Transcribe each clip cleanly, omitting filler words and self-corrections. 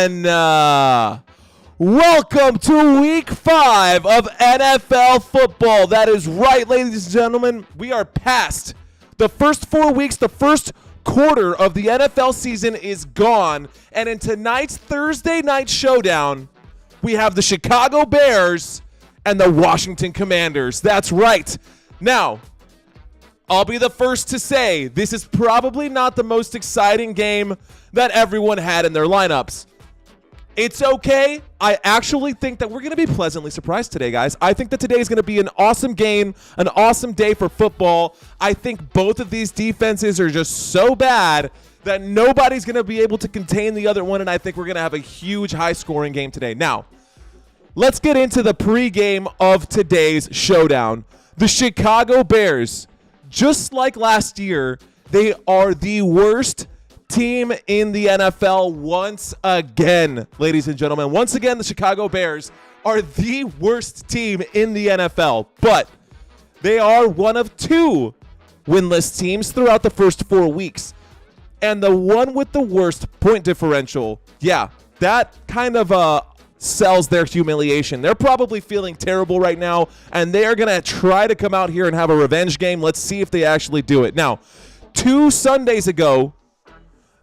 everyone. Welcome to week 5 of NFL football. That is right, ladies and gentlemen. We are past the first 4 weeks. The first quarter of the NFL season is gone. And in tonight's Thursday night showdown, we have the Chicago Bears and the Washington Commanders. That's right. Now, I'll be the first to say this is probably not the most exciting game that everyone had in their lineups. It's okay. I actually think that we're going to be pleasantly surprised today, guys. I think that today is going to be an awesome game, an awesome day for football. I think both of these defenses are just so bad that nobody's going to be able to contain the other one, and I think we're going to have a huge high-scoring game today. Now, let's get into the pregame of today's showdown. The Chicago Bears, just like last year, they are the worst team in the NFL once again, ladies and gentlemen. Once again, the Chicago Bears are the worst team in the NFL, but they are one of 2 winless teams throughout the first 4 weeks. And the one with the worst point differential, yeah, that kind of sells their humiliation. They're probably feeling terrible right now, and they are going to try to come out here and have a revenge game. Let's see if they actually do it. Now, 2 Sundays ago,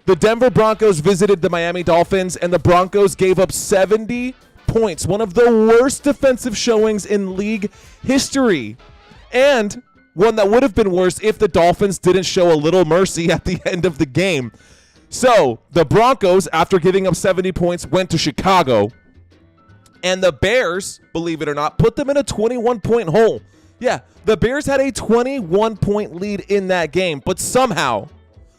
the Denver Broncos visited the Miami Dolphins, and the Broncos gave up 70 points, one of the worst defensive showings in league history, and one that would have been worse if the Dolphins didn't show a little mercy at the end of the game. So the Broncos, after giving up 70 points, went to Chicago, and the Bears, believe it or not, put them in a 21-point hole. Yeah, the Bears had a 21-point lead in that game, but somehow,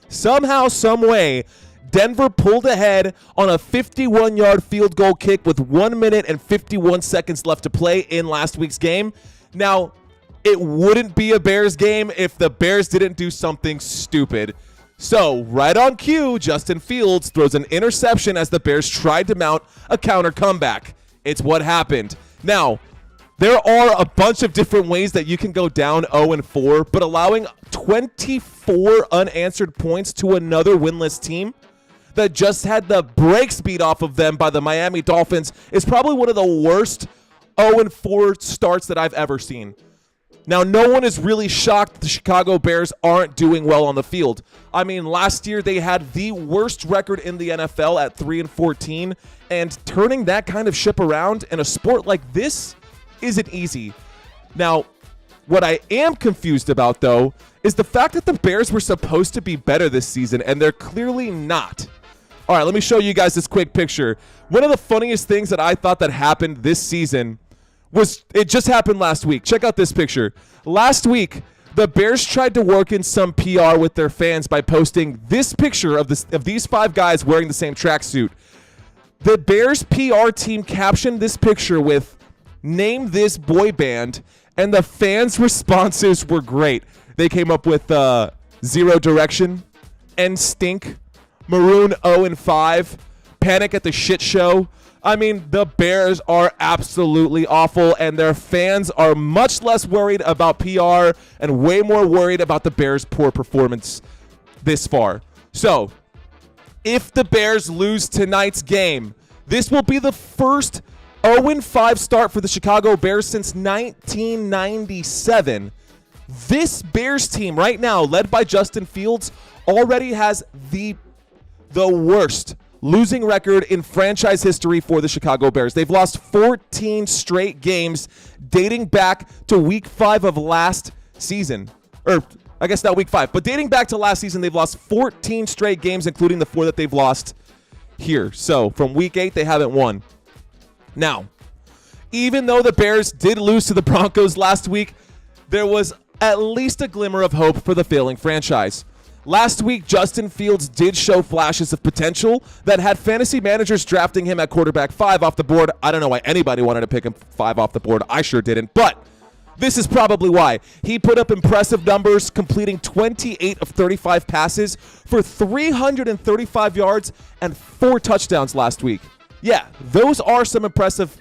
some way, Denver pulled ahead on a 51-yard field goal kick with 1 minute and 51 seconds left to play in last week's game. Now, it wouldn't be a Bears game if the Bears didn't do something stupid. So, right on cue, Justin Fields throws an interception as the Bears tried to mount a counter comeback. It's what happened. Now, there are a bunch of different ways that you can go down 0-4, but allowing 24 unanswered points to another winless team that just had the brakes beat off of them by the Miami Dolphins is probably one of the worst 0-4 starts that I've ever seen. Now, no one is really shocked that the Chicago Bears aren't doing well on the field. I mean, last year they had the worst record in the NFL at 3-14, and turning that kind of ship around in a sport like this isn't easy. Now, what I am confused about, though, is the fact that the Bears were supposed to be better this season, and they're clearly not. All right, let me show you guys this quick picture. One of the funniest things that I thought that happened this season was it just happened last week. Check out this picture. Last week, the Bears tried to work in some PR with their fans by posting this picture of these 5 guys wearing the same tracksuit. The Bears PR team captioned this picture with "Name this boy band," and the fans' responses were great. They came up with Zero Direction, NSYNC, Maroon 0-5, Panic at the Shit Show. I mean, the Bears are absolutely awful, and their fans are much less worried about PR and way more worried about the Bears' poor performance this far. So, if the Bears lose tonight's game, this will be the first 0-5 start for the Chicago Bears since 1997. This Bears team right now, led by Justin Fields, already has the worst losing record in franchise history for the Chicago Bears. They've lost 14 straight games dating back to week 5 of last season. Or, I guess not week 5, but dating back to last season, they've lost 14 straight games, including the 4 that they've lost here. So, from week 8, they haven't won. Now, even though the Bears did lose to the Broncos last week, there was at least a glimmer of hope for the failing franchise. Last week, Justin Fields did show flashes of potential that had fantasy managers drafting him at quarterback 5 off the board. I don't know why anybody wanted to pick him 5 off the board. I sure didn't, but this is probably why. He put up impressive numbers, completing 28 of 35 passes for 335 yards and 4 touchdowns last week. Yeah, those are some impressive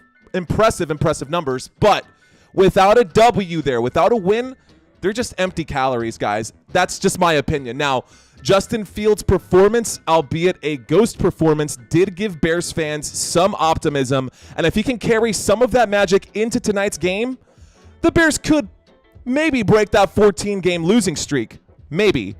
numbers, but without a W there, without a win, they're just empty calories, guys. That's just my opinion. Now, Justin Fields' performance, albeit a ghost performance, did give Bears fans some optimism. And if he can carry some of that magic into tonight's game, the Bears could maybe break that 14-game losing streak. Maybe.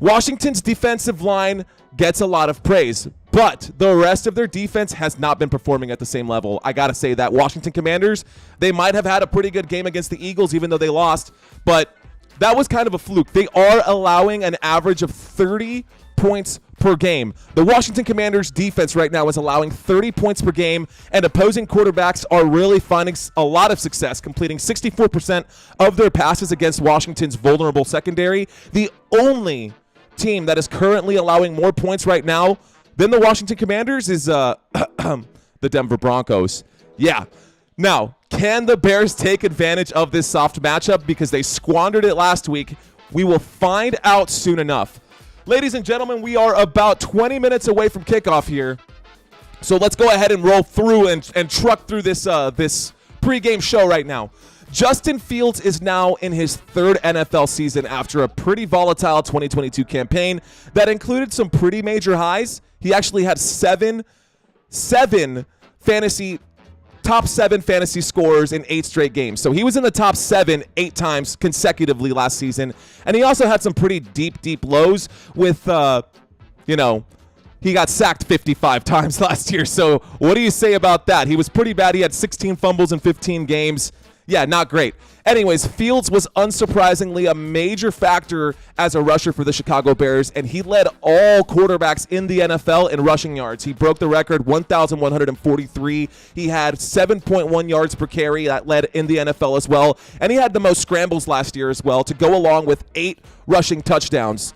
Washington's defensive line gets a lot of praise, but the rest of their defense has not been performing at the same level. I got to say that. Washington Commanders, they might have had a pretty good game against the Eagles, even though they lost, but that was kind of a fluke. They are allowing an average of 30 points per game. The Washington Commanders defense right now is allowing 30 points per game, and opposing quarterbacks are really finding a lot of success, completing 64% of their passes against Washington's vulnerable secondary. The only team that is currently allowing more points right now than the Washington Commanders is the Denver Broncos. Yeah. Now, can the Bears take advantage of this soft matchup because they squandered it last week? We will find out soon enough. Ladies and gentlemen, we are about 20 minutes away from kickoff here. So let's go ahead and roll through and truck through this pregame show right now. Justin Fields is now in his third NFL season after a pretty volatile 2022 campaign that included some pretty major highs. He actually had top seven fantasy scorers in 8 straight games. So he was in the top 7 8 times consecutively last season. And he also had some pretty deep lows with, he got sacked 55 times last year. So what do you say about that? He was pretty bad. He had 16 fumbles in 15 games. Yeah, not great. Anyways, Fields was unsurprisingly a major factor as a rusher for the Chicago Bears, and he led all quarterbacks in the NFL in rushing yards. He broke the record, 1,143. He had 7.1 yards per carry. That led in the NFL as well, and he had the most scrambles last year as well to go along with 8 rushing touchdowns.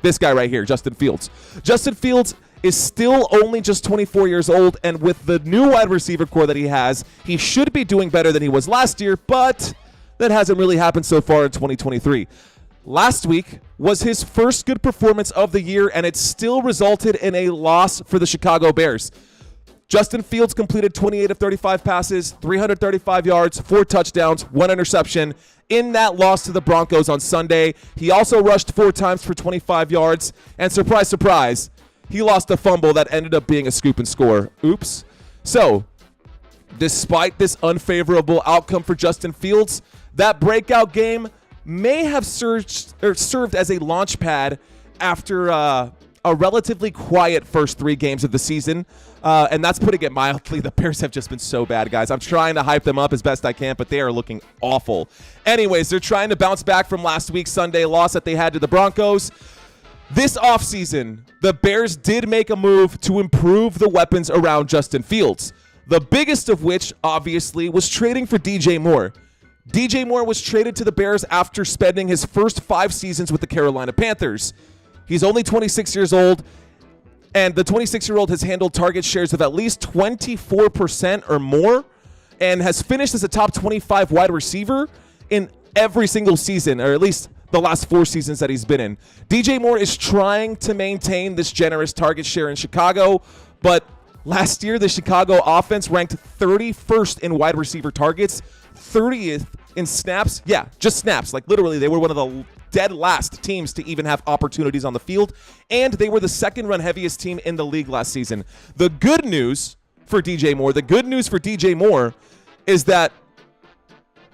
This guy right here, Justin Fields. Justin Fields is still only just 24 years old, and with the new wide receiver core that he has, he should be doing better than he was last year, but that hasn't really happened so far in 2023. Last week was his first good performance of the year, and it still resulted in a loss for the Chicago Bears. Justin Fields completed 28 of 35 passes, 335 yards, 4 touchdowns, 1 interception in that loss to the Broncos on Sunday. He also rushed 4 times for 25 yards, and surprise, surprise, he lost a fumble that ended up being a scoop and score. Oops. So, despite this unfavorable outcome for Justin Fields, that breakout game may have served as a launch pad after a relatively quiet first 3 games of the season. And that's putting it mildly. The Bears have just been so bad, guys. I'm trying to hype them up as best I can, but they are looking awful. Anyways, they're trying to bounce back from last week's Sunday loss that they had to the Broncos. This offseason, the Bears did make a move to improve the weapons around Justin Fields. The biggest of which, obviously, was trading for DJ Moore. DJ Moore was traded to the Bears after spending his first 5 seasons with the Carolina Panthers. He's only 26 years old, and the 26-year-old has handled target shares of at least 24% or more and has finished as a top 25 wide receiver in every single season, or at least the last 4 seasons that he's been in. DJ Moore is trying to maintain this generous target share in Chicago, but last year the Chicago offense ranked 31st in wide receiver targets, 30th in snaps. Yeah, just snaps. Like literally, they were one of the dead last teams to even have opportunities on the field, and they were the second run heaviest team in the league last season. The good news for DJ Moore is that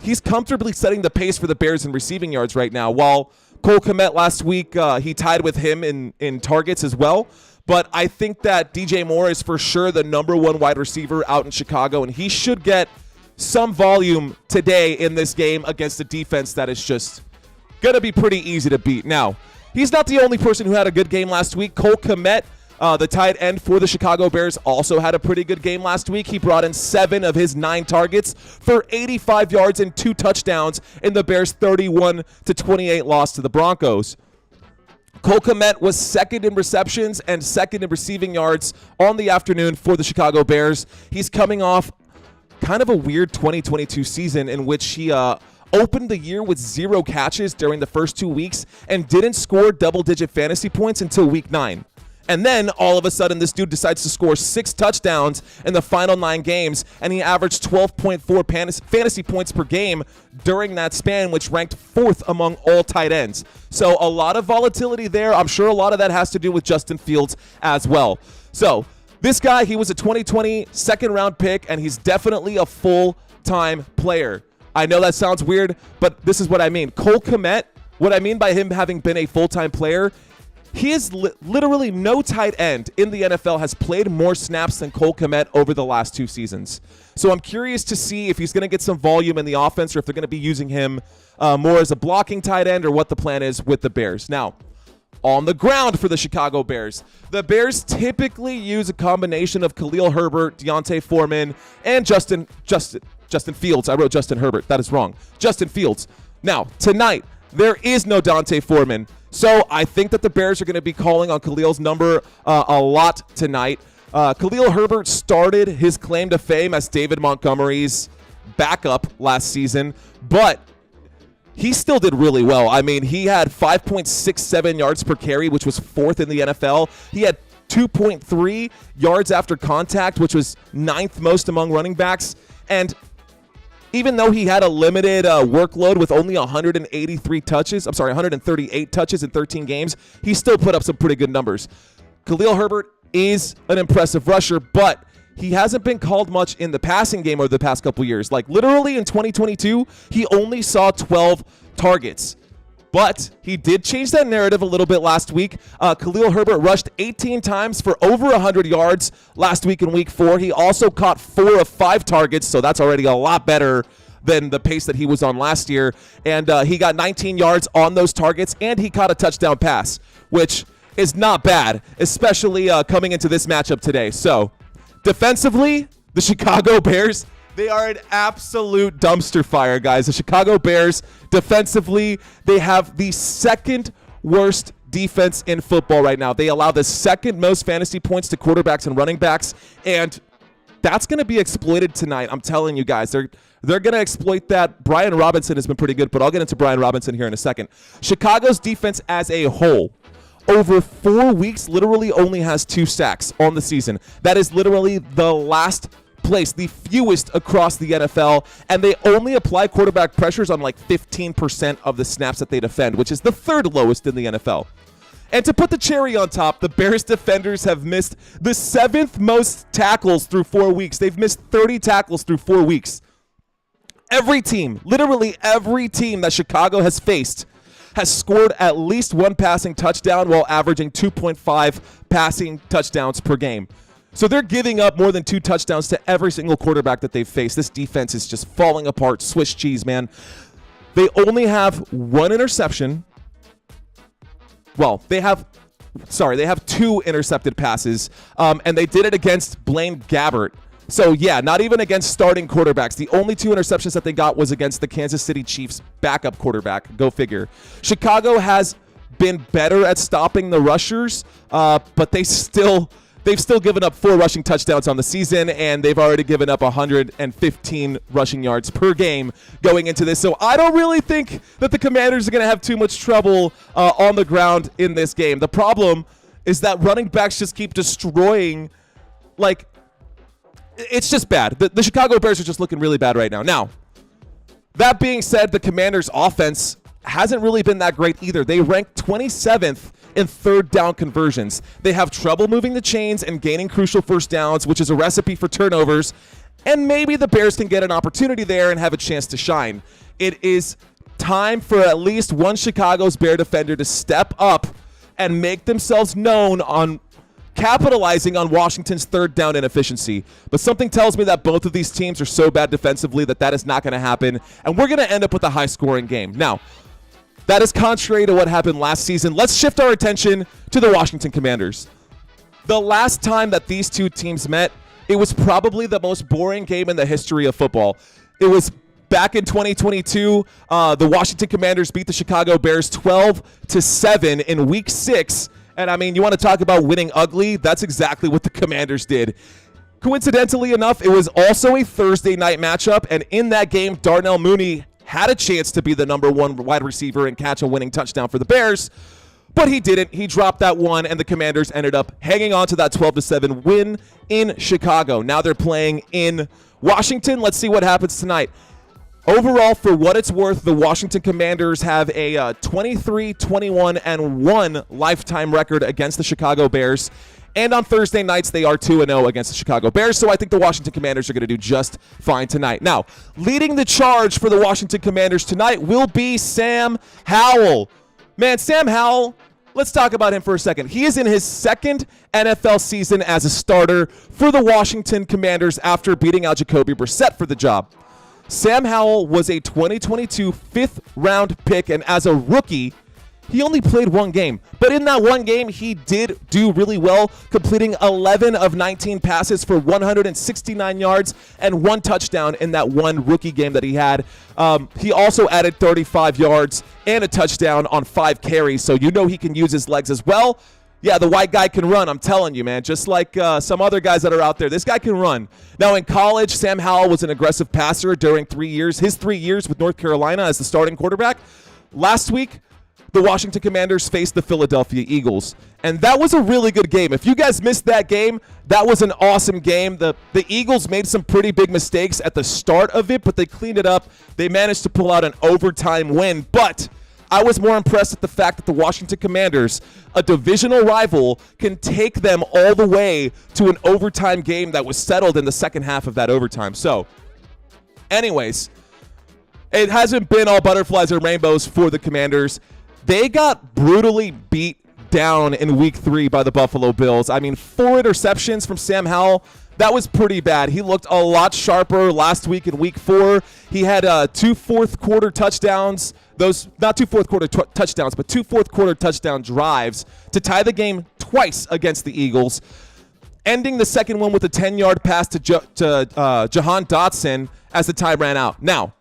he's comfortably setting the pace for the Bears in receiving yards right now. While Cole Kmet last week, he tied with him in targets as well. But I think that DJ Moore is for sure the number 1 wide receiver out in Chicago, and he should get some volume today in this game against a defense that is just going to be pretty easy to beat. Now, he's not the only person who had a good game last week. Cole Kmet, the tight end for the Chicago Bears, also had a pretty good game last week. He brought in 7 of his 9 targets for 85 yards and 2 touchdowns in the Bears' 31-28 loss to the Broncos. Cole Kmet was second in receptions and second in receiving yards on the afternoon for the Chicago Bears. He's coming off kind of a weird 2022 season in which he opened the year with 0 catches during the first 2 weeks and didn't score double-digit fantasy points until week 9. And then all of a sudden, this dude decides to score 6 touchdowns in the final 9 games, and he averaged 12.4 fantasy points per game during that span, which ranked 4th among all tight ends. So a lot of volatility there. I'm sure a lot of that has to do with Justin Fields as well. So this guy, he was a 2020 second-round pick, and he's definitely a full-time player. I know that sounds weird, but this is what I mean. Cole Kmet, what I mean by him having been a full-time player, he is literally no tight end in the NFL has played more snaps than Cole Kmet over the last 2 seasons. So I'm curious to see if he's going to get some volume in the offense or if they're going to be using him more as a blocking tight end or what the plan is with the Bears. Now, on the ground for the Chicago Bears, the Bears typically use a combination of Khalil Herbert, Deontay Foreman, and Justin Fields. I wrote Justin Herbert. That is wrong. Justin Fields. Now, tonight, there is no Deontay Foreman. So I think that the Bears are going to be calling on Khalil's number a lot tonight. Khalil Herbert started his claim to fame as David Montgomery's backup last season, but he still did really well. I mean, he had 5.67 yards per carry, which was 4th in the NFL. He had 2.3 yards after contact, which was 9th most among running backs. And even though he had a limited workload with only 138 touches in 13 games, he still put up some pretty good numbers. Khalil Herbert is an impressive rusher, but he hasn't been called much in the passing game over the past couple years. Like literally in 2022, he only saw 12 targets. But he did change that narrative a little bit last week. Khalil Herbert rushed 18 times for over 100 yards last week in week 4. He also caught 4 of 5 targets, so that's already a lot better than the pace that he was on last year. And he got 19 yards on those targets, and he caught a touchdown pass, which is not bad, especially coming into this matchup today. So defensively, the Chicago Bears, they are an absolute dumpster fire, guys. The Chicago Bears, defensively, they have the 2nd worst defense in football right now. They allow the 2nd most fantasy points to quarterbacks and running backs, and that's going to be exploited tonight. I'm telling you guys, they're going to exploit that. Brian Robinson has been pretty good, but I'll get into Brian Robinson here in a second. Chicago's defense as a whole, over 4 weeks, literally only has 2 sacks on the season. That is literally the last place, the fewest across the NFL, and they only apply quarterback pressures on like 15% of the snaps that they defend, which is the 3rd lowest in the NFL. And to put the cherry on top, the Bears defenders have missed the 7th most tackles through 4 weeks. They've missed 30 tackles through 4 weeks. Every team, literally every team that Chicago has faced has scored at least 1 passing touchdown while averaging 2.5 passing touchdowns per game. So they're giving up more than 2 touchdowns to every single quarterback that they've faced. This defense is just falling apart. Swiss cheese, man. They only have 1 interception. Well, they have 2 intercepted passes, and they did it against Blaine Gabbert. So, yeah, not even against starting quarterbacks. The only 2 interceptions that they got was against the Kansas City Chiefs backup quarterback. Go figure. Chicago has been better at stopping the rushers, but they've still given up 4 rushing touchdowns on the season, and they've already given up 115 rushing yards per game going into this. So I don't really think that the Commanders are going to have too much trouble on the ground in this game. The problem is that running backs just keep destroying, like, it's just bad. The Chicago Bears are just looking really bad right now. Now, that being said, the Commanders' offense hasn't really been that great either. They rank 27th in 3rd down conversions. They have trouble moving the chains and gaining crucial first downs, which is a recipe for turnovers. And maybe the Bears can get an opportunity there and have a chance to shine. It is time for at least one Chicago's Bear defender to step up and make themselves known on capitalizing on Washington's 3rd down inefficiency. But something tells me that both of these teams are so bad defensively that is not going to happen, and we're going to end up with a high-scoring game. Now, that is contrary to what happened last season. Let's shift our attention to the Washington Commanders. The last time that these 2 teams met, it was probably the most boring game in the history of football. It was back in 2022. The Washington Commanders beat the Chicago Bears 12-7 in Week 6. And, I mean, you want to talk about winning ugly? That's exactly what the Commanders did. Coincidentally enough, it was also a Thursday night matchup, and in that game, Darnell Mooney had a chance to be the number 1 wide receiver and catch a winning touchdown for the Bears. But he didn't. He dropped that one, and the Commanders ended up hanging on to that 12-7 win in Chicago. Now they're playing in Washington. Let's see what happens tonight. Overall, for what it's worth, the Washington Commanders have a 23-21-1 lifetime record against the Chicago Bears. And on Thursday nights, they are 2-0 against the Chicago Bears. So I think the Washington Commanders are going to do just fine tonight. Now, leading the charge for the Washington Commanders tonight will be Sam Howell. Man, Sam Howell, let's talk about him for a second. He is in his second NFL season as a starter for the Washington Commanders after beating out Jacoby Brissett for the job. Sam Howell was a 2022 fifth-round pick, and as a rookie, he only played one game. But in that one game, he did do really well, completing 11 of 19 passes for 169 yards and 1 touchdown in that one rookie game that he had. He also added 35 yards and a touchdown on 5 carries, so you know he can use his legs as well. Yeah, the white guy can run, I'm telling you, man. Just like some other guys that are out there, this guy can run. Now, in college, Sam Howell was an aggressive passer during 3 years. His 3 years with North Carolina as the starting quarterback. Last week, the Washington Commanders faced the Philadelphia Eagles, and that was a really good game. If you guys missed that game, that was an awesome game. The Eagles made some pretty big mistakes at the start of it, but they cleaned it up. They managed to pull out an overtime win, but I was more impressed at the fact that the Washington Commanders, a divisional rival, can take them all the way to an overtime game that was settled in the second half of that overtime. So, anyways, it hasn't been all butterflies and rainbows for the Commanders. They got brutally beat down in Week 3 by the Buffalo Bills. I mean, 4 interceptions from Sam Howell. That was pretty bad. He looked a lot sharper last week in Week 4. He had 2 fourth-quarter touchdowns. Those, not 2 fourth-quarter touchdowns, but 2 fourth-quarter touchdown drives to tie the game twice against the Eagles, ending the second one with a 10-yard pass to Jahan Dotson as the time ran out. Now,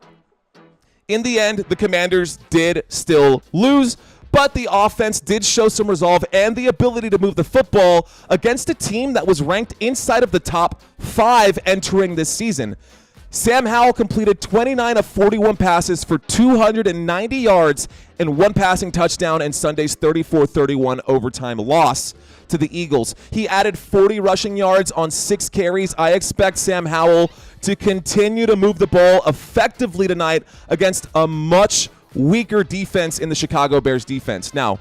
in the end, the Commanders did still lose, but the offense did show some resolve and the ability to move the football against a team that was ranked inside of the top 5 entering this season. Sam Howell completed 29 of 41 passes for 290 yards and 1 passing touchdown in Sunday's 34-31 overtime loss to the Eagles. He added 40 rushing yards on 6 carries. I expect Sam Howell to continue to move the ball effectively tonight against a much weaker defense in the Chicago Bears defense. Now,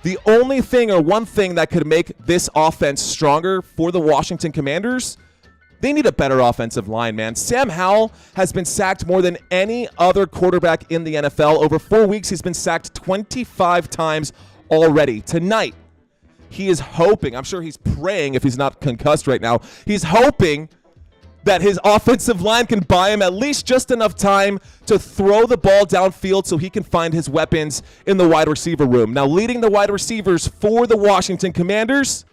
the only thing or one thing that could make this offense stronger for the Washington Commanders, they need a better offensive line, man. Sam Howell has been sacked more than any other quarterback in the NFL. Over 4 weeks, he's been sacked 25 times already. Tonight, he is hoping, I'm sure he's praying if he's not concussed right now, he's hoping that his offensive line can buy him at least just enough time to throw the ball downfield so he can find his weapons in the wide receiver room. Now, leading the wide receivers for the Washington Commanders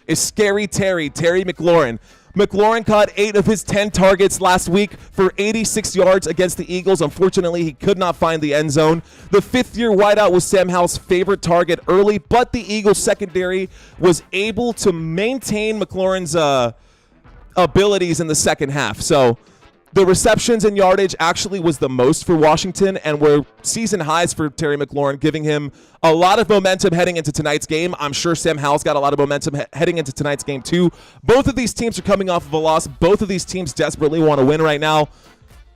is Scary Terry McLaurin. McLaurin caught 8 of his 10 targets last week for 86 yards against the Eagles. Unfortunately, he could not find the end zone. The 5th-year wideout was Sam Howell's favorite target early, but the Eagles secondary was able to maintain McLaurin's abilities in the second half. So the receptions and yardage actually was the most for Washington and were season highs for Terry McLaurin, giving him a lot of momentum heading into tonight's game. I'm sure Sam Howell's got a lot of momentum heading into tonight's game too. Both of these teams are coming off of a loss. Both of these teams desperately want to win right now.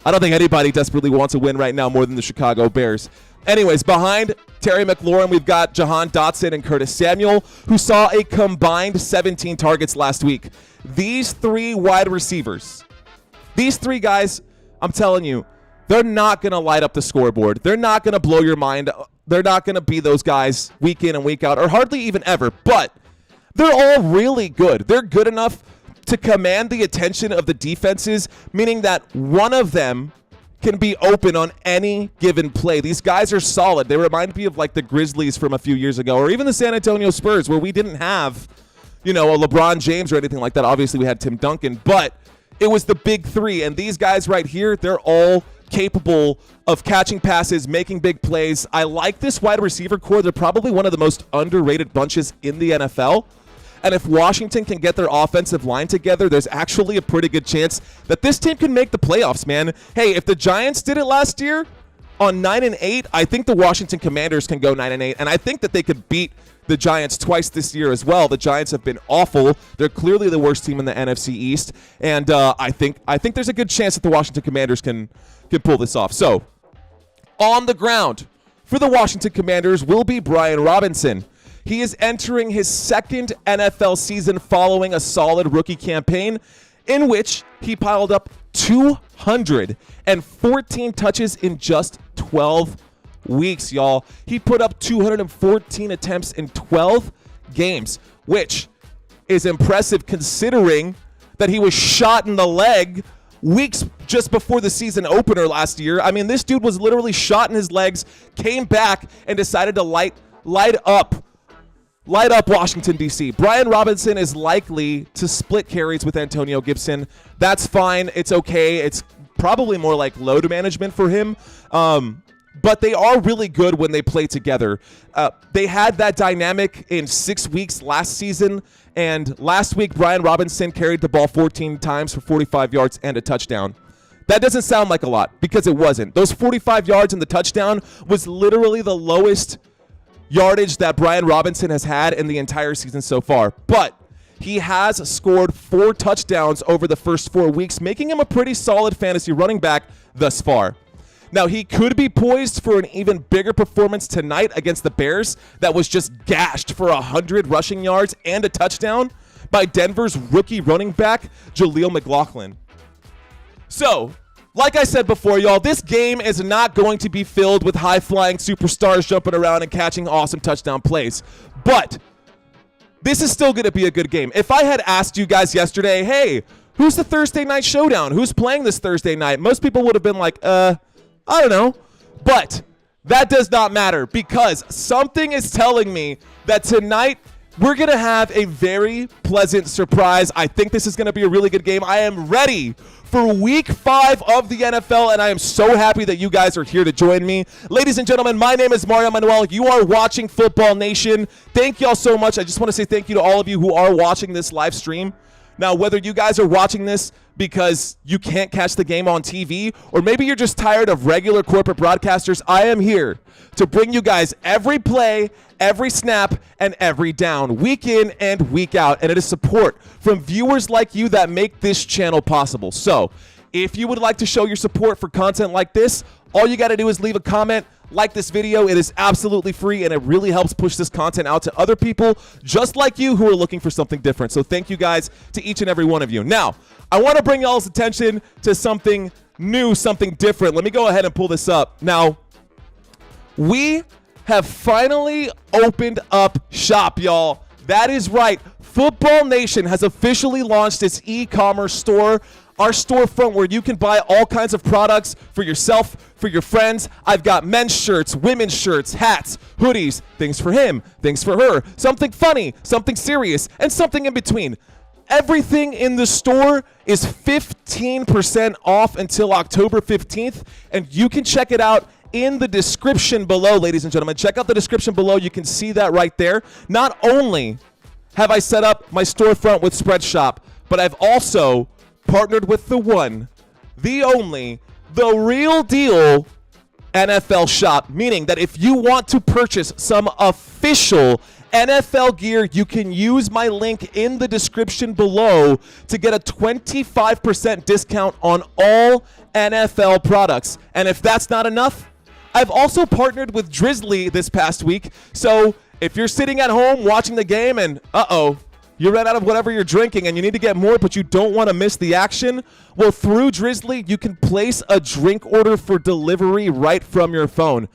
I don't think anybody desperately wants to win right now more than the Chicago Bears. Anyways, behind Terry McLaurin, we've got Jahan Dotson and Curtis Samuel, who saw a combined 17 targets last week. These 3 wide receivers, these 3 guys, I'm telling you, they're not going to light up the scoreboard. They're not going to blow your mind. They're not going to be those guys week in and week out, or hardly even ever, but they're all really good. They're good enough to command the attention of the defenses, meaning that one of them can be open on any given play. These guys are solid. They remind me of like the Grizzlies from a few years ago, or even the San Antonio Spurs, where we didn't have, a LeBron James or anything like that. Obviously, we had Tim Duncan, but it was the big 3, and these guys right here, they're all capable of catching passes, making big plays. I like this wide receiver core. They're probably one of the most underrated bunches in the NFL. And if Washington can get their offensive line together, there's actually a pretty good chance that this team can make the playoffs, man. Hey, if the Giants did it last year on 9-8, I think the Washington Commanders can go 9-8, and I think that they could beat the Giants twice this year as well. The Giants have been awful. They're clearly the worst team in the NFC East, and I think there's a good chance that the Washington Commanders can pull this off. So, on the ground for the Washington Commanders will be Brian Robinson. He is entering his second NFL season following a solid rookie campaign in which he piled up 214 touches in just 12 weeks, y'all. He put up 214 attempts in 12 games, which is impressive considering that he was shot in the leg weeks just before the season opener last year. I mean, this dude was literally shot in his legs, came back, and decided to light up Washington, D.C. Brian Robinson is likely to split carries with Antonio Gibson. That's fine. It's okay. It's probably more like load management for him. But they are really good when they play together. They had that dynamic in 6 weeks last season. And last week, Brian Robinson carried the ball 14 times for 45 yards and a touchdown. That doesn't sound like a lot because it wasn't. Those 45 yards and the touchdown was literally the lowest yardage that Brian Robinson has had in the entire season so far. But he has scored 4 touchdowns over the first 4 weeks, making him a pretty solid fantasy running back thus far. Now, he could be poised for an even bigger performance tonight against the Bears that was just gashed for 100 rushing yards and a touchdown by Denver's rookie running back, Jaleel McLaughlin. So, like I said before, y'all, this game is not going to be filled with high-flying superstars jumping around and catching awesome touchdown plays. But this is still going to be a good game. If I had asked you guys yesterday, hey, who's the Thursday night showdown? Who's playing this Thursday night? Most people would have been like, I don't know. But that does not matter because something is telling me that tonight we're going to have a very pleasant surprise. I think this is going to be a really good game. I am ready for week 5 of the NFL, and I am so happy that you guys are here to join me. Ladies and gentlemen, my name is Mario Manuel. You are watching Football Nation. Thank y'all so much. I just want to say thank you to all of you who are watching this live stream. Now, whether you guys are watching this because you can't catch the game on TV, or maybe you're just tired of regular corporate broadcasters, I am here to bring you guys every play, every snap, and every down, week in and week out. And it is support from viewers like you that make this channel possible. So, if you would like to show your support for content like this, all you got to do is leave a comment, like this video. It is absolutely free, and it really helps push this content out to other people just like you who are looking for something different. So thank you guys to each and every one of you. Now, I want to bring y'all's attention to something new, something different. Let me go ahead and pull this up. Now, we have finally opened up shop, y'all. That is right. Football Nation has officially launched its e-commerce store. Our storefront where you can buy all kinds of products for yourself, for your friends. I've got men's shirts, women's shirts, hats, hoodies, things for him, things for her, something funny, something serious, and something in between. Everything in the store is 15% off until October 15th, and you can check it out in the description below, ladies and gentlemen. Check out the description below. You can see that right there. Not only have I set up my storefront with Spreadshop, but I've also partnered with the one, the only, the real deal NFL shop, meaning that if you want to purchase some official NFL gear, you can use my link in the description below to get a 25% discount on all NFL products. And if that's not enough, I've also partnered with DRIZZLY this past week. So if you're sitting at home watching the game and you ran out of whatever you're drinking and you need to get more, but you don't want to miss the action, well, through DRIZZLY, you can place a drink order for delivery right from your phone.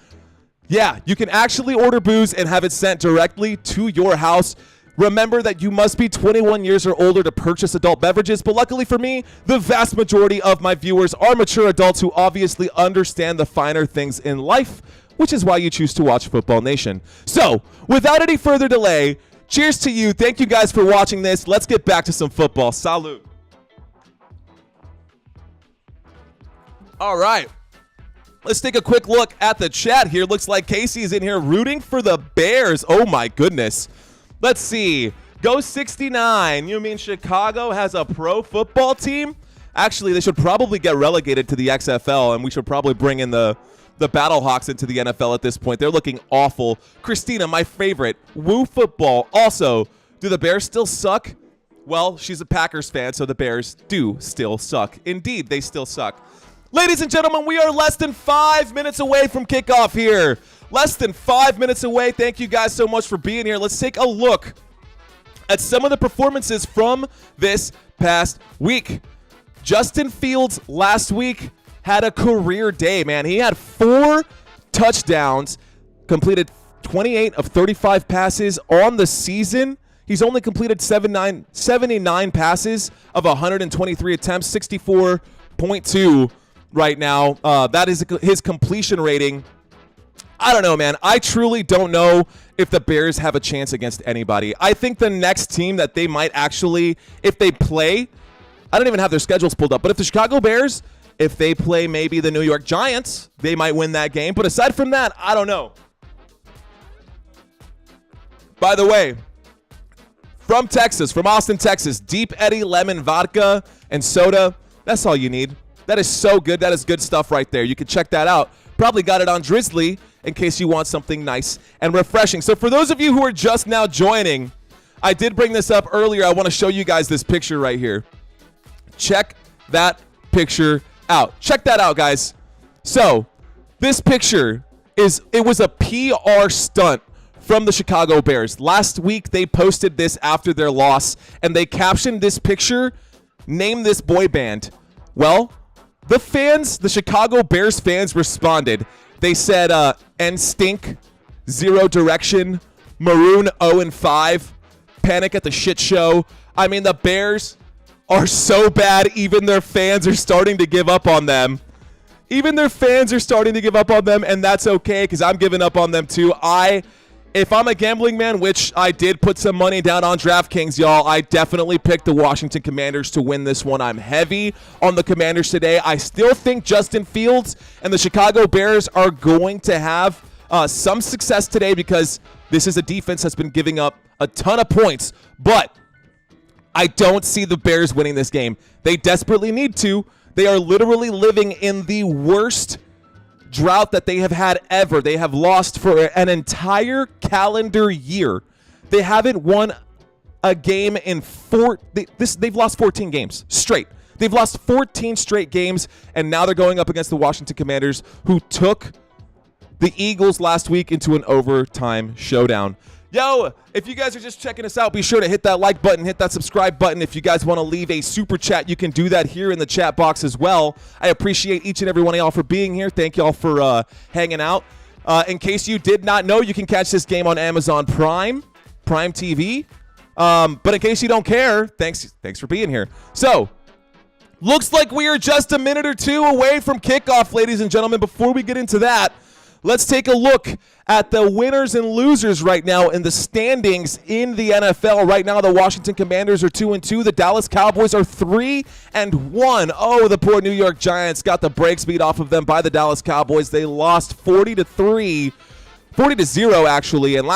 Yeah, you can actually order booze and have it sent directly to your house. Remember that you must be 21 years or older to purchase adult beverages, but luckily for me, the vast majority of my viewers are mature adults who obviously understand the finer things in life, which is why you choose to watch Football Nation. So, without any further delay, cheers to you. Thank you guys for watching this. Let's get back to some football. Salud. All right. Let's take a quick look at the chat here. Looks like Casey is in here rooting for the Bears. Oh, my goodness. Let's see. Go 69. You mean Chicago has a pro football team? Actually, they should probably get relegated to the XFL, and we should probably bring in the the Battlehawks into the NFL at this point. They're looking awful. Christina, my favorite. Woo football. Also, do the Bears still suck? Well, she's a Packers fan, so the Bears do still suck. Indeed, they still suck. Ladies and gentlemen, we are less than 5 minutes away from kickoff here. Less than 5 minutes away. Thank you guys so much for being here. Let's take a look at some of the performances from this past week. Justin Fields last week had a career day, man. He had 4 touchdowns, completed 28 of 35 passes on the season. He's only completed 79 passes of 123 attempts, 64.2 right now. That is his completion rating. I don't know, man. I truly don't know if the Bears have a chance against anybody. I think the next team that they might actually, if they play, I don't even have their schedules pulled up, but if the Chicago Bears, if they play maybe the New York Giants, they might win that game. But aside from that, I don't know. By the way, from Texas, from Austin, Texas, Deep Eddy Lemon Vodka and Soda. That's all you need. That is so good. That is good stuff right there. You can check that out. Probably got it on DRIZZLY in case you want something nice and refreshing. So for those of you who are just now joining, I did bring this up earlier. I want to show you guys this picture right here. Check that picture out. Check that out, guys. So this picture it was a PR stunt from the Chicago Bears. Last week, they posted this after their loss, and they captioned this picture, "Name this boy band." Well, the Chicago Bears fans responded. They said, NSYNC, Zero Direction, Maroon 0 and 5, Panic at the Shit Show. I mean, the Bears are so bad, even their fans are starting to give up on them. Even their fans are starting to give up on them, and that's okay, because I'm giving up on them too. If I'm a gambling man, which I did put some money down on DraftKings, y'all, I definitely picked the Washington Commanders to win this one. I'm heavy on the Commanders today. I still think Justin Fields and the Chicago Bears are going to have some success today because this is a defense that's been giving up a ton of points. But I don't see the Bears winning this game. They desperately need to. They are literally living in the worst drought that they have had ever. They have lost for an entire calendar year. They haven't won a game in they've lost 14 games straight. They've lost 14 straight games, and now they're going up against the Washington Commanders, who took the Eagles last week into an overtime showdown. Yo, if you guys are just checking us out, be sure to hit that like button, hit that subscribe button. If you guys want to leave a super chat, you can do that here in the chat box as well. I appreciate each and every one of y'all for being here. Thank y'all for hanging out. In case you did not know, you can catch this game on Amazon Prime TV. But in case you don't care, thanks for being here. So, looks like we are just a minute or two away from kickoff, ladies and gentlemen. Before we get into that, let's take a look at the winners and losers right now in the standings in the NFL. Right now, the Washington Commanders are 2-2. The Dallas Cowboys are 3-1. Oh, the poor New York Giants got the brakes beat off of them by the Dallas Cowboys. They lost 40-0 actually, and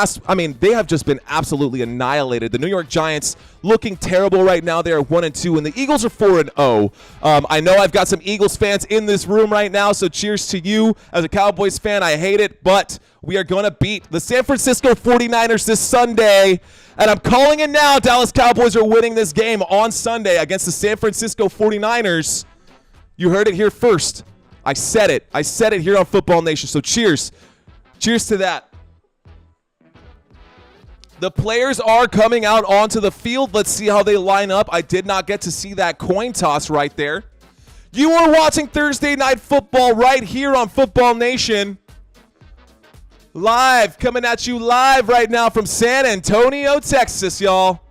they have just been absolutely annihilated. The New York Giants looking terrible right now. They are 1-2, and the Eagles are 4-0. I know I've got some Eagles fans in this room right now, so cheers to you. As a Cowboys fan, I hate it, but we are going to beat the San Francisco 49ers this Sunday, and I'm calling it now. Dallas Cowboys are winning this game on Sunday against the San Francisco 49ers. You heard it here first. I said it. I said it here on Football Nation, so cheers. Cheers to that. The players are coming out onto the field. Let's see how they line up. I did not get to see that coin toss right there. You are watching Thursday Night Football right here on Football Nation. Live, coming at you live right now from San Antonio, Texas, y'all.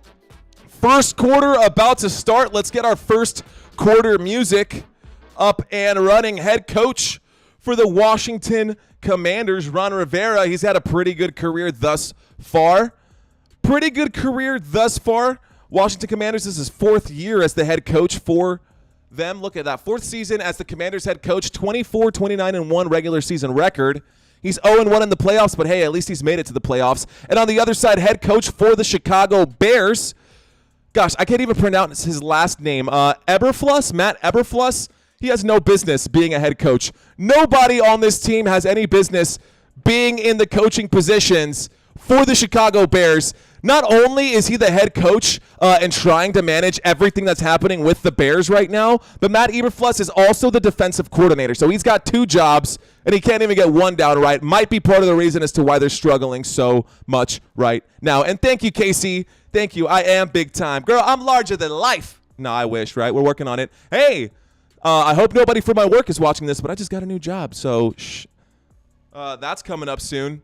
First quarter about to start. Let's get our first quarter music up and running. Head coach for the Washington Commanders, Ron Rivera. He's had a pretty good career thus far. Washington Commanders, this is his 4th year as the head coach for them. Look at that. 4th season as the Commanders head coach, 24-29-1 regular season record. He's 0-1 in the playoffs, but hey, at least he's made it to the playoffs. And on the other side, head coach for the Chicago Bears. Gosh, I can't even pronounce his last name. Matt Eberflus. He has no business being a head coach. Nobody on this team has any business being in the coaching positions for the Chicago Bears. Not only is he the head coach and trying to manage everything that's happening with the Bears right now, but Matt Eberflus is also the defensive coordinator. So he's got 2 jobs, and he can't even get one down right. Might be part of the reason as to why they're struggling so much right now. And thank you, Casey. Thank you. I am big time. Girl, I'm larger than life. No, I wish, right? We're working on it. Hey, I hope nobody from my work is watching this, but I just got a new job. So that's coming up soon.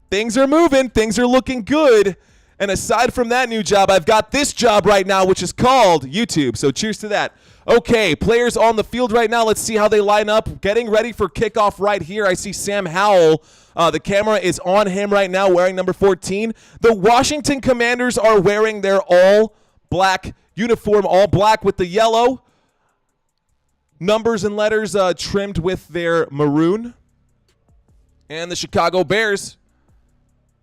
Things are moving. Things are looking good. And aside from that new job, I've got this job right now, which is called YouTube. So cheers to that. Okay, players on the field right now. Let's see how they line up. Getting ready for kickoff right here. I see Sam Howell. The camera is on him right now, wearing number 14. The Washington Commanders are wearing their all-black uniform, all black with the yellow. Numbers and letters trimmed with their maroon. And the Chicago Bears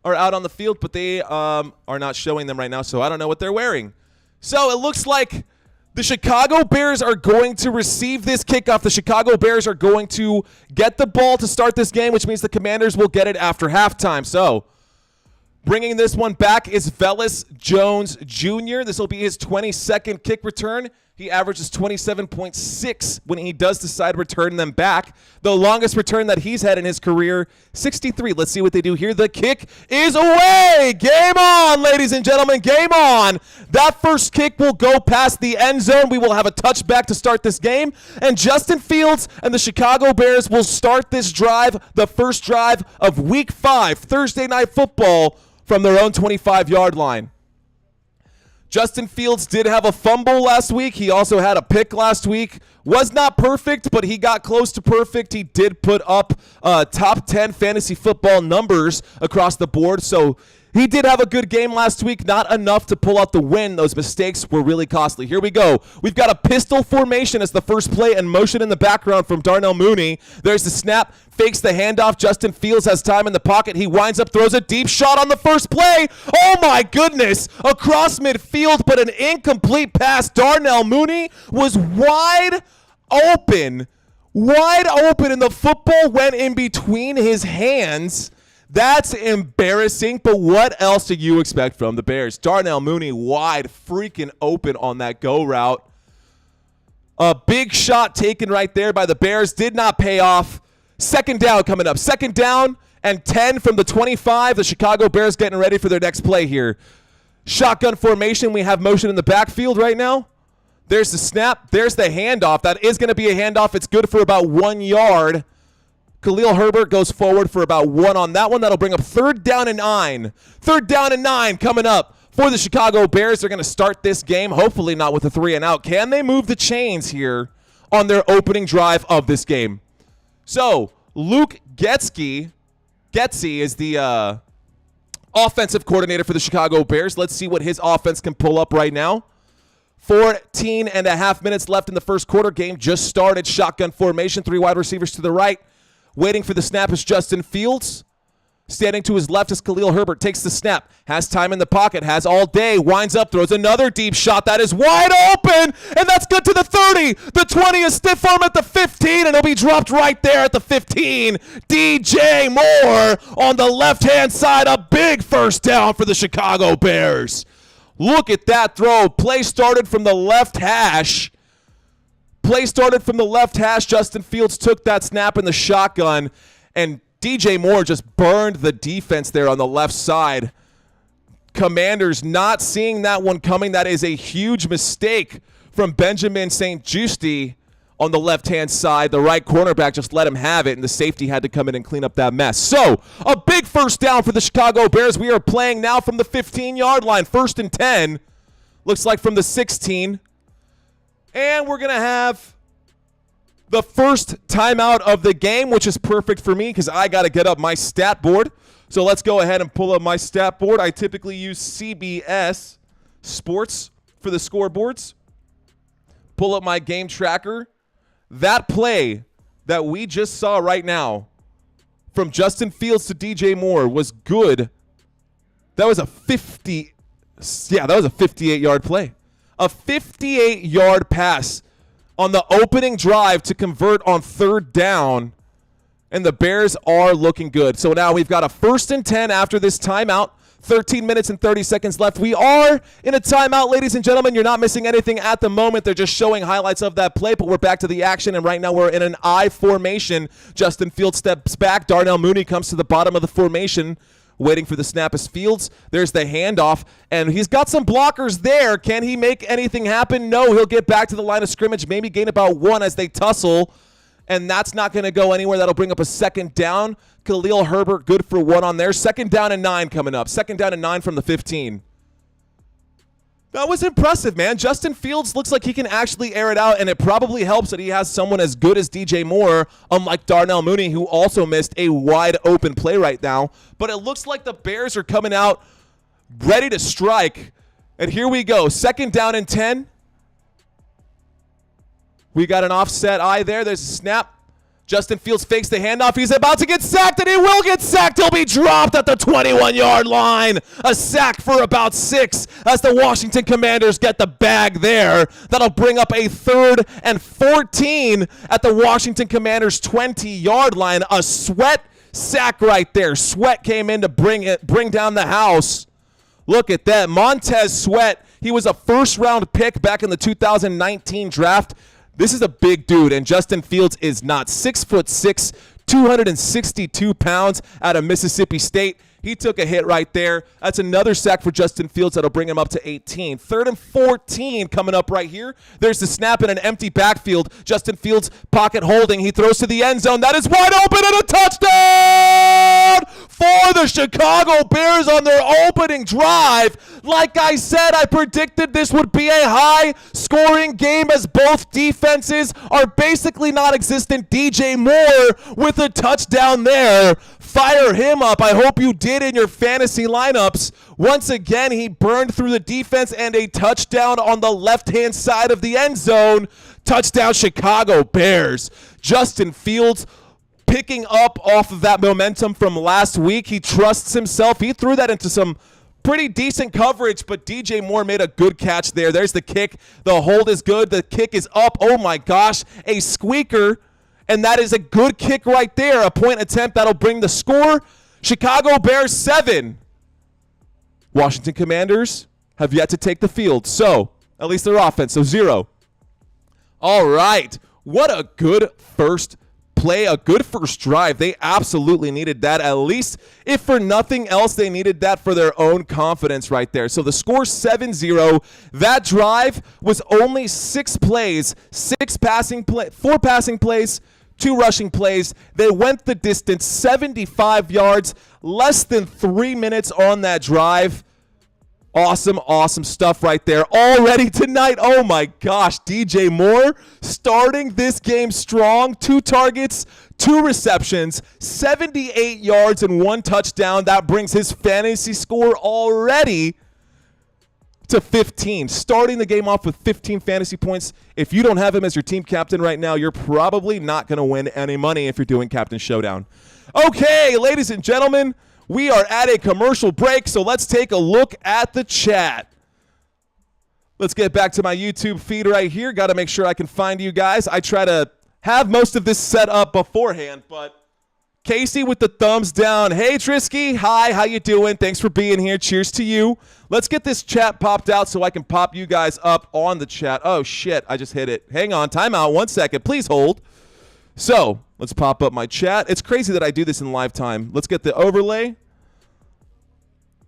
are out on the field, but they are not showing them right now, so I don't know what they're wearing. So it looks like the Chicago Bears are going to receive this kickoff. The Chicago Bears are going to get the ball to start this game, which means the Commanders will get it after halftime. So bringing this one back is Velus Jones Jr. This will be his 22nd kick return. He averages 27.6 when he does decide to return them back. The longest return that he's had in his career, 63. Let's see what they do here. The kick is away. Game on, ladies and gentlemen. Game on. That first kick will go past the end zone. We will have a touchback to start this game. And Justin Fields and the Chicago Bears will start this drive, the first drive of Week 5, Thursday Night Football, from their own 25-yard line. Justin Fields did have a fumble last week. He also had a pick last week. Was not perfect, but he got close to perfect. He did put up top 10 fantasy football numbers across the board. So he did have a good game last week. Not enough to pull out the win. Those mistakes were really costly. Here we go. We've got a pistol formation as the first play and motion in the background from Darnell Mooney. There's the snap. Fakes the handoff. Justin Fields has time in the pocket. He winds up, throws a deep shot on the first play. Oh, my goodness. Across midfield, but an incomplete pass. Darnell Mooney was wide open. Wide open, and the football went in between his hands. That's embarrassing, but what else do you expect from the Bears? Darnell Mooney wide freaking open on that go route. A big shot taken right there by the Bears. Did not pay off. Second down coming up. Second down and 10 from the 25. The Chicago Bears getting ready for their next play here. Shotgun formation. We have motion in the backfield right now. There's the snap. There's the handoff. That is going to be a handoff. It's good for about 1 yard. Khalil Herbert goes forward for about 1 on that one. That'll bring up third down and 9. Third down and 9 coming up for the Chicago Bears. They're going to start this game, hopefully not with a 3 and out. Can they move the chains here on their opening drive of this game? So Luke Getsy is the offensive coordinator for the Chicago Bears. Let's see what his offense can pull up right now. 14 and a half minutes left in the first quarter. Game just started. Shotgun formation. 3 wide receivers to the right. Waiting for the snap is Justin Fields. Standing to his left is Khalil Herbert. Takes the snap. Has time in the pocket. Has all day. Winds up. Throws another deep shot. That is wide open. And that's good to the 30. The 20 is stiff arm at the 15. And it'll be dropped right there at the 15. DJ Moore on the left-hand side. A big first down for the Chicago Bears. Look at that throw. Play started from the left hash. Justin Fields took that snap in the shotgun, and DJ Moore just burned the defense there on the left side. Commanders not seeing that one coming. That is a huge mistake from Benjamin St-Juste on the left-hand side. The right cornerback just let him have it, and the safety had to come in and clean up that mess. So, a big first down for the Chicago Bears. We are playing now from the 15-yard line. First and 10. Looks like from the 16. And we're going to have the first timeout of the game, which is perfect for me because I got to get up my stat board. So let's go ahead and pull up my stat board. I typically use CBS Sports for the scoreboards. Pull up my game tracker. That play that we just saw right now from Justin Fields to DJ Moore was good. That was a 58-yard play. A 58-yard pass on the opening drive to convert on 3rd down. And the Bears are looking good. So now we've got a 1st and 10 after this timeout. 13 minutes and 30 seconds left. We are in a timeout, ladies and gentlemen. You're not missing anything at the moment. They're just showing highlights of that play, but we're back to the action, and right now we're in an I formation. Justin Fields steps back. Darnell Mooney comes to the bottom of the formation, waiting for the snap as Fields. There's the handoff, and he's got some blockers there. Can he make anything happen? No, he'll get back to the line of scrimmage, maybe gain about 1 as they tussle, and that's not going to go anywhere. That'll bring up a 2nd down. Khalil Herbert good for 1 on there. 2nd down and 9 coming up. 2nd down and 9 from the 15. That was impressive, man. Justin Fields looks like he can actually air it out, and it probably helps that he has someone as good as DJ Moore, unlike Darnell Mooney, who also missed a wide open play right now. But it looks like the Bears are coming out ready to strike. And here we go. 2nd down and 10. We got an offset eye there. There's a snap. Justin Fields fakes the handoff. He's about to get sacked, and he will get sacked. He'll be dropped at the 21-yard line. A sack for about 6 as the Washington Commanders get the bag there. That'll bring up a 3rd and 14 at the Washington Commanders' 20-yard line. A Sweat sack right there. Sweat came in to bring down the house. Look at that. Montez Sweat, he was a 1st-round pick back in the 2019 draft. This is a big dude, and Justin Fields is not. 6'6", 262 pounds out of Mississippi State. He took a hit right there. That's another sack for Justin Fields that'll bring him up to 18. 3rd and 14 coming up right here. There's the snap in an empty backfield. Justin Fields pocket holding. He throws to the end zone. That is wide open and a touchdown for the Chicago Bears on their opening drive. Like I said, I predicted this would be a high-scoring game as both defenses are basically non-existent. DJ Moore with a touchdown there. Fire him up. I hope you did in your fantasy lineups. Once again, he burned through the defense and a touchdown on the left-hand side of the end zone. Touchdown, Chicago Bears. Justin Fields picking up off of that momentum from last week. He trusts himself. He threw that into some pretty decent coverage, but DJ Moore made a good catch there. There's the kick. The hold is good. The kick is up. Oh, my gosh. A squeaker. And that is a good kick right there. A point attempt that'll bring the score. Chicago Bears 7. Washington Commanders have yet to take the field. So, at least their offense. So 0. All right. What a good first play. A good first drive. They absolutely needed that. At least, if for nothing else, they needed that for their own confidence right there. So the score 7-0. That drive was only 6 plays. 4 passing plays. 2 rushing plays. They went the distance, 75 yards, less than 3 minutes on that drive. Awesome, awesome stuff right there. Already tonight, oh my gosh, DJ Moore starting this game strong. 2 targets, 2 receptions, 78 yards, and 1 touchdown. That brings his fantasy score already to 15. Starting the game off with 15 fantasy points. If you don't have him as your team captain right now, you're probably not going to win any money if you're doing Captain Showdown. Okay, ladies and gentlemen, we are at a commercial break, so let's take a look at the chat. Let's get back to my YouTube feed right here. Got to make sure I can find you guys. I try to have most of this set up beforehand, but Casey with the thumbs down. Hey, Trisky. Hi, how you doing? Thanks for being here. Cheers to you. Let's get this chat popped out so I can pop you guys up on the chat. Oh, shit. I just hit it. Hang on. Time out. 1 second. Please hold. So let's pop up my chat. It's crazy that I do this in live time. Let's get the overlay.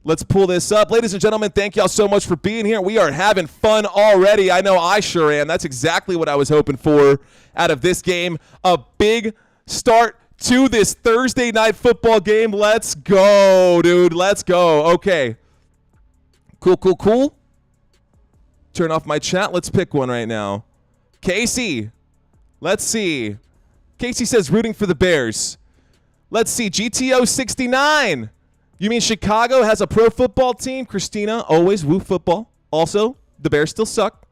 Let's pull this up. Ladies and gentlemen, thank y'all so much for being here. We are having fun already. I know I sure am. That's exactly what I was hoping for out of this game. A big start to this Thursday night football game. Let's go, dude. Let's go. Okay. Cool. Turn off my chat. Let's pick one right now. Casey. Let's see. Casey says rooting for the Bears. Let's see. GTO 69. You mean Chicago has a pro football team? Christina, always woo football. Also, the Bears still suck,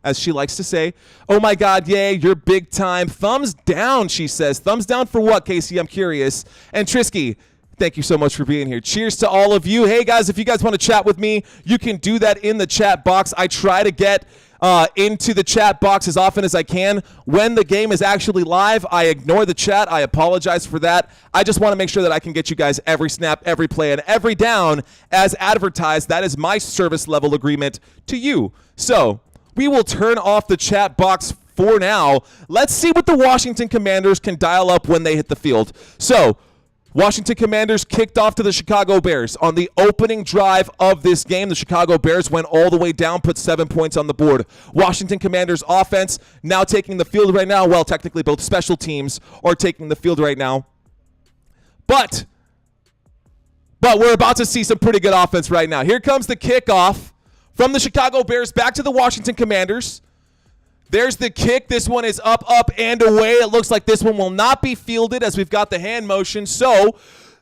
as she likes to say. Oh, my God, yay, you're big time. Thumbs down, she says. Thumbs down for what, Casey? I'm curious. And Trisky, Thank you so much for being here. Cheers to all of you. Hey, guys, if you guys want to chat with me, you can do that in the chat box. I try to get into the chat box as often as I can. When the game is actually live, I ignore the chat. I apologize for that. I just want to make sure that I can get you guys every snap, every play, and every down as advertised. That is my service level agreement to you. So we will turn off the chat box for now. Let's see what the Washington Commanders can dial up when they hit the field. So Washington Commanders kicked off to the Chicago Bears. On the opening drive of this game, the Chicago Bears went all the way down, put 7 points on the board. Washington Commanders offense now taking the field right now. Well, technically both special teams are taking the field right now. But we're about to see some pretty good offense right now. Here comes the kickoff from the Chicago Bears back to the Washington Commanders. There's the kick. This one is up, and away. It looks like this one will not be fielded as we've got the hand motion. So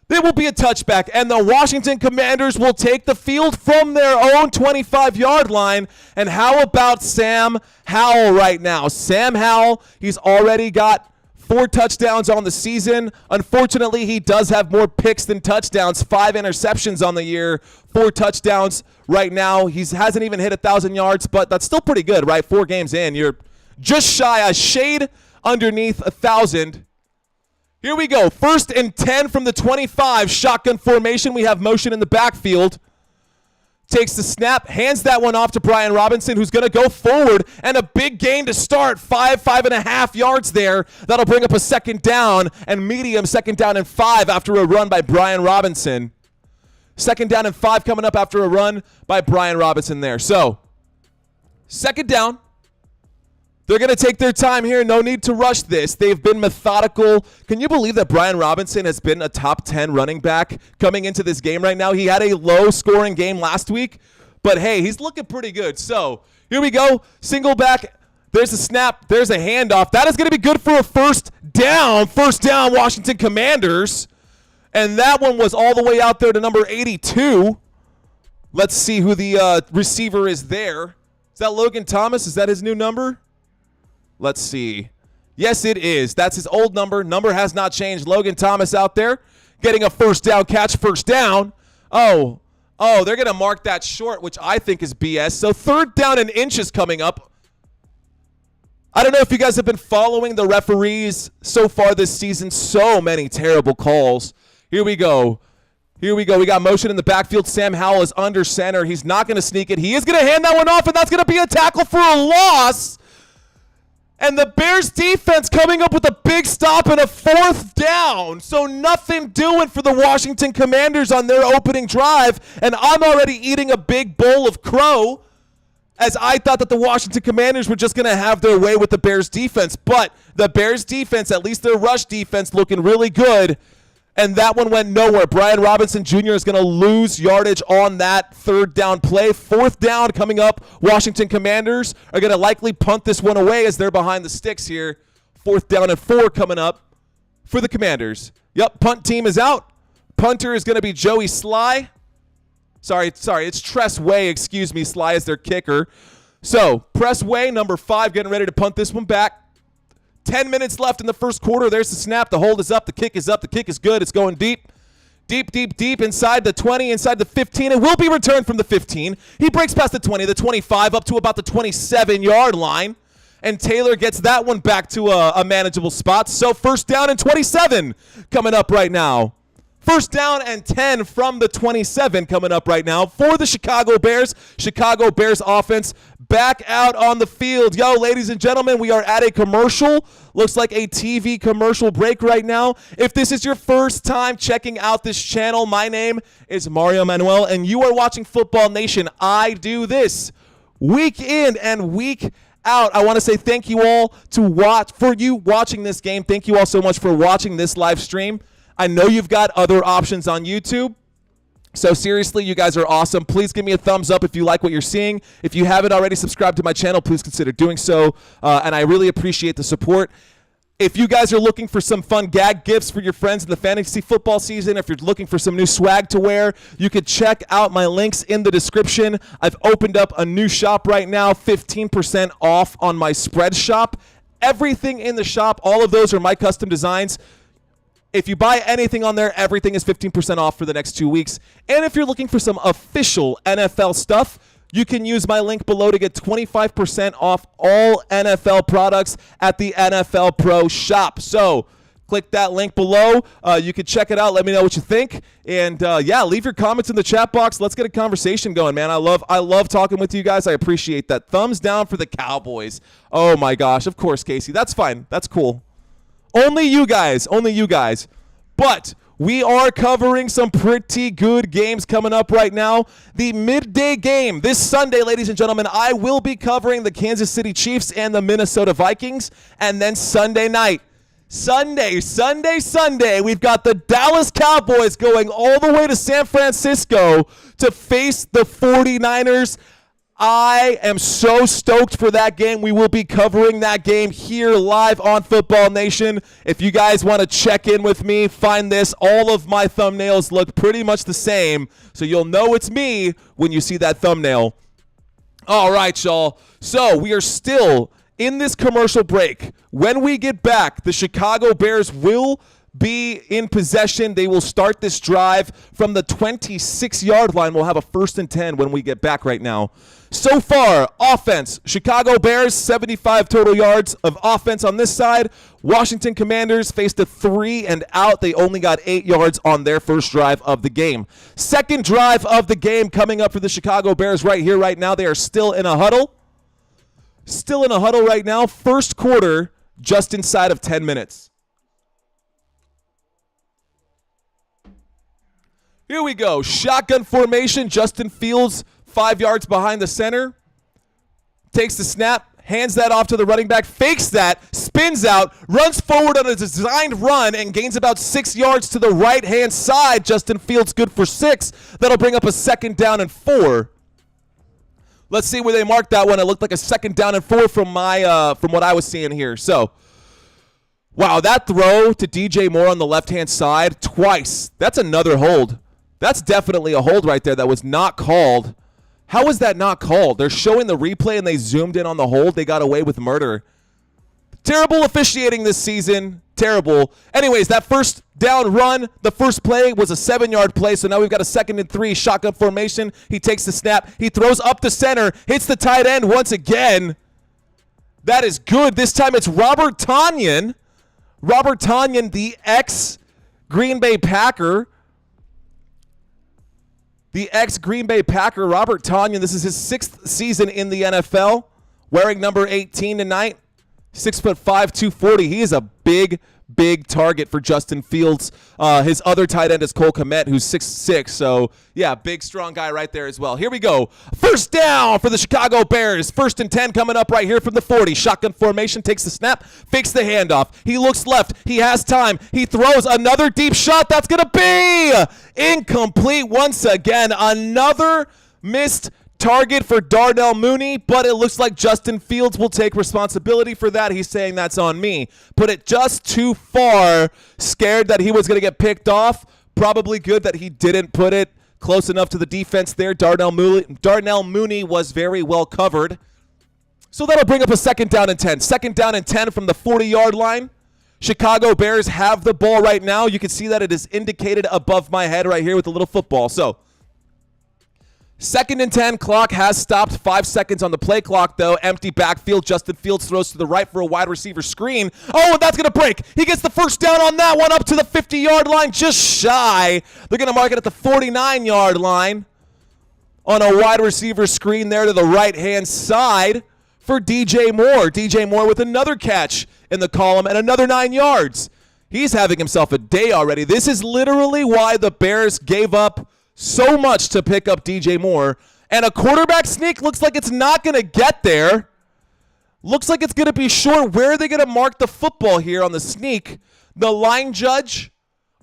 there will be a touchback, and the Washington Commanders will take the field from their own 25-yard line. And how about Sam Howell right now? Sam Howell, he's already got 4 touchdowns on the season. Unfortunately, he does have more picks than touchdowns. 5 interceptions on the year, 4 touchdowns right now. He hasn't even hit 1,000 yards, but that's still pretty good, right? 4 games in, you're just shy, a shade underneath 1,000. Here we go. 1st and 10 from the 25. Shotgun formation. We have motion in the backfield. Takes the snap, hands that one off to Brian Robinson, who's going to go forward, and a big gain to start. 5.5 yards there. That'll bring up a 2nd down, and medium 2nd down and 5 after a run by Brian Robinson. 2nd down and 5 coming up after a run by Brian Robinson there. So, 2nd down. They're going to take their time here. No need to rush this. They've been methodical. Can you believe that Brian Robinson has been a top 10 running back coming into this game right now? He had a low-scoring game last week, but, hey, he's looking pretty good. So here we go. Single back. There's a snap. There's a handoff. That is going to be good for a 1st down. 1st down, Washington Commanders. And that one was all the way out there to number 82. Let's see who the receiver is there. Is that Logan Thomas? Is that his new number? Let's see. Yes, it is. That's his old number. Number has not changed. Logan Thomas out there getting a 1st down catch, 1st down. Oh, they're going to mark that short, which I think is BS. So 3rd down and inches coming up. I don't know if you guys have been following the referees so far this season. So many terrible calls. Here we go. We got motion in the backfield. Sam Howell is under center. He's not going to sneak it. He is going to hand that one off, and that's going to be a tackle for a loss. And the Bears defense coming up with a big stop and a 4th down. So nothing doing for the Washington Commanders on their opening drive. And I'm already eating a big bowl of crow as I thought that the Washington Commanders were just going to have their way with the Bears defense. But the Bears defense, at least their rush defense, looking really good. And that one went nowhere. Brian Robinson Jr. is going to lose yardage on that 3rd down play. 4th down coming up. Washington Commanders are going to likely punt this one away as they're behind the sticks here. 4th down and 4 coming up for the Commanders. Yep, punt team is out. Punter is going to be Joey Sly. Sorry, it's Tress Way, excuse me. Sly is their kicker. So, Press Way, number 5, getting ready to punt this one back. 10 minutes left in the 1st quarter. There's the snap. The hold is up. The kick is up. The kick is good. It's going deep. Deep inside the 20, inside the 15. It will be returned from the 15. He breaks past the 20, the 25, up to about the 27-yard line. And Taylor gets that one back to a manageable spot. So 1st down and 27 coming up right now. 1st down and 10 from the 27 coming up right now for the Chicago Bears. Chicago Bears offense back out on the field. Yo, ladies and gentlemen, we are at a commercial. Looks like a TV commercial break right now. If this is your first time checking out this channel, my name is Mario Manuel, and you are watching Football Nation. I do this week in and week out. I want to say thank you all for you watching this game. Thank you all so much for watching this live stream. I know you've got other options on YouTube. So seriously, you guys are awesome. Please give me a thumbs up if you like what you're seeing. If you haven't already subscribed to my channel, please consider doing so. And I really appreciate the support. If you guys are looking for some fun gag gifts for your friends in the fantasy football season, if you're looking for some new swag to wear, you could check out my links in the description. I've opened up a new shop right now, 15% off on my spread shop. Everything in the shop, all of those are my custom designs. If you buy anything on there, everything is 15% off for the next 2 weeks. And if you're looking for some official NFL stuff, you can use my link below to get 25% off all NFL products at the NFL Pro Shop. So click that link below. You can check it out. Let me know what you think. And yeah, leave your comments in the chat box. Let's get a conversation going, man. I love talking with you guys. I appreciate that. Thumbs down for the Cowboys. Oh my gosh. Of course, Casey. That's fine. That's cool. Only you guys. Only you guys. But we are covering some pretty good games coming up right now. The midday game this Sunday, ladies and gentlemen, I will be covering the Kansas City Chiefs and the Minnesota Vikings. And then Sunday night, Sunday, we've got the Dallas Cowboys going all the way to San Francisco to face the 49ers. I am so stoked for that game. We will be covering that game here live on Football Nation. If you guys want to check in with me, find this. All of my thumbnails look pretty much the same, so you'll know it's me when you see that thumbnail. All right, y'all. So we are still in this commercial break. When we get back, the Chicago Bears will be in possession. They will start this drive from the 26-yard line. We'll have a 1st and 10 when we get back right now. So far, offense, Chicago Bears, 75 total yards of offense on this side. Washington Commanders faced a 3 and out. They only got 8 yards on their first drive of the game. Second drive of the game coming up for the Chicago Bears right here, right now. They are still in a huddle. Still in a huddle right now. First quarter, just inside of 10 minutes. Here we go. Shotgun formation. Justin Fields 5 yards behind the center. Takes the snap. Hands that off to the running back. Fakes that. Spins out. Runs forward on a designed run and gains about 6 yards to the right-hand side. Justin Fields good for 6. That'll bring up a 2nd down and 4. Let's see where they marked that one. It looked like a 2nd down and 4 from what I was seeing here. So, wow, that throw to DJ Moore on the left-hand side twice. That's another hold. That's definitely a hold right there that was not called. How was that not called? They're showing the replay and they zoomed in on the hold. They got away with murder. Terrible officiating this season. Terrible. Anyways, that first down run, the first play was a 7-yard play, so now we've got a 2nd and 3, shotgun formation. He takes the snap. He throws up the center, hits the tight end once again. That is good. This time it's Robert Tonyan. Robert Tonyan, the ex-Green Bay Packer. The ex-Green Bay Packer, Robert Tonyan. This is his 6th season in the NFL, wearing number 18 tonight. 6'5", 240. He is a big target for Justin Fields. His other tight end is Cole Kmet, who's 6'6". So, yeah, big, strong guy right there as well. Here we go. First down for the Chicago Bears. 1st and 10 coming up right here from the 40. Shotgun formation, takes the snap, fakes the handoff. He looks left. He has time. He throws another deep shot. That's going to be incomplete once again. Another missed target for Darnell Mooney, but it looks like Justin Fields will take responsibility for that. He's saying that's on me. Put it just too far. Scared that he was going to get picked off. Probably good that he didn't put it close enough to the defense there. Darnell Mooney was very well covered. So that'll bring up a 2nd down and 10. 2nd down and 10 from the 40-yard line. Chicago Bears have the ball right now. You can see that it is indicated above my head right here with the little football. So 2nd and 10, clock has stopped. 5 seconds on the play clock, though. Empty backfield. Justin Fields throws to the right for a wide receiver screen. Oh, and that's going to break. He gets the first down on that one up to the 50-yard line, just shy. They're going to mark it at the 49-yard line on a wide receiver screen there to the right-hand side for DJ Moore. DJ Moore with another catch in the column and another 9 yards. He's having himself a day already. This is literally why the Bears gave up so much to pick up DJ Moore. And a quarterback sneak looks like it's not going to get there. Looks like it's going to be short. Where are they going to mark the football here on the sneak? The line judge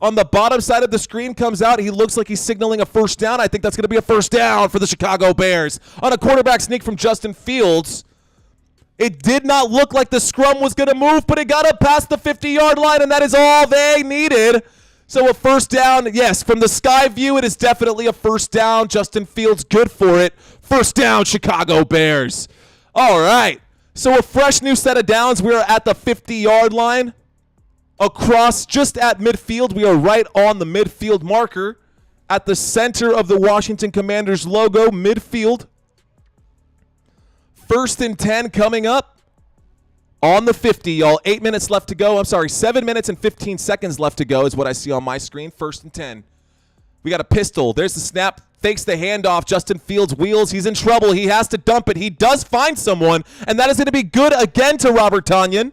on the bottom side of the screen comes out. He looks like he's signaling a first down. I think that's going to be a first down for the Chicago Bears. On a quarterback sneak from Justin Fields. It did not look like the scrum was going to move, but it got up past the 50-yard line, and that is all they needed. So a first down, yes, from the sky view, it is definitely a first down. Justin Fields, good for it. First down, Chicago Bears. All right, so a fresh new set of downs. We are at the 50-yard line. across just at midfield. We are right on the midfield marker at the center of the Washington Commanders logo, midfield. 1st and 10 coming up on the 50, y'all. 8 minutes left to go. I'm sorry, 7 minutes and 15 seconds left to go is what I see on my screen. 1st and 10. We got a pistol. There's the snap. Fakes the handoff. Justin Fields wheels. He's in trouble. He has to dump it. He does find someone, and that is going to be good again to Robert Tonyan.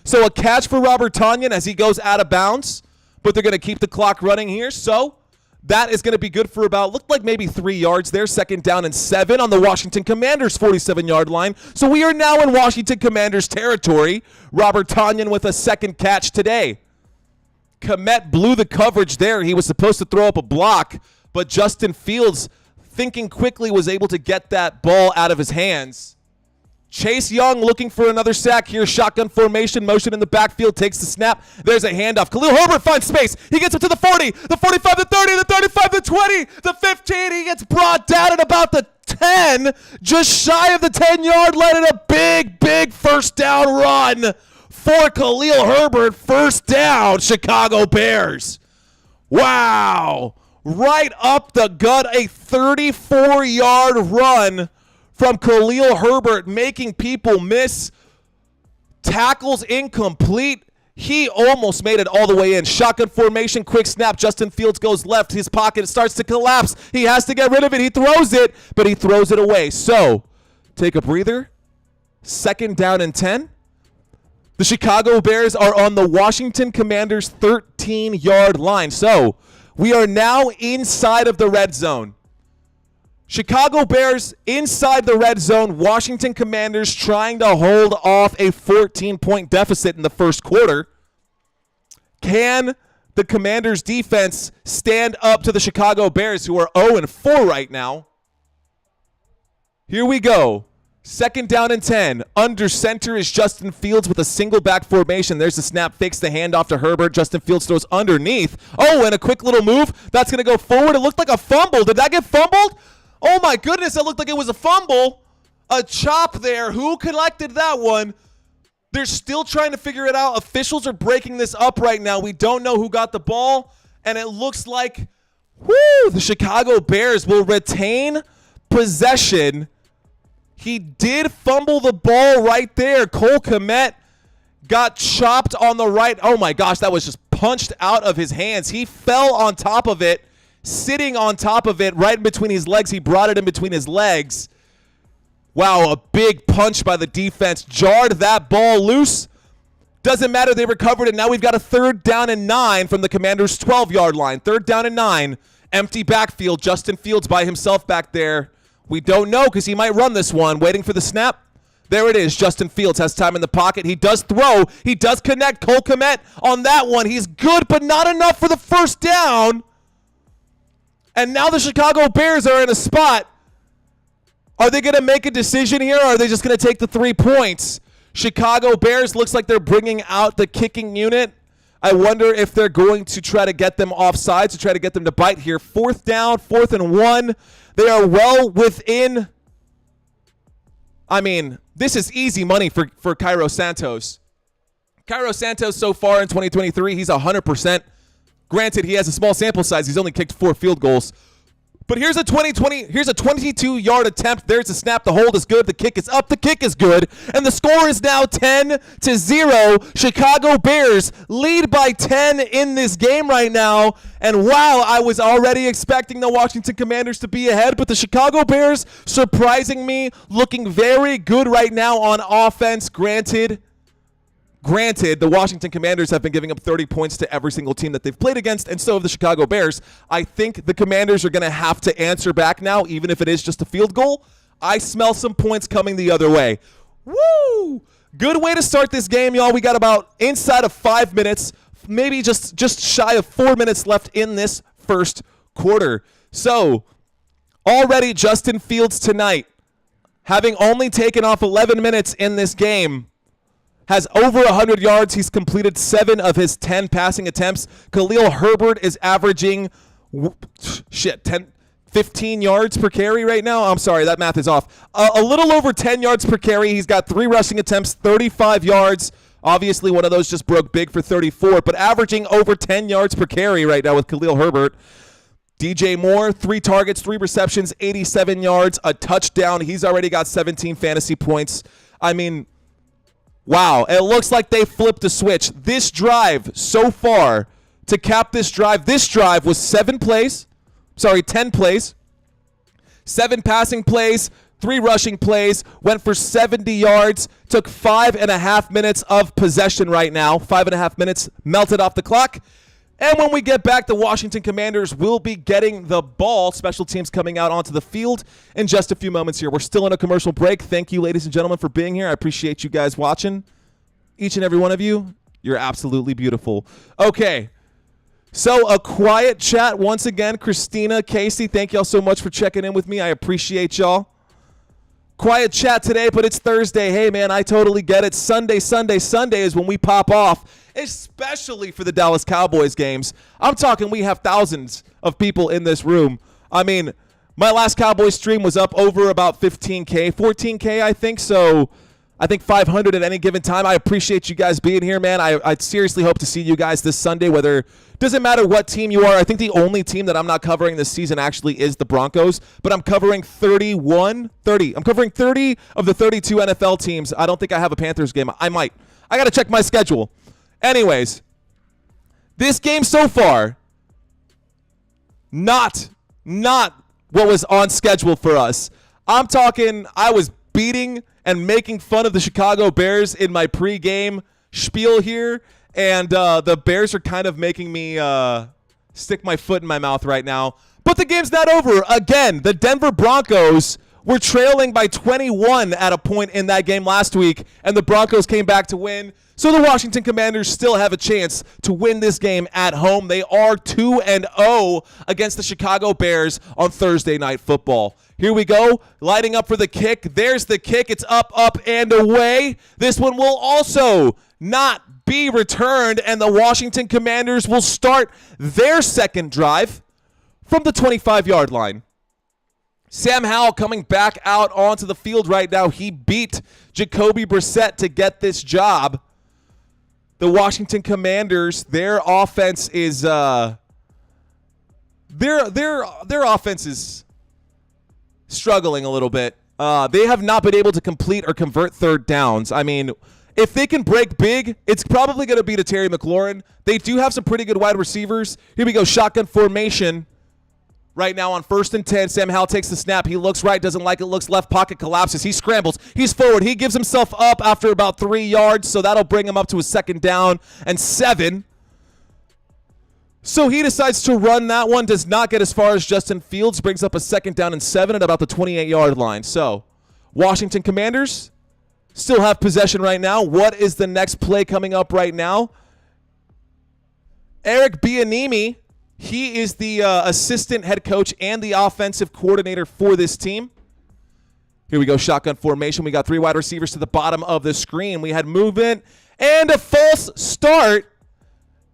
So a catch for Robert Tonyan as he goes out of bounds, but they're going to keep the clock running here. So that is going to be good for about, looked like maybe 3 yards there. 2nd down and 7 on the Washington Commanders 47-yard line. So we are now in Washington Commanders territory. Robert Tonyan with a 2nd catch today. Kmet blew the coverage there. He was supposed to throw up a block, but Justin Fields, thinking quickly, was able to get that ball out of his hands. Chase Young looking for another sack here. Shotgun formation, motion in the backfield, takes the snap. There's a handoff. Khalil Herbert finds space. He gets up to the 40, the 45, the 30, the 35, the 20, the 15. He gets brought down at about the 10, just shy of the 10-yard line, and a big, big first down run for Khalil Herbert. First down, Chicago Bears. Wow. Right up the gut, a 34-yard run from Khalil Herbert, making people miss. Tackles incomplete. He almost made it all the way in. Shotgun formation, quick snap. Justin Fields goes left. His pocket starts to collapse. He has to get rid of it. He throws it, but he throws it away. So, take a breather. 2nd down and 10. The Chicago Bears are on the Washington Commanders' 13-yard line. So, we are now inside of the red zone. Chicago Bears inside the red zone. Washington Commanders trying to hold off a 14-point deficit in the first quarter. Can the Commanders defense stand up to the Chicago Bears, who are 0-4 right now? Here we go. 2nd down and 10. Under center is Justin Fields with a single back formation. There's the snap, fakes the handoff to Herbert. Justin Fields throws underneath. Oh, and a quick little move. That's going to go forward. It looked like a fumble. Did that get fumbled? Oh my goodness, that looked like it was a fumble. A chop there. Who collected that one? They're still trying to figure it out. Officials are breaking this up right now. We don't know who got the ball, and it looks like, the Chicago Bears will retain possession. He did fumble the ball right there. Cole Kmet got chopped on the right. Oh my gosh, that was just punched out of his hands. He fell on top of it, sitting on top of it right in between his legs. He brought it in between his legs. Wow, a big punch by the defense. Jarred that ball loose. Doesn't matter, they recovered it. Now we've got a 3rd down and 9 from the Commanders' 12-yard line. 3rd down and 9. Empty backfield. Justin Fields by himself back there. We don't know because he might run this one. Waiting for the snap. There it is. Justin Fields has time in the pocket. He does throw. He does connect. Cole Kmet on that one. He's good, but not enough for the first down. And now the Chicago Bears are in a spot. Are they going to make a decision here, or are they just going to take the 3 points? Chicago Bears looks like they're bringing out the kicking unit. I wonder if they're going to try to get them offside, to try to get them to bite here. 4th down, 4th and 1. They are well within. I mean, this is easy money for Cairo Santos. Cairo Santos so far in 2023, he's 100%. Granted, he has a small sample size. He's only kicked 4 field goals. But here's a 22-yard attempt. There's a snap. The hold is good. The kick is up. The kick is good. And the score is now 10-0. Chicago Bears lead by 10 in this game right now. And wow, I was already expecting the Washington Commanders to be ahead, but the Chicago Bears surprising me, looking very good right now on offense. Granted, the Washington Commanders have been giving up 30 points to every single team that they've played against, and so have the Chicago Bears. I think the Commanders are going to have to answer back now, even if it is just a field goal. I smell some points coming the other way. Woo! Good way to start this game, y'all. We got about inside of 5 minutes, maybe just shy of 4 minutes left in this first quarter. So, already Justin Fields tonight, having only taken off 11 minutes in this game, has over 100 yards. He's completed 7 of his 10 passing attempts. Khalil Herbert is averaging 15 yards per carry right now. I'm sorry, that math is off. A little over 10 yards per carry. He's got 3 rushing attempts, 35 yards, Obviously, one of those just broke big for 34, but averaging over 10 yards per carry right now with Khalil Herbert. DJ Moore, 3 targets, 3 receptions, 87 yards, a touchdown. He's already got 17 fantasy points. I mean, wow. It looks like they flipped a switch. This drive so far, to cap this drive was 10 plays, 7 passing plays, 3 rushing plays, went for 70 yards, took 5.5 minutes of possession right now. 5.5 minutes melted off the clock. And when we get back, the Washington Commanders will be getting the ball. Special teams coming out onto the field in just a few moments here. We're still in a commercial break. Thank you, ladies and gentlemen, for being here. I appreciate you guys watching. Each and every one of you, you're absolutely beautiful. Okay, so a quiet chat once again. Christina, Casey, thank y'all so much for checking in with me. I appreciate y'all. Quiet chat today, but it's Thursday. Hey, man, I totally get it. Sunday is when we pop off, especially for the Dallas Cowboys games. I'm talking we have thousands of people in this room. I mean, my last Cowboys stream was up over about 15K, 14K, I think. So I think 500 at any given time. I appreciate you guys being here, man. I seriously hope to see you guys this Sunday, whether doesn't matter what team you are. I think the only team that I'm not covering this season actually is the Broncos, but I'm covering 30. I'm covering 30 of the 32 NFL teams. I don't think I have a Panthers game. I might. I got to check my schedule. Anyways, this game so far, not what was on schedule for us. I'm talking I was beating and making fun of the Chicago Bears in my pregame spiel here, and the Bears are kind of making me stick my foot in my mouth right now. But the game's not over. Again, the Denver Broncos were trailing by 21 at a point in that game last week, and the Broncos came back to win. So the Washington Commanders still have a chance to win this game at home. They are 2-0 against the Chicago Bears on Thursday Night Football. Here we go, lighting up for the kick. There's the kick. It's up, and away. This one will also not be returned, and the Washington Commanders will start their second drive from the 25-yard line. Sam Howell coming back out onto the field right now. He beat Jacoby Brissett to get this job. The Washington Commanders, their offense is their offense is struggling a little bit. They have not been able to complete or convert third downs. I mean, if they can break big, it's probably going to be to Terry McLaurin. They do have some pretty good wide receivers. Here we go, shotgun formation. Right now on 1st and 10, Sam Howell takes the snap. He looks right, doesn't like it, looks left, pocket collapses. He scrambles. He's forward. He gives himself up after about 3 yards, so that'll bring him up to a 2nd down and 7. So he decides to run that one, does not get as far as Justin Fields, brings up a 2nd down and 7 at about the 28-yard line. So Washington Commanders still have possession right now. What is the next play coming up right now? Eric Bieniemy. He is the assistant head coach and the offensive coordinator for this team. Here we go, shotgun formation. We got 3 wide receivers to the bottom of the screen. We had movement and a false start.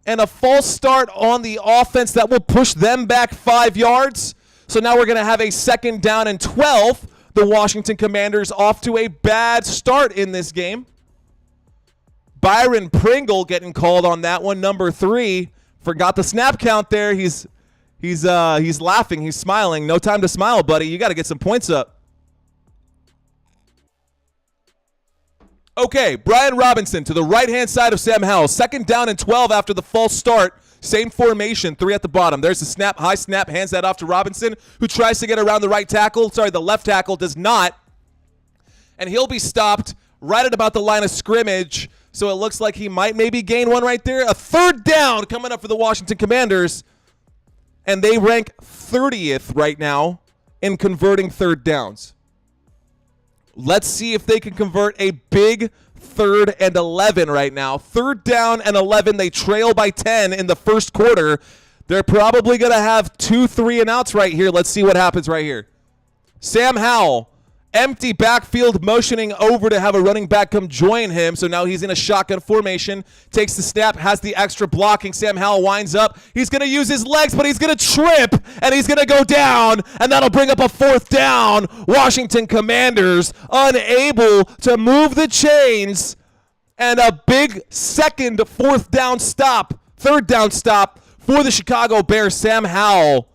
And a false start on the offense that will push them back 5 yards. So now we're going to have a 2nd down and 12. The Washington Commanders off to a bad start in this game. Byron Pringle getting called on that one, number 3. Forgot the snap count there. He's laughing. He's smiling. No time to smile, buddy. You got to get some points up. Okay, Brian Robinson to the right-hand side of Sam Howell. 2nd down and 12 after the false start. Same formation, 3 at the bottom. There's the snap, high snap, hands that off to Robinson, who tries to get around the right tackle. Sorry, the left tackle does not. And he'll be stopped right at about the line of scrimmage. So it looks like he might maybe gain one right there. A 3rd down coming up for the Washington Commanders. And they rank 30th right now in converting 3rd downs. Let's see if they can convert a big 3rd and 11 right now. 3rd down and 11. They trail by 10 in the first quarter. They're probably going to have 2 3 and outs right here. Let's see what happens right here. Sam Howell. Empty backfield, motioning over to have a running back come join him. So now he's in a shotgun formation. Takes the snap, has the extra blocking. Sam Howell winds up. He's going to use his legs, but he's going to trip, and he's going to go down, and that'll bring up a 4th down. Washington Commanders unable to move the chains And a big third down stop for the Chicago Bears. Sam Howell,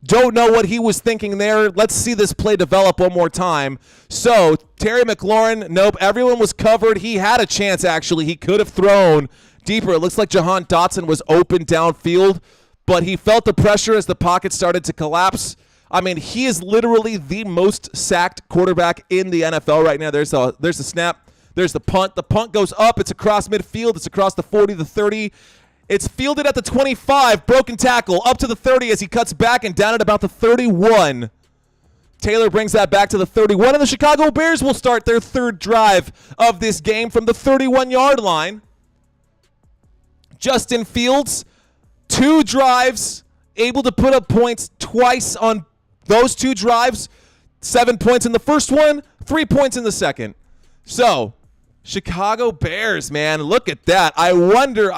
don't know what he was thinking there. Let's see this play develop one more time. So, Terry McLaurin, nope, everyone was covered. He had a chance, actually. He could have thrown deeper. It looks like Jahan Dotson was open downfield, but he felt the pressure as the pocket started to collapse. I mean, he is literally the most sacked quarterback in the NFL right now. There's the snap. There's the punt. The punt goes up. It's across midfield. It's across the 40, the 30. It's fielded at the 25. Broken tackle up to the 30 as he cuts back and down at about the 31. Taylor brings that back to the 31, and the Chicago Bears will start their third drive of this game from the 31-yard line. Justin Fields, 2 drives, able to put up points twice on those 2 drives. 7 points in the first one, 3 points in the second. So, Chicago Bears, man, look at that. I wonder,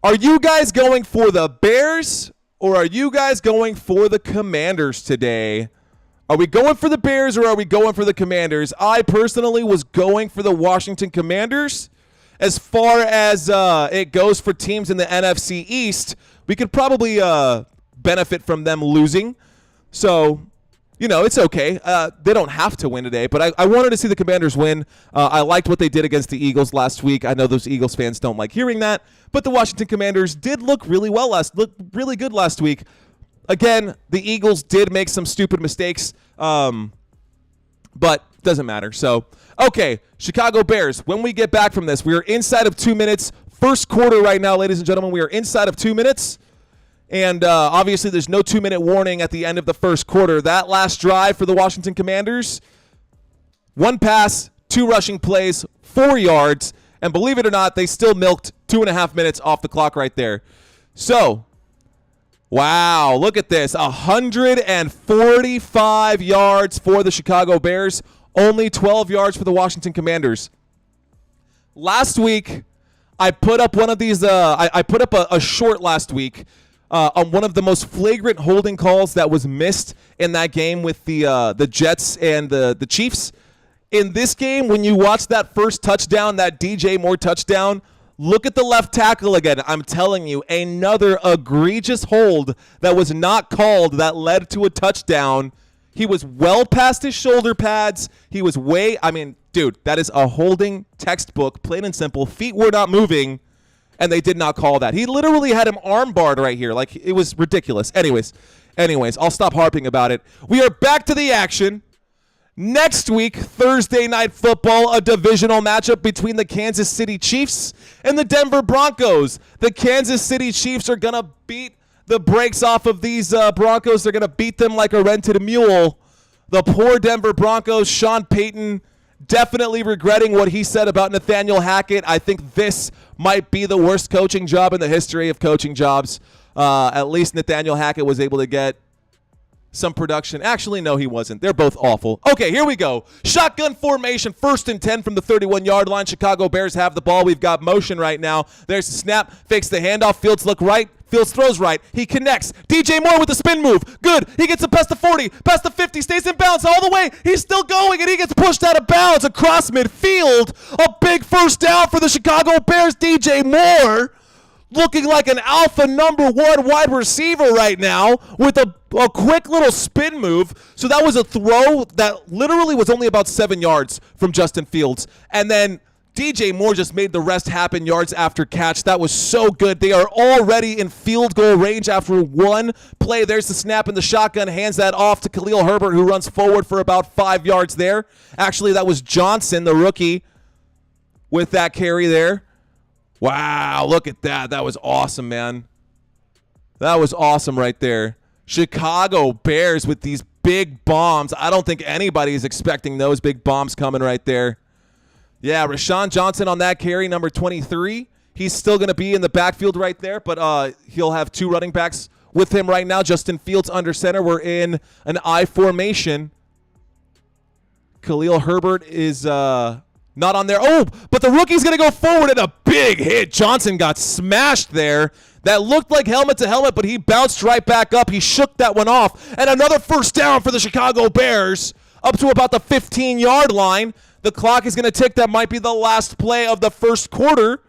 are you guys going for the Bears or are you guys going for the Commanders today? Are we going for the Bears or are we going for the Commanders? I personally was going for the Washington Commanders. As far as it goes for teams in the NFC East, we could probably benefit from them losing. So, you know, it's okay. They don't have to win today, but I wanted to see the Commanders win. I liked what they did against the Eagles last week. I know those Eagles fans don't like hearing that, but the Washington Commanders did look really good last week. Again, the Eagles did make some stupid mistakes, but doesn't matter. So, okay, Chicago Bears, when we get back from this, we are inside of 2 minutes. First quarter right now, ladies and gentlemen, we are inside of 2 minutes. And obviously there's no 2-minute warning at the end of the first quarter. That last drive for the Washington Commanders, 1 pass, 2 rushing plays, 4 yards. And believe it or not, they still milked 2.5 minutes off the clock right there. So, wow, look at this. 145 yards for the Chicago Bears. Only 12 yards for the Washington Commanders. Last week, I put up one of these. I put up a short last week on one of the most flagrant holding calls that was missed in that game with the Jets and the Chiefs. In this game, when you watch that first touchdown, that DJ Moore touchdown, look at the left tackle again. I'm telling you, another egregious hold that was not called that led to a touchdown. He was well past his shoulder pads. He was dude, that is a holding textbook, plain and simple. Feet were not moving, and they did not call that. He literally had him arm barred right here. Like, it was ridiculous. Anyways, I'll stop harping about it. We are back to the action. Next week, Thursday Night Football, a divisional matchup between the Kansas City Chiefs and the Denver Broncos. The Kansas City Chiefs are going to beat the brakes off of these Broncos. They're going to beat them like a rented mule. The poor Denver Broncos, Sean Payton, definitely regretting what he said about Nathaniel Hackett. I think this might be the worst coaching job in the history of coaching jobs. At least Nathaniel Hackett was able to get some production. Actually, no, he wasn't. They're both awful. Okay, here we go. Shotgun formation, 1st and 10 from the 31-yard line. Chicago Bears have the ball. We've got motion right now. There's the snap, fakes the handoff. Fields look right. Fields throws right. He connects. DJ Moore with the spin move. Good. He gets it past the 40, past the 50, stays in bounds all the way. He's still going, and he gets pushed out of bounds across midfield. A big first down for the Chicago Bears. DJ Moore looking like an alpha number 1 wide receiver right now with a quick little spin move. So that was a throw that literally was only about 7 yards from Justin Fields. And then DJ Moore just made the rest happen yards after catch. That was so good. They are already in field goal range after 1 play. There's the snap in the shotgun. Hands that off to Khalil Herbert, who runs forward for about 5 yards there. Actually, that was Johnson, the rookie, with that carry there. Wow, look at that. That was awesome, man. That was awesome right there. Chicago Bears with these big bombs. I don't think anybody is expecting those big bombs coming right there. Yeah, Rashawn Johnson on that carry, number 23. He's still going to be in the backfield right there, but he'll have 2 running backs with him right now. Justin Fields under center. We're in an I formation. Khalil Herbert is not on there. Oh, but the rookie's going to go forward and a big hit. Johnson got smashed there. That looked like helmet to helmet, but he bounced right back up. He shook that one off. And another first down for the Chicago Bears up to about the 15-yard line. The clock is going to tick. That might be the last play of the first quarter.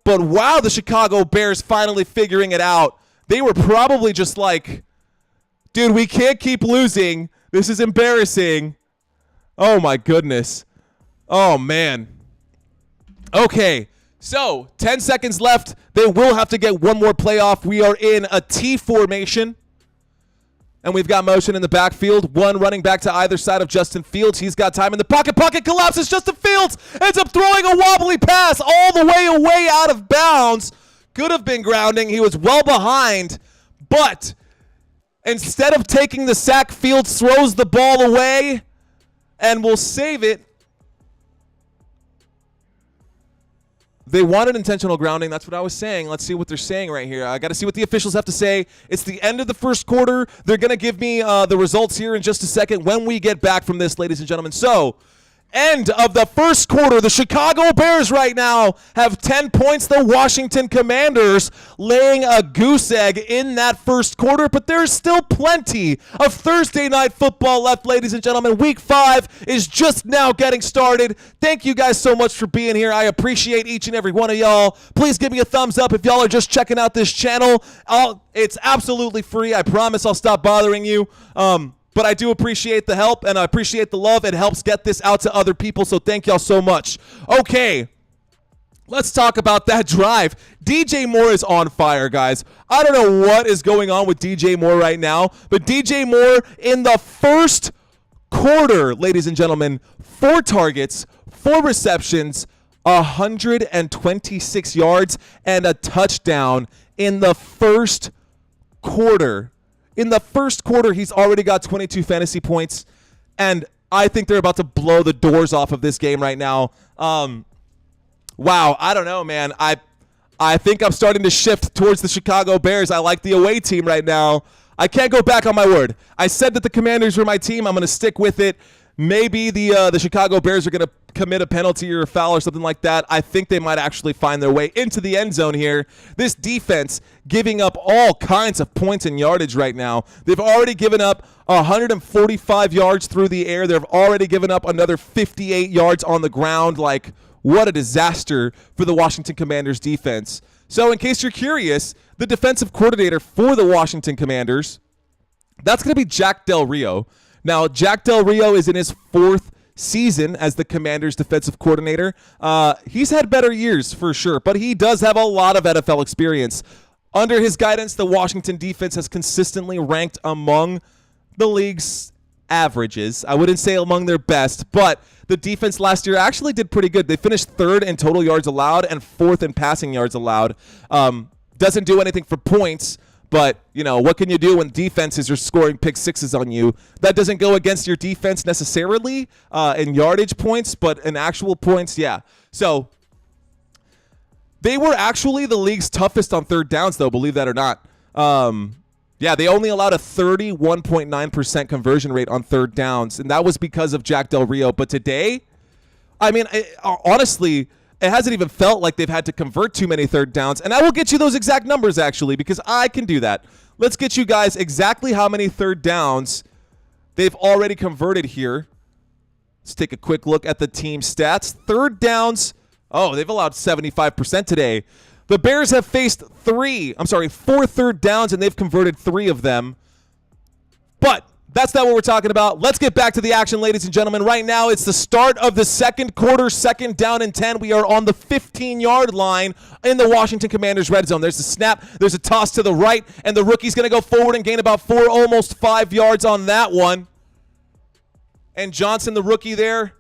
But wow, the Chicago Bears finally figuring it out. They were probably just like, dude, we can't keep losing. This is embarrassing. Oh, my goodness. Oh, man. Okay, so 10 seconds left. They will have to get one more play off. We are in a T formation. And we've got motion in the backfield. One running back to either side of Justin Fields. He's got time in the pocket. Pocket collapses. Justin Fields ends up throwing a wobbly pass all the way away out of bounds. Could have been grounding. He was well behind. But instead of taking the sack, Fields throws the ball away and will save it. They wanted intentional grounding. That's what I was saying. Let's see what they're saying right here. I got to see what the officials have to say. It's the end of the first quarter. They're going to give me the results here in just a second when we get back from this, ladies and gentlemen. So, end of the first quarter. The Chicago Bears right now have 10 points. The Washington Commanders laying a goose egg in that first quarter, but there's still plenty of Thursday night football left, ladies and gentlemen. Week 5 is just now getting started. Thank you guys so much for being here. I appreciate each and every one of y'all. Please give me a thumbs up if y'all are just checking out this channel. It's absolutely free. I promise I'll stop bothering you. But I do appreciate the help, and I appreciate the love. It helps get this out to other people, so thank y'all so much. Okay, let's talk about that drive. DJ Moore is on fire, guys. I don't know what is going on with DJ Moore right now, but DJ Moore in the first quarter, ladies and gentlemen, 4 targets, 4 receptions, 126 yards, and a touchdown in the first quarter. In the first quarter, he's already got 22 fantasy points, and I think they're about to blow the doors off of this game right now. Wow, I don't know, man. I think I'm starting to shift towards the Chicago Bears. I like the away team right now. I can't go back on my word. I said that the Commanders were my team. I'm going to stick with it. Maybe the Chicago Bears are going to commit a penalty or a foul or something like that. I think they might actually find their way into the end zone here. This defense giving up all kinds of points and yardage right now. They've already given up 145 yards through the air. They've already given up another 58 yards on the ground. Like, what a disaster for the Washington Commanders defense. So in case you're curious, the defensive coordinator for the Washington Commanders, that's going to be Jack Del Rio. Now, Jack Del Rio is in his 4th season as the Commanders defensive coordinator. He's had better years for sure, but he does have a lot of NFL experience. Under his guidance, the Washington defense has consistently ranked among the league's averages. I wouldn't say among their best, but the defense last year actually did pretty good. They finished 3rd in total yards allowed and 4th in passing yards allowed. Doesn't do anything for points, but, you know, what can you do when defenses are scoring pick sixes on you? That doesn't go against your defense necessarily in yardage points, but in actual points, yeah. So they were actually the league's toughest on 3rd downs, though, believe that or not. Yeah, they only allowed a 31.9% conversion rate on 3rd downs, and that was because of Jack Del Rio. But today, I mean, honestly, it hasn't even felt like they've had to convert too many 3rd downs. And I will get you those exact numbers, actually, because I can do that. Let's get you guys exactly how many 3rd downs they've already converted here. Let's take a quick look at the team stats. 3rd downs, they've allowed 75% today. The Bears have faced 4 3rd downs, and they've converted 3 of them. But that's not what we're talking about. Let's get back to the action, ladies and gentlemen. Right now, it's the start of the second quarter, 2nd down and 10. We are on the 15-yard line in the Washington Commanders red zone. There's a snap. There's a toss to the right, and the rookie's going to go forward and gain about 4, almost 5 yards on that one. And Johnson, the rookie there,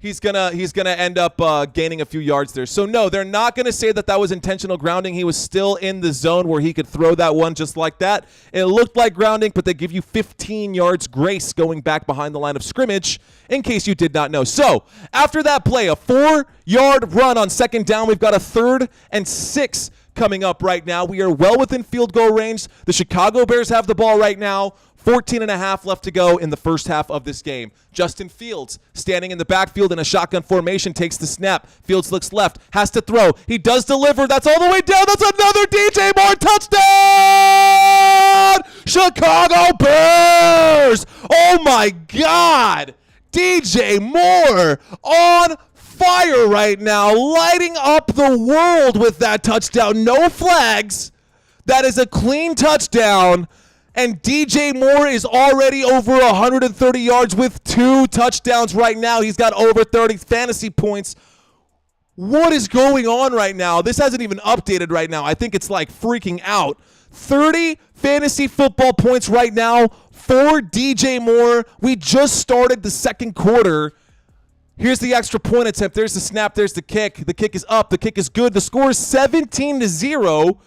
he's gonna end up gaining a few yards there. So no, they're not gonna say that was intentional grounding. He was still in the zone where he could throw that one just like that. It looked like grounding, but they give you 15 yards grace going back behind the line of scrimmage, in case you did not know. So after that play, a 4-yard run on 2nd down, we've got a 3rd and 6 coming up right now. We are well within field goal range. The Chicago Bears have the ball right now. 14 and a half left to go in the first half of this game. Justin Fields standing in the backfield in a shotgun formation, takes the snap. Fields looks left, has to throw. He does deliver. That's all the way down. That's another DJ Moore touchdown! Chicago Bears! Oh my God! DJ Moore on fire right now, lighting up the world with that touchdown. No flags. That is a clean touchdown. And DJ Moore is already over 130 yards with 2 touchdowns right now. He's got over 30 fantasy points. What is going on right now? This hasn't even updated right now. I think it's like freaking out. 30 fantasy football points right now for DJ Moore. We just started the second quarter. Here's the extra point attempt. There's the snap. There's the kick. The kick is up. The kick is good. The score is 17-0.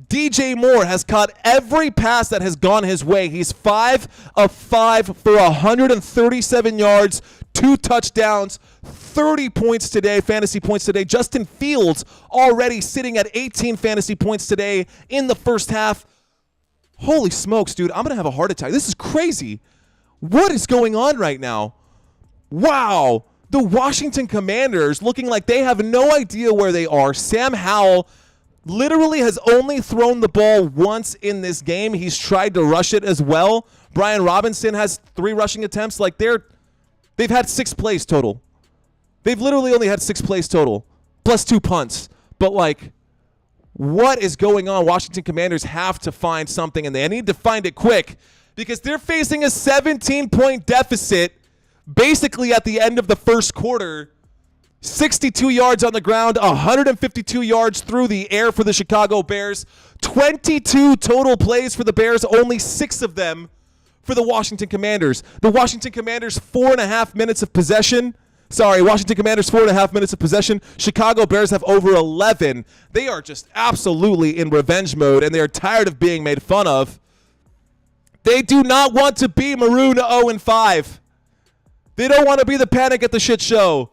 DJ Moore has caught every pass that has gone his way. He's 5 of 5 for 137 yards, 2 touchdowns, 30 points today, fantasy points today. Justin Fields already sitting at 18 fantasy points today in the first half. Holy smokes, dude. I'm going to have a heart attack. This is crazy. What is going on right now? Wow. The Washington Commanders looking like they have no idea where they are. Sam Howell literally has only thrown the ball once in this game. He's tried to rush it as well. Brian Robinson has 3 rushing attempts. Like they've had 6 plays total. They've literally only had 6 plays total, plus 2 punts. But like, what is going on? Washington Commanders have to find something, and they need to find it quick because they're facing a 17-point deficit basically at the end of the first quarter. 62 yards on the ground, 152 yards through the air for the Chicago Bears. 22 total plays for the Bears, only 6 of them for the Washington Commanders. The Washington Commanders, 4.5 minutes of possession. Washington Commanders, 4.5 minutes of possession. Chicago Bears have over 11. They are just absolutely in revenge mode, and they are tired of being made fun of. They do not want to be Maroon 0-5. They don't want to be the Panic at the Shit Show.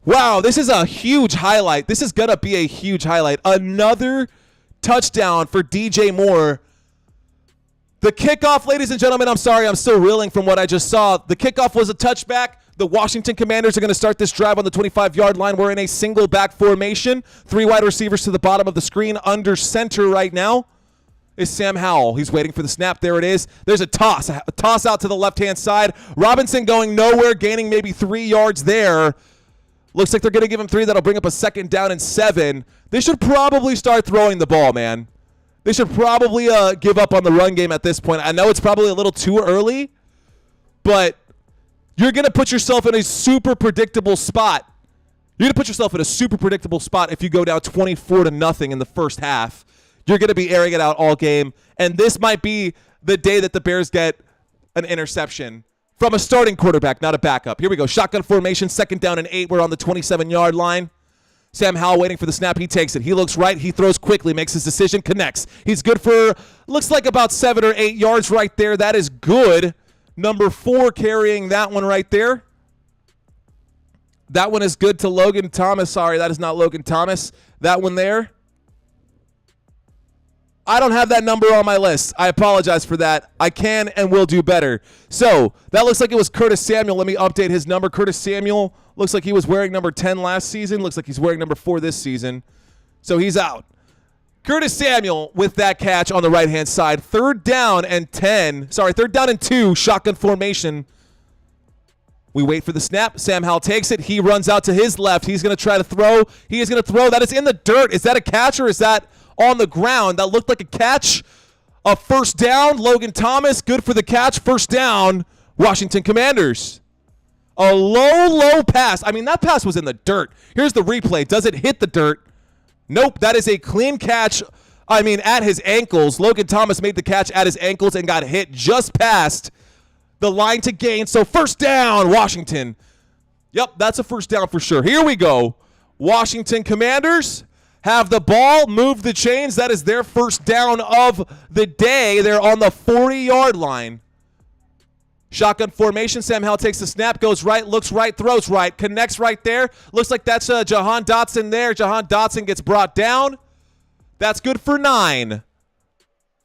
Wow, this is a huge highlight. This is going to be a huge highlight. Another touchdown for DJ Moore. The kickoff, ladies and gentlemen, I'm sorry, I'm still reeling from what I just saw. The kickoff was a touchback. The Washington Commanders are going to start this drive on the 25-yard line. We're in a single back formation. 3 wide receivers to the bottom of the screen. Under center right now is Sam Howell. He's waiting for the snap. There it is. There's a toss out to the left-hand side. Robinson going nowhere, gaining maybe 3 yards there. Looks like they're going to give him 3. That'll bring up a 2nd down and 7. They should probably start throwing the ball, man. They should probably give up on the run game at this point. I know it's probably a little too early, but you're going to put yourself in a super predictable spot. You're going to put yourself in a super predictable spot if you go down 24-0 in the first half. You're going to be airing it out all game, and this might be the day that the Bears get an interception from a starting quarterback, not a backup. Here we go. Shotgun formation, 2nd down and 8. We're on the 27-yard line. Sam Howell waiting for the snap. He takes it. He looks right. He throws quickly, makes his decision, connects. He's good for, looks like about 7 or 8 yards right there. That is good. Number 4 carrying that one right there. That one is good to Logan Thomas. Sorry, that is not Logan Thomas. That one there. I don't have that number on my list. I apologize for that. I can and will do better. So that looks like it was Curtis Samuel. Let me update his number. Curtis Samuel looks like he was wearing number 10 last season. Looks like he's wearing number 4 this season. So he's out. Curtis Samuel with that catch on the right-hand side. 3rd down and 2, shotgun formation. We wait for the snap. Sam Howell takes it. He runs out to his left. He's going to try to throw. He is going to throw. That is in the dirt. Is that a catch or is that on the ground? That looked like a catch. A 1st down. Logan Thomas, good for the catch. 1st down, Washington Commanders. A low pass. I mean, that pass was in the dirt. Here's the replay. Does it hit the dirt? Nope. That is a clean catch. I mean, at his ankles. Logan Thomas made the catch at his ankles and got hit just past the line to gain. So 1st down, Washington. Yep, that's a 1st down for sure. Here we go. Washington Commanders have the ball, move the chains. That is their 1st down of the day. They're on the 40-yard line. Shotgun formation. Sam Howell takes the snap, goes right, looks right, throws right, connects right there. Looks like that's Jahan Dotson there. Jahan Dotson gets brought down. That's good for 9.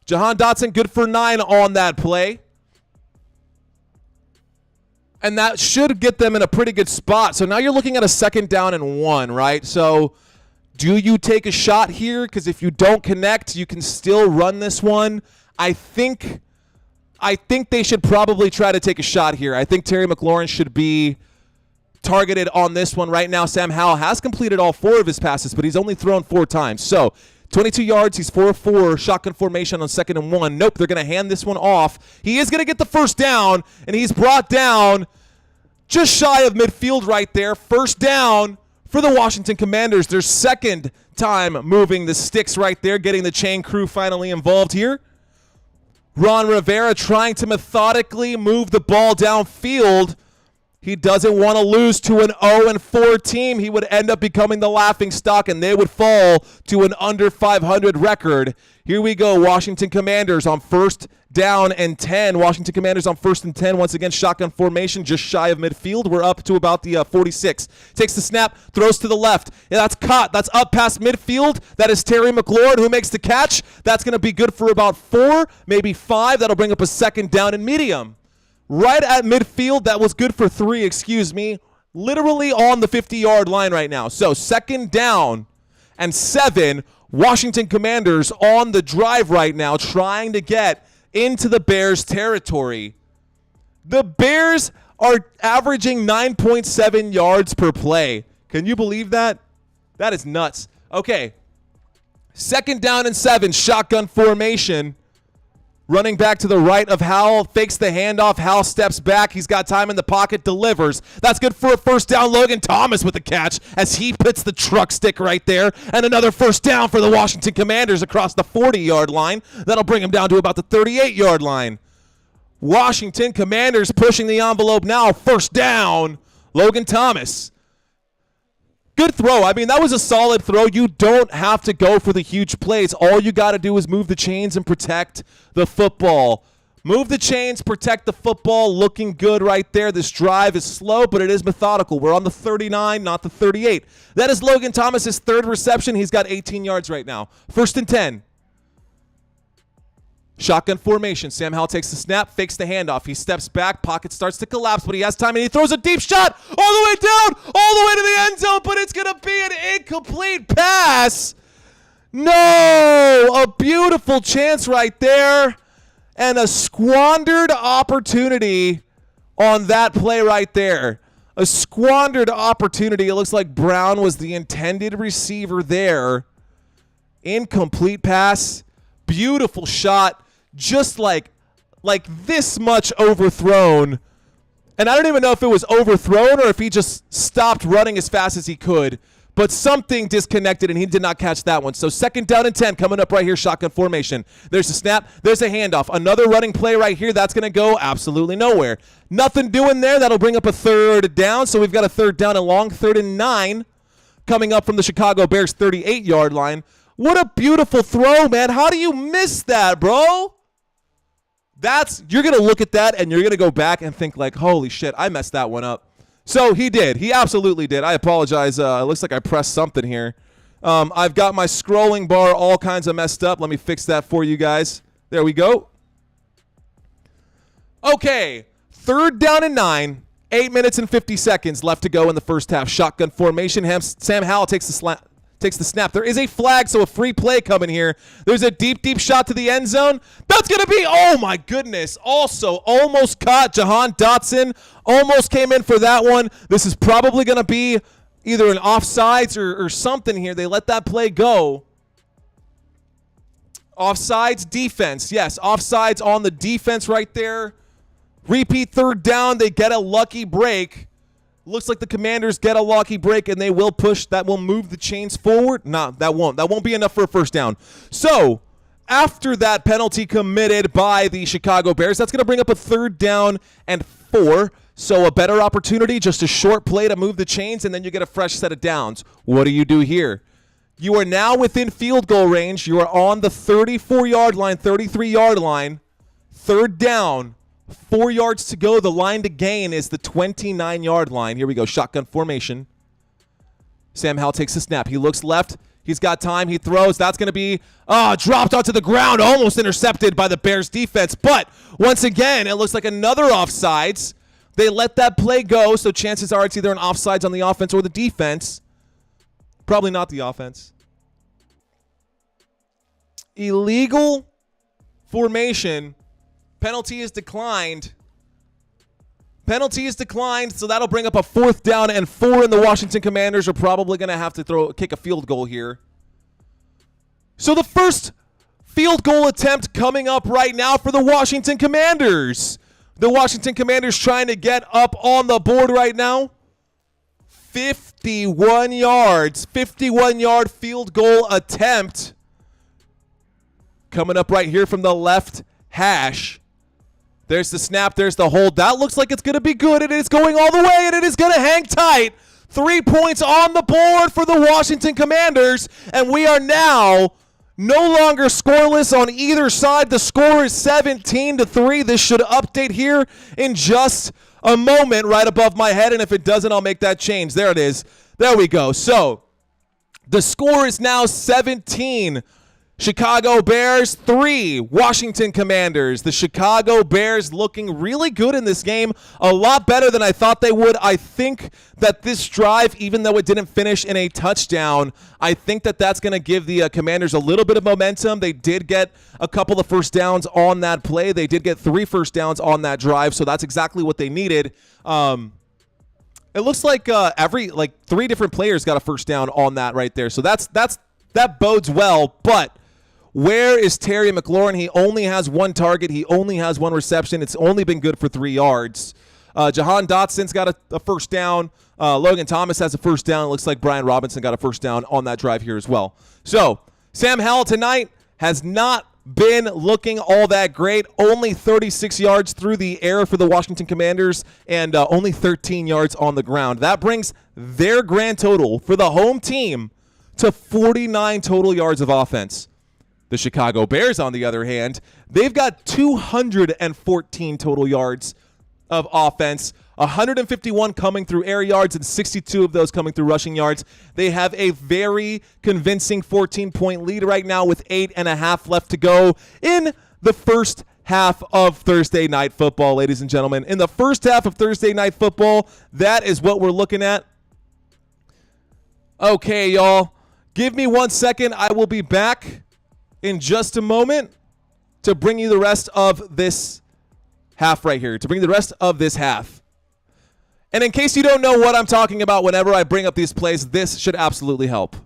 Jahan Dotson good for 9 on that play. And that should get them in a pretty good spot. So now you're looking at a 2nd down and 1, right? So do you take a shot here? Because if you don't connect, you can still run this one. I think I think they should probably try to take a shot here. I think Terry McLaurin should be targeted on this one right now. Sam Howell has completed all 4 of his passes, but he's only thrown 4 times. So 22 yards, he's 4-4, shotgun formation on 2nd and 1. Nope, they're going to hand this one off. He is going to get the first down, and he's brought down just shy of midfield right there. First down for the Washington Commanders. Their second time moving the sticks right there, getting the chain crew finally involved here. Ron Rivera trying to methodically move the ball downfield. He doesn't want to lose to an 0-4 team. He would end up becoming the laughingstock, and they would fall to an under 500 record. Here we go, Washington Commanders on 1st down and 10. Washington Commanders on 1st and 10. Once again, shotgun formation just shy of midfield. We're up to about the 46. Takes the snap, throws to the left. Yeah, that's caught. That's up past midfield. That is Terry McLaurin who makes the catch. That's going to be good for about 4, maybe 5. That'll bring up a 2nd down and medium. Right at midfield, that was good for 3, excuse me. Literally on the 50-yard line right now. So 2nd down and 7. Washington Commanders on the drive right now, trying to get into the Bears' territory. The Bears are averaging 9.7 yards per play. Can you believe that? That is nuts. Okay. 2nd down and 7, shotgun formation. Running back to the right of Howell, fakes the handoff. Howell steps back. He's got time in the pocket, delivers. That's good for a 1st down. Logan Thomas with the catch as he puts the truck stick right there. And another 1st down for the Washington Commanders across the 40-yard line. That'll bring him down to about the 38-yard line. Washington Commanders pushing the envelope now. 1st down, Logan Thomas. Good throw. I mean, that was a solid throw. You don't have to go for the huge plays. All you got to do is move the chains and protect the football. Move the chains, protect the football. Looking good right there. This drive is slow, but it is methodical. We're on the 39, not the 38. That is Logan Thomas's 3rd reception. He's got 18 yards right now. 1st and 10. Shotgun formation. Sam Howell takes the snap, fakes the handoff. He steps back, pocket starts to collapse, but he has time, and he throws a deep shot all the way down, all the way to the end zone, but it's going to be an incomplete pass. No! A beautiful chance right there, and a squandered opportunity on that play right there. A squandered opportunity. It looks like Brown was the intended receiver there. Incomplete pass. Beautiful shot. Just like this much overthrown. And I don't even know if it was overthrown or if he just stopped running as fast as he could. But something disconnected, and he did not catch that one. So 2nd down and 10 coming up right here, shotgun formation. There's a snap. There's a handoff. Another running play right here. That's going to go absolutely nowhere. Nothing doing there. That'll bring up a 3rd down. So we've got a 3rd down and long, 3rd and 9 coming up from the Chicago Bears 38-yard line. What a beautiful throw, man. How do you miss that, bro? You're going to look at that, and you're going to go back and think like, holy shit, I messed that one up. So he did. He absolutely did. I apologize. It looks like I pressed something here. I've got my scrolling bar all kinds of messed up. Let me fix that for you guys. There we go. Okay, 3rd down and 9. 8 minutes and 50 seconds left to go in the first half. Shotgun formation. Sam Howell takes the snap. There is a flag, so a free play coming here. There's a deep, deep shot to the end zone. That's going to be, oh my goodness, also almost caught. Jahan Dotson almost came in for that one. This is probably going to be either an offsides or something here. They let that play go. Offsides, defense. Yes, offsides on the defense right there. Repeat 3rd down. They get a lucky break. Looks like the Commanders get a lucky break, and they will push. That will move the chains forward. No, that won't. That won't be enough for a 1st down. So after that penalty committed by the Chicago Bears, that's going to bring up a 3rd down and 4. So a better opportunity, just a short play to move the chains, and then you get a fresh set of downs. What do you do here? You are now within field goal range. You are on the 34-yard line, 33-yard line. 3rd down. 4 yards to go. The line to gain is the 29-yard line. Here we go. Shotgun formation. Sam Howell takes the snap. He looks left. He's got time. He throws. That's going to be dropped onto the ground. Almost intercepted by the Bears defense. But once again, it looks like another offsides. They let that play go, so chances are it's either an offsides on the offense or the defense. Probably not the offense. Illegal formation Penalty is declined. Penalty is declined, so that'll bring up a 4th down and 4, and the Washington Commanders are probably going to have to kick a field goal here. So the first field goal attempt coming up right now for the Washington Commanders. The Washington Commanders trying to get up on the board right now. 51 yards. 51-yard field goal attempt. Coming up right here from the left hash. There's the snap. There's the hold. That looks like it's going to be good. It is going all the way, and it is going to hang tight. 3 points on the board for the Washington Commanders, and we are now no longer scoreless on either side. The score is 17-3. This should update here in just a moment right above my head, and if it doesn't, I'll make that change. There it is. There we go. So the score is now 17. Chicago Bears 3, Washington Commanders. The Chicago Bears looking really good in this game, a lot better than I thought they would. I think that this drive, even though it didn't finish in a touchdown, I think that that's going to give the Commanders a little bit of momentum. They did get a couple of first downs on that play. They did get 3 first downs on that drive, so that's exactly what they needed. It looks like 3 different players got a first down on that right there, so that bodes well, but where is Terry McLaurin? He only has 1 target. He only has 1 reception. It's only been good for 3 yards. Jahan Dotson's got a first down. Logan Thomas has a first down. It looks like Brian Robinson got a first down on that drive here as well. So Sam Howell tonight has not been looking all that great. Only 36 yards through the air for the Washington Commanders and only 13 yards on the ground. That brings their grand total for the home team to 49 total yards of offense. The Chicago Bears, on the other hand, they've got 214 total yards of offense, 151 coming through air yards and 62 of those coming through rushing yards. They have a very convincing 14-point lead right now with 8.5 left to go in the first half of Thursday Night Football, ladies and gentlemen. In the first half of Thursday Night Football, that is what we're looking at. Okay, y'all, give me 1 second. I will be back in just a moment to bring you the rest of this half right here, to bring the rest of this half. And in case you don't know what I'm talking about whenever I bring up these plays, this should absolutely help.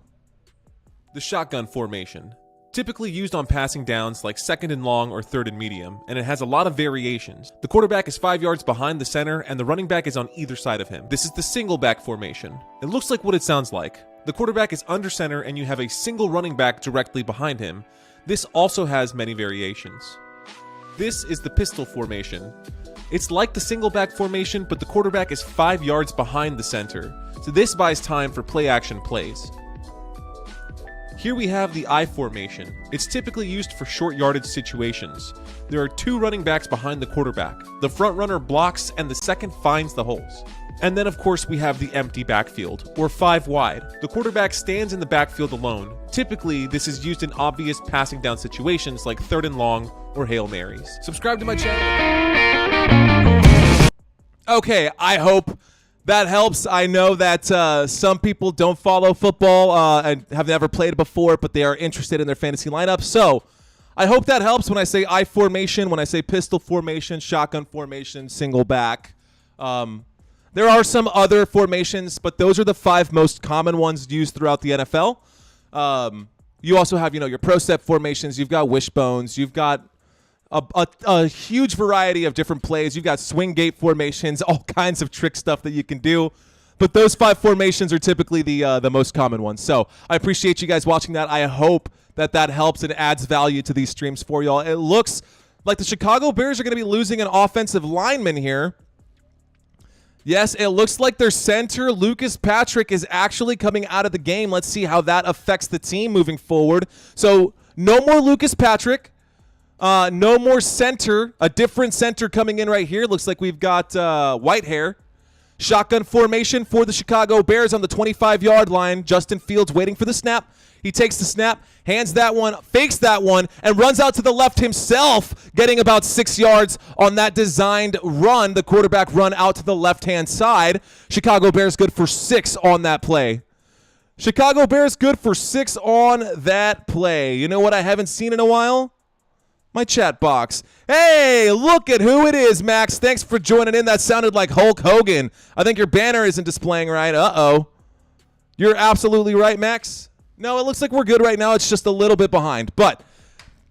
The shotgun formation, typically used on passing downs like 2nd and long or 3rd and medium, and it has a lot of variations. The quarterback is 5 yards behind the center, and the running back is on either side of him. This is the single back formation. It looks like what it sounds like. The quarterback is under center, and you have a single running back directly behind him. This also has many variations. This is the pistol formation. It's like the single back formation, but the quarterback is 5 yards behind the center, so this buys time for play-action plays. Here we have the I formation. It's typically used for short yardage situations. There are 2 running backs behind the quarterback. The front runner blocks, and the second finds the holes. And then, of course, we have the empty backfield, or 5 wide. The quarterback stands in the backfield alone. Typically, this is used in obvious passing down situations like 3rd and long or Hail Marys. Subscribe to my channel. Okay, I hope that helps. I know that some people don't follow football and have never played it before, but they are interested in their fantasy lineup. So I hope that helps when I say I formation, when I say pistol formation, shotgun formation, single back. There are some other formations, but those are the 5 most common ones used throughout the NFL. You also have, your pro set formations. You've got wishbones. You've got a huge variety of different plays. You've got swing gate formations, all kinds of trick stuff that you can do. But those 5 formations are typically the most common ones. So I appreciate you guys watching that. I hope that helps and adds value to these streams for y'all. It looks like the Chicago Bears are going to be losing an offensive lineman here. Yes, it looks like their center, Lucas Patrick, is actually coming out of the game. Let's see how that affects the team moving forward. So no more Lucas Patrick. No more center. A different center coming in right here. Looks like we've got Whitehair. Shotgun formation for the Chicago Bears on the 25-yard line. Justin Fields waiting for the snap. He takes the snap, hands that one, fakes that one, and runs out to the left himself, getting about 6 yards on that designed run, the quarterback run out to the left-hand side. Chicago Bears good for 6 on that play. Chicago Bears good for 6 on that play. You know what I haven't seen in a while? My chat box. Hey, look at who it is, Max. Thanks for joining in. That sounded like Hulk Hogan. I think your banner isn't displaying right. Uh-oh. You're absolutely right, Max. No, it looks like we're good right now. It's just a little bit behind. But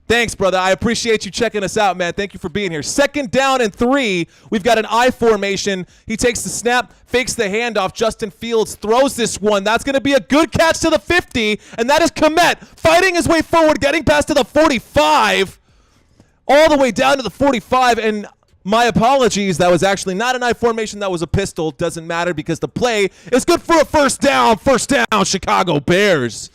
thanks, brother. I appreciate you checking us out, man. Thank you for being here. 2nd down and 3. We've got an I formation. He takes the snap, fakes the handoff. Justin Fields throws this one. That's going to be a good catch to the 50, and that is Komet fighting his way forward, getting past to the 45, all the way down to the 45, and my apologies. That was actually not an I formation. That was a pistol. Doesn't matter because the play is good for a first down. First down, Chicago Bears.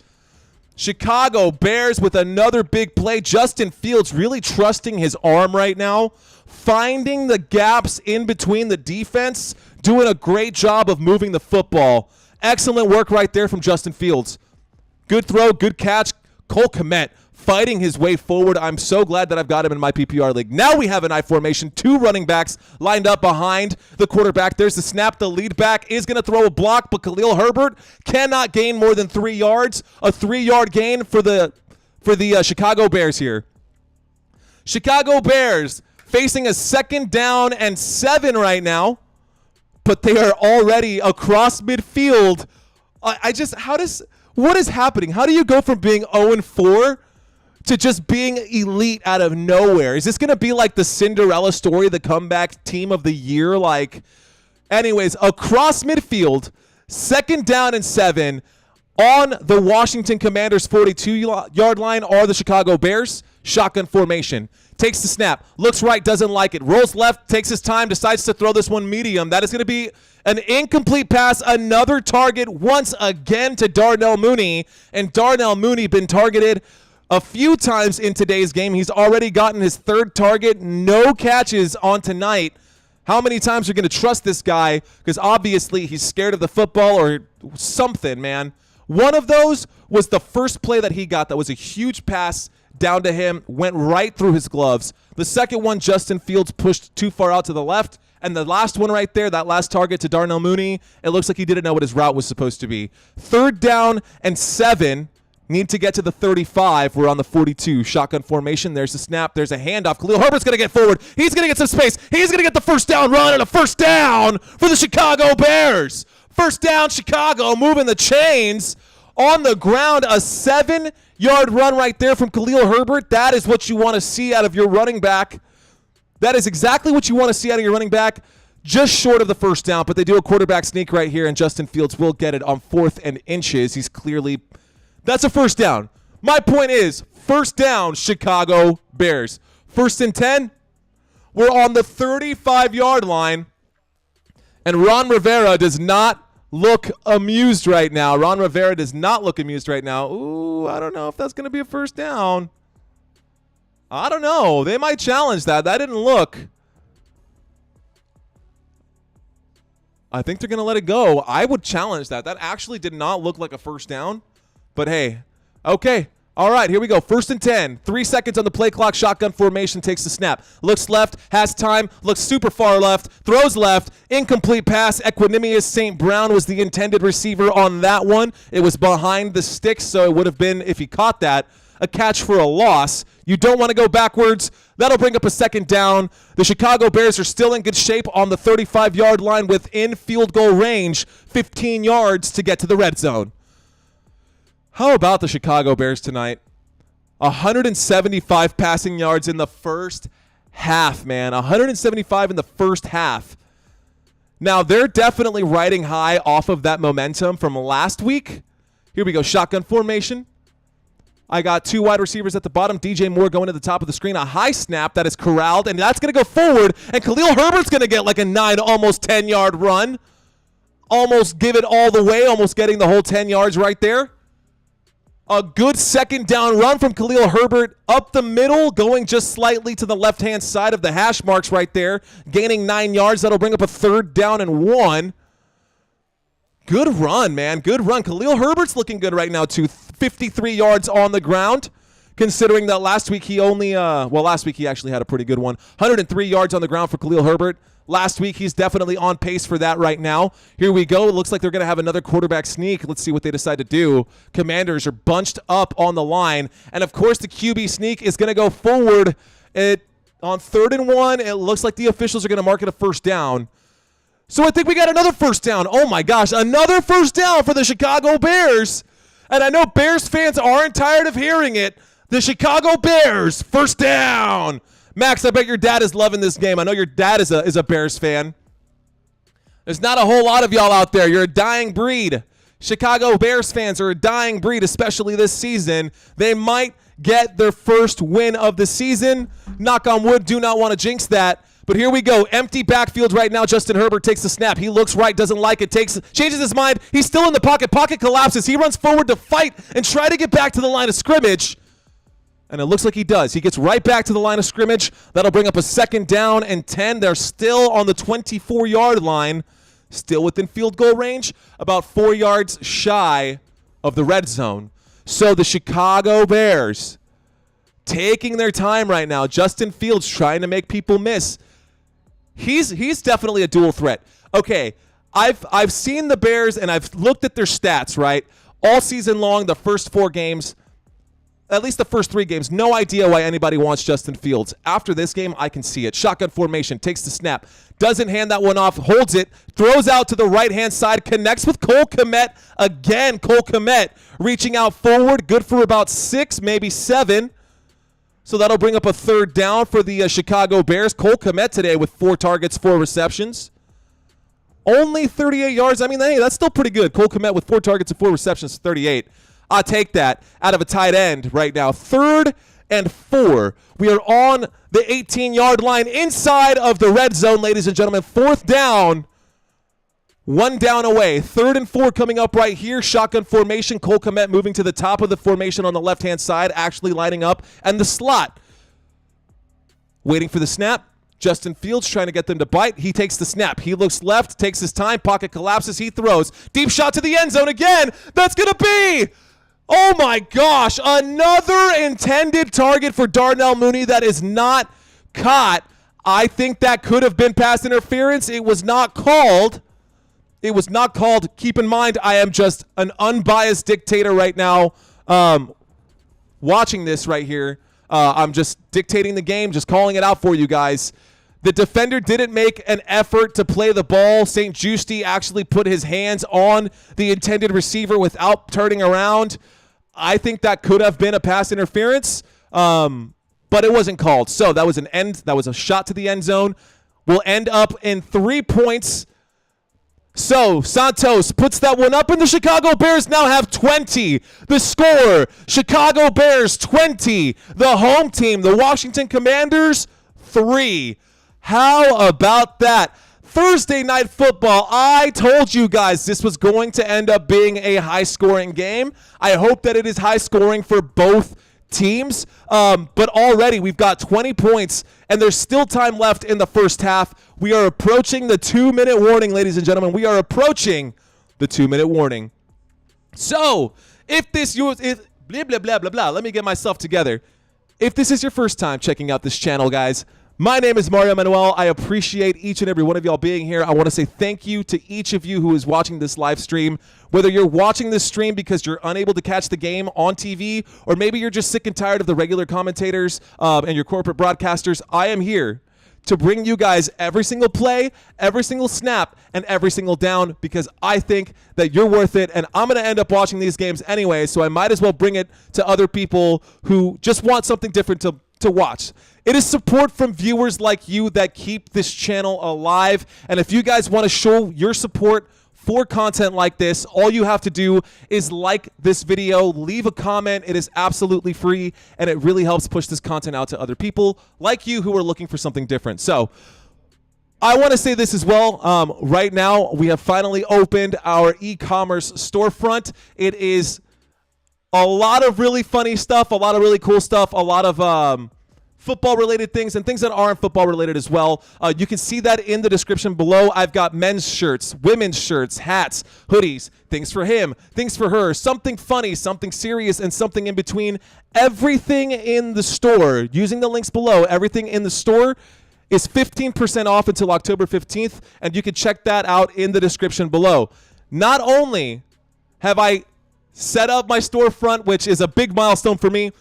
Chicago Bears with another big play. Justin Fields really trusting his arm right now, finding the gaps in between the defense, doing a great job of moving the football. Excellent work right there from Justin Fields. Good throw, good catch. Cole Kmet fighting his way forward. I'm so glad that I've got him in my PPR league. Now we have an I formation. 2 running backs lined up behind the quarterback. There's the snap. The lead back is going to throw a block, but Khalil Herbert cannot gain more than 3 yards. A 3-yard gain for the Chicago Bears here. Chicago Bears facing a 2nd down and 7 right now, but they are already across midfield. What is happening? How do you go from being 0-4 to just being elite out of nowhere? Is this going to be like the Cinderella story, the comeback team of the year? Anyways, across midfield, 2nd down and 7 on the Washington Commanders 42-yard line are the Chicago Bears. Shotgun formation. Takes the snap. Looks right, doesn't like it. Rolls left, takes his time, decides to throw this one medium. That is going to be an incomplete pass. Another target once again to Darnell Mooney. And Darnell Mooney been targeted a few times in today's game. He's already gotten his 3rd target. No catches on tonight. How many times are you going to trust this guy? Because obviously he's scared of the football or something, man. One of those was the first play that he got. That was a huge pass down to him. Went right through his gloves. The second one, Justin Fields pushed too far out to the left. And the last one right there, that last target to Darnell Mooney, it looks like he didn't know what his route was supposed to be. 3rd down and 7. Need to get to the 35. We're on the 42. Shotgun formation. There's the snap. There's a handoff. Khalil Herbert's going to get forward. He's going to get some space. He's going to get the first down run and a first down for the Chicago Bears. First down, Chicago, moving the chains on the ground. A 7-yard run right there from Khalil Herbert. That is what you want to see out of your running back. That is exactly what you want to see out of your running back. Just short of the first down, but they do a quarterback sneak right here, and Justin Fields will get it on 4th and inches. He's clearly... That's a first down. My point is, first down, Chicago Bears. 1st and 10. We're on the 35-yard line, and Ron Rivera does not look amused right now. Ron Rivera does not look amused right now. Ooh, I don't know if that's going to be a first down. I don't know. They might challenge that. That didn't look. I think they're going to let it go. I would challenge that. That actually did not look like a first down. But hey, okay. All right, here we go. 1st and 10. 3 seconds on the play clock. Shotgun formation, takes the snap. Looks left, has time, looks super far left, throws left, incomplete pass. Equanimous St. Brown was the intended receiver on that one. It was behind the sticks, so it would have been, if he caught that, a catch for a loss. You don't want to go backwards. That'll bring up a 2nd down. The Chicago Bears are still in good shape on the 35-yard line within field goal range, 15 yards to get to the red zone. How about the Chicago Bears tonight? 175 passing yards in the first half, man. 175 in the first half. Now, they're definitely riding high off of that momentum from last week. Here we go. Shotgun formation. I got 2 wide receivers at the bottom. DJ Moore going to the top of the screen. A high snap that is corralled, and that's going to go forward. And Khalil Herbert's going to get like a 9, almost 10-yard run. Almost give it all the way, almost getting the whole 10 yards right there. A good 2nd down run from Khalil Herbert up the middle, going just slightly to the left-hand side of the hash marks right there, gaining 9 yards. That'll bring up a 3rd down and 1. Good run, man. Good run. Khalil Herbert's looking good right now, too. 53 yards on the ground, considering that last week he only, last week he actually had a pretty good one. 103 yards on the ground for Khalil Herbert. Last week, he's definitely on pace for that right now. Here we go. It looks like they're going to have another quarterback sneak. Let's see what they decide to do. Commanders are bunched up on the line. And, of course, the QB sneak is going to go forward. On 3rd and 1, it looks like the officials are going to mark it a first down. So I think we got another first down. Oh my gosh, another first down for the Chicago Bears. And I know Bears fans aren't tired of hearing it. The Chicago Bears, first down. Max, I bet your dad is loving this game. I know your dad is a Bears fan. There's not a whole lot of y'all out there. You're a dying breed. Chicago Bears fans are a dying breed, especially this season. They might get their first win of the season. Knock on wood, do not want to jinx that. But here we go. Empty backfield right now. Justin Herbert takes the snap. He looks right, doesn't like it, changes his mind. He's still in the pocket. Pocket collapses. He runs forward to fight and try to get back to the line of scrimmage. And it looks like he does. He gets right back to the line of scrimmage. That'll bring up a 2nd down and 10. They're still on the 24-yard line. Still within field goal range. About 4 yards shy of the red zone. So the Chicago Bears taking their time right now. Justin Fields trying to make people miss. He's definitely a dual threat. Okay, I've seen the Bears and I've looked at their stats, right? All season long, the first 4 games, at least the first 3 games, no idea why anybody wants Justin Fields. After this game, I can see it. Shotgun formation, takes the snap, doesn't hand that one off, holds it, throws out to the right-hand side, connects with Cole Kmet. Again, Cole Kmet reaching out forward, good for about 6, maybe 7. So that'll bring up a 3rd down for the Chicago Bears. Cole Kmet today with 4 targets, 4 receptions. Only 38 yards. I mean, hey, that's still pretty good. Cole Kmet with 4 targets and 4 receptions, 38. I'll take that out of a tight end right now. 3rd and 4. We are on the 18-yard line inside of the red zone, ladies and gentlemen. 4th down. 1 down away. 3rd and 4 coming up right here. Shotgun formation. Cole Kmet moving to the top of the formation on the left-hand side, actually lining up. And the slot. Waiting for the snap. Justin Fields trying to get them to bite. He takes the snap. He looks left, takes his time. Pocket collapses. He throws. Deep shot to the end zone again. That's going to be... Oh my gosh, another intended target for Darnell Mooney that is not caught. I think that could have been pass interference. It was not called. It was not called. Keep in mind, I am just an unbiased dictator right now watching this right here. I'm just dictating the game, just calling it out for you guys. The defender didn't make an effort to play the ball. St. Juste actually put his hands on the intended receiver without turning around. I think that could have been a pass interference, but it wasn't called. So that was a shot to the end zone. We'll end up in 3 points. So Santos puts that one up, and the Chicago Bears now have 20. The score, Chicago Bears 20. The home team, the Washington Commanders, 3. How about that? Thursday Night Football, I told you guys this was going to end up being a high-scoring game. I hope that it is high-scoring for both teams. But already we've got 20 points, and there's still time left in the first half. We are approaching the 2-minute warning, ladies and gentlemen. We are approaching the 2-minute warning. So, if this blah, blah, blah, blah, blah. Let me get myself together. If this is your first time checking out this channel, guys, my name is Mario Manuel. I appreciate each and every one of y'all being here. I want to say thank you to each of you who is watching this live stream. Whether you're watching this stream because you're unable to catch the game on TV, or maybe you're just sick and tired of the regular commentators and your corporate broadcasters, I am here to bring you guys every single play, every single snap, and every single down, because I think that you're worth it, and I'm going to end up watching these games anyway, so I might as well bring it to other people who just want something different to watch. It is support from viewers like you that keep this channel alive, and if you guys want to show your support for content like this, all you have to do is like this video, leave a comment. It is absolutely free, and it really helps push this content out to other people like you who are looking for something different. So I want to say this as well. Right now, we have finally opened our e-commerce storefront. It is a lot of really funny stuff, a lot of really cool stuff, a lot of football-related things and things that aren't football-related as well. You can see that in the description below. I've got men's shirts, women's shirts, hats, hoodies, things for him, things for her, something funny, something serious, and something in between. Everything in the store, using the links below, everything in the store is 15% off until October 15th, and you can check that out in the description below. Not only have I set up my storefront, which is a big milestone for me,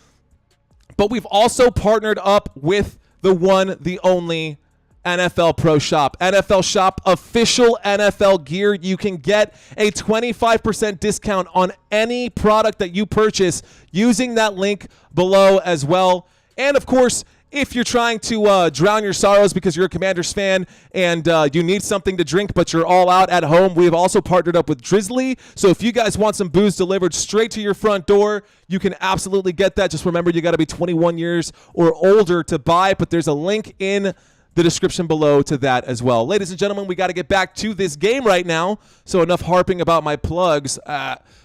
But we've also partnered up with the one, the only NFL Pro Shop. NFL Shop, official NFL gear. You can get a 25% discount on any product that you purchase using that link below as well. And of course, if you're trying to drown your sorrows because you're a Commanders fan and you need something to drink but you're all out at home, we have also partnered up with DRIZZLY. So if you guys want some booze delivered straight to your front door, you can absolutely get that. Just remember, you got to be 21 years or older to buy, but there's a link in the description below to that as well. Ladies and gentlemen, we got to get back to this game right now, so enough harping about my plugs.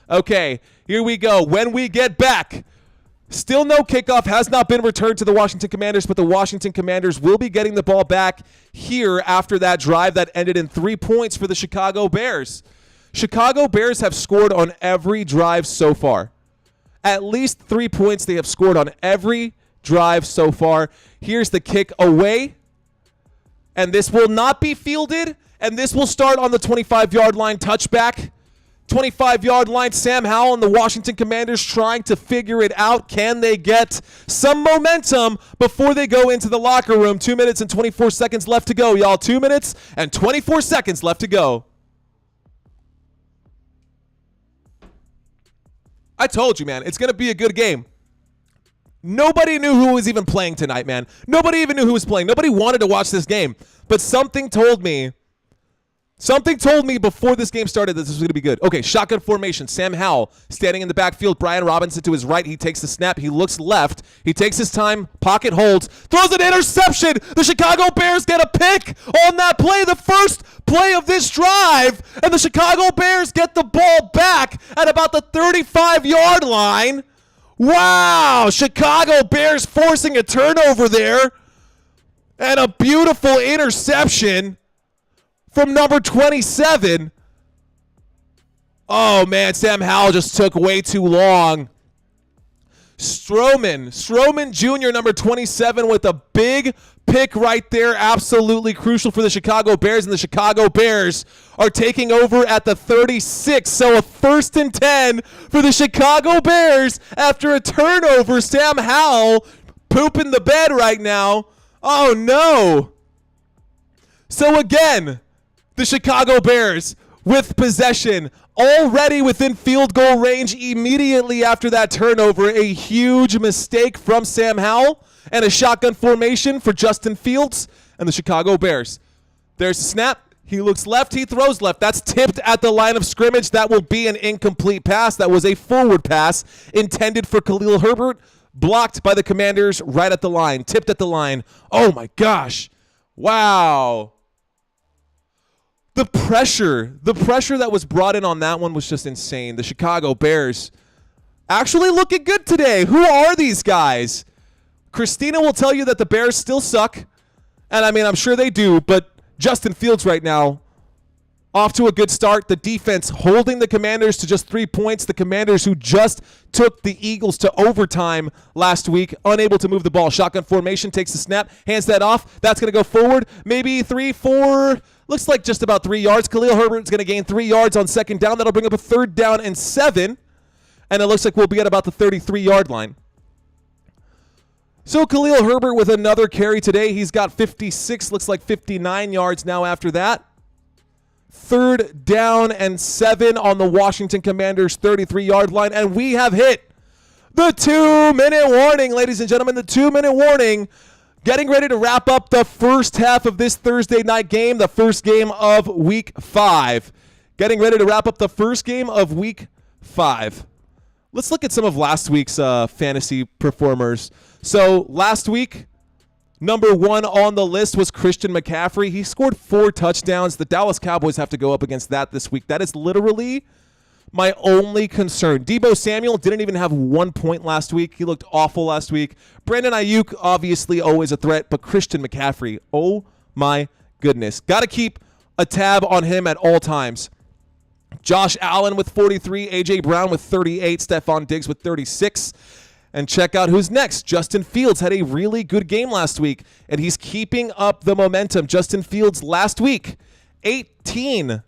Okay, here we go. When we get back, still no kickoff, has not been returned to the Washington Commanders, but the Washington Commanders will be getting the ball back here after that drive that ended in 3 points for the Chicago Bears. Chicago Bears have scored on every drive so far. At least 3 points they have scored on every drive so far. Here's the kick away, and this will not be fielded, and this will start on the 25-yard line touchback. 25-yard line, Sam Howell and the Washington Commanders trying to figure it out. Can they get some momentum before they go into the locker room? 2 minutes and 24 seconds left to go, y'all. 2 minutes and 24 seconds left to go. I told you, man, it's going to be a good game. Nobody knew who was even playing tonight, man. Nobody even knew who was playing. Nobody wanted to watch this game. But something told me before this game started that this was going to be good. Okay, shotgun formation. Sam Howell standing in the backfield. Brian Robinson to his right. He takes the snap. He looks left. He takes his time. Pocket holds. Throws an interception. The Chicago Bears get a pick on that play. The first play of this drive. And the Chicago Bears get the ball back at about the 35-yard line. Wow. Chicago Bears forcing a turnover there. And a beautiful interception from number 27. Oh, man, Sam Howell just took way too long. Stroman Jr., number 27, with a big pick right there. Absolutely crucial for the Chicago Bears, and the Chicago Bears are taking over at the 36. So a 1st and 10 for the Chicago Bears after a turnover. Sam Howell pooping the bed right now. Oh, no. So again, the Chicago Bears with possession, already within field goal range immediately after that turnover. A huge mistake from Sam Howell and a shotgun formation for Justin Fields and the Chicago Bears. There's a snap. He looks left. He throws left. That's tipped at the line of scrimmage. That will be an incomplete pass. That was a forward pass intended for Khalil Herbert, blocked by the Commanders right at the line, tipped at the line. Oh, my gosh. Wow. The pressure that was brought in on that one was just insane. The Chicago Bears actually looking good today. Who are these guys? Christina will tell you that the Bears still suck. And I mean, I'm sure they do, but Justin Fields right now off to a good start. The defense holding the Commanders to just 3 points. The Commanders who just took the Eagles to overtime last week, unable to move the ball. Shotgun formation, takes the snap, hands that off. That's going to go forward. Maybe 3, 4, looks like just about 3 yards. Khalil Herbert's going to gain 3 yards on 2nd down. That'll bring up a 3rd down and 7. And it looks like we'll be at about the 33-yard line. So Khalil Herbert with another carry today. He's got 56, looks like 59 yards now after that. 3rd down and 7 on the Washington Commanders' 33-yard line. And we have hit the 2-minute warning, ladies and gentlemen. The 2-minute warning. Getting ready to wrap up the first half of this Thursday night game, the first game of Week 5. Getting ready to wrap up the first game of Week 5. Let's look at some of last week's fantasy performers. So last week, number 1 on the list was Christian McCaffrey. He scored 4 touchdowns. The Dallas Cowboys have to go up against that this week. That is literally my only concern. Deebo Samuel didn't even have 1 point last week. He looked awful last week. Brandon Ayuk, obviously always a threat, but Christian McCaffrey, oh my goodness. Got to keep a tab on him at all times. Josh Allen with 43, A.J. Brown with 38, Stephon Diggs with 36. And check out who's next. Justin Fields had a really good game last week, and he's keeping up the momentum. Justin Fields last week, 18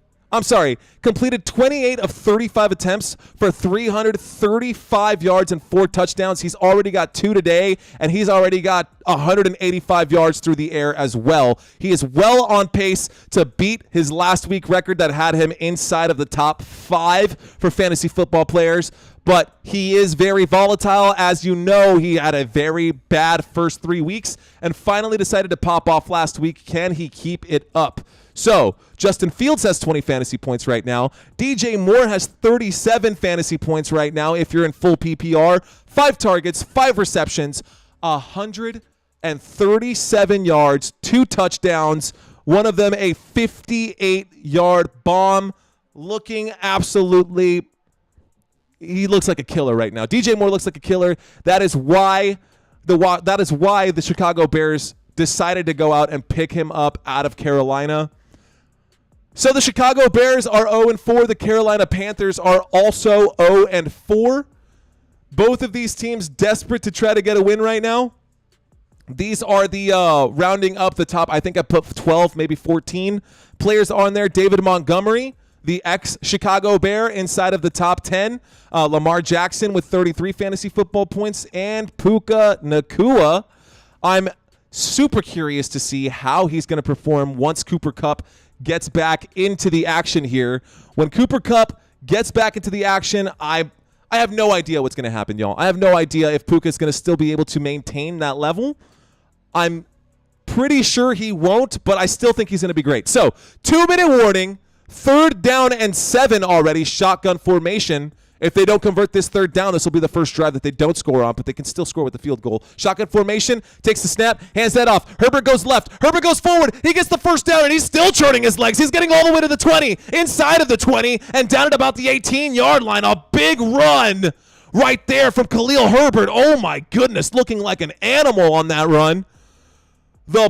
completed 28 of 35 attempts for 335 yards and 4 touchdowns. He's already got 2 today, and he's already got 185 yards through the air as well. He is well on pace to beat his last week record that had him inside of the top 5 for fantasy football players. But he is very volatile. As you know, he had a very bad first 3 weeks and finally decided to pop off last week. Can he keep it up? So, Justin Fields has 20 fantasy points right now. DJ Moore has 37 fantasy points right now if you're in full PPR. 5 targets, 5 receptions, 137 yards, 2 touchdowns, one of them a 58-yard bomb. Looking absolutely, he looks like a killer right now. DJ Moore looks like a killer. That is why the Chicago Bears decided to go out and pick him up out of Carolina. So the Chicago Bears are 0-4. The Carolina Panthers are also 0-4. Both of these teams desperate to try to get a win right now. These are the rounding up the top. I think I put 12, maybe 14 players on there. David Montgomery, the ex-Chicago Bear, inside of the top 10. Lamar Jackson with 33 fantasy football points. And Puka Nacua. I'm super curious to see how he's going to perform once Cooper Kupp gets back into the action here. When Cooper Kupp gets back into the action, I have no idea what's going to happen, y'all. I have no idea if Puka is going to still be able to maintain that level. I'm pretty sure he won't, but I still think he's going to be great. So, 2-minute warning, 3rd down and 7 already, shotgun formation. If they don't convert this 3rd down, this will be the first drive that they don't score on, but they can still score with the field goal. Shotgun formation, takes the snap, hands that off. Herbert goes left. Herbert goes forward. He gets the 1st down, and he's still churning his legs. He's getting all the way to the 20, inside of the 20, and down at about the 18-yard line. A big run right there from Khalil Herbert. Oh, my goodness, looking like an animal on that run. The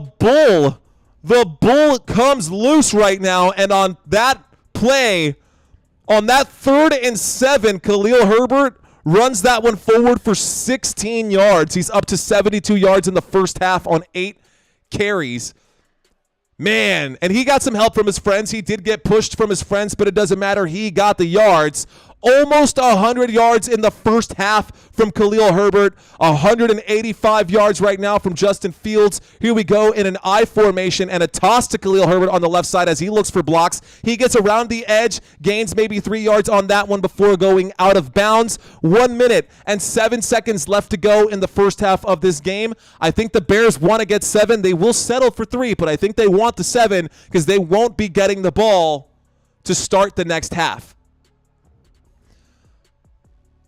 bull comes loose right now, and on that play, on that 3rd and 7, Khalil Herbert runs that one forward for 16 yards. He's up to 72 yards in the first half on 8 carries. Man, and he got some help from his friends. He did get pushed from his friends, but it doesn't matter. He got the yards. Almost 100 yards in the first half from Khalil Herbert. 185 yards right now from Justin Fields. Here we go in an I formation and a toss to Khalil Herbert on the left side as he looks for blocks. He gets around the edge, gains maybe 3 yards on that one before going out of bounds. 1 minute and 7 seconds left to go in the first half of this game. I think the Bears want to get 7. They will settle for 3, but I think they want the 7 because they won't be getting the ball to start the next half.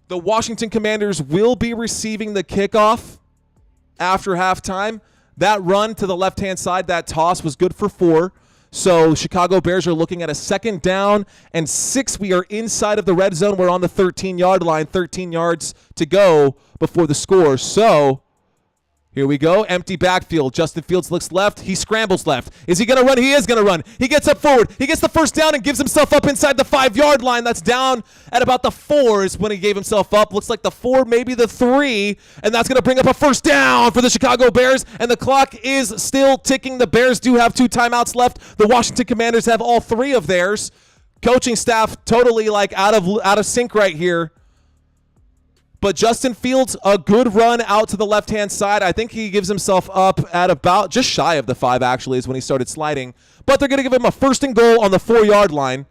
The Washington Commanders will be receiving the kickoff after halftime. That run to the left-hand side, that toss was good for 4. So Chicago Bears are looking at a 2nd down and 6. We are inside of the red zone. We're on the 13-yard line, 13 yards to go before the score. So here we go. Empty backfield. Justin Fields looks left. He scrambles left. Is he going to run? He is going to run. He gets up forward. He gets the 1st down and gives himself up inside the 5-yard line. That's down at about the 4 is when he gave himself up. Looks like the 4, maybe the 3. And that's going to bring up a 1st down for the Chicago Bears. And the clock is still ticking. The Bears do have 2 timeouts left. The Washington Commanders have all 3 of theirs. Coaching staff totally like out of sync right here. But Justin Fields, a good run out to the left-hand side. I think he gives himself up at about just shy of the 5, actually, is when he started sliding. But they're going to give him a 1st and goal on the 4-yard line.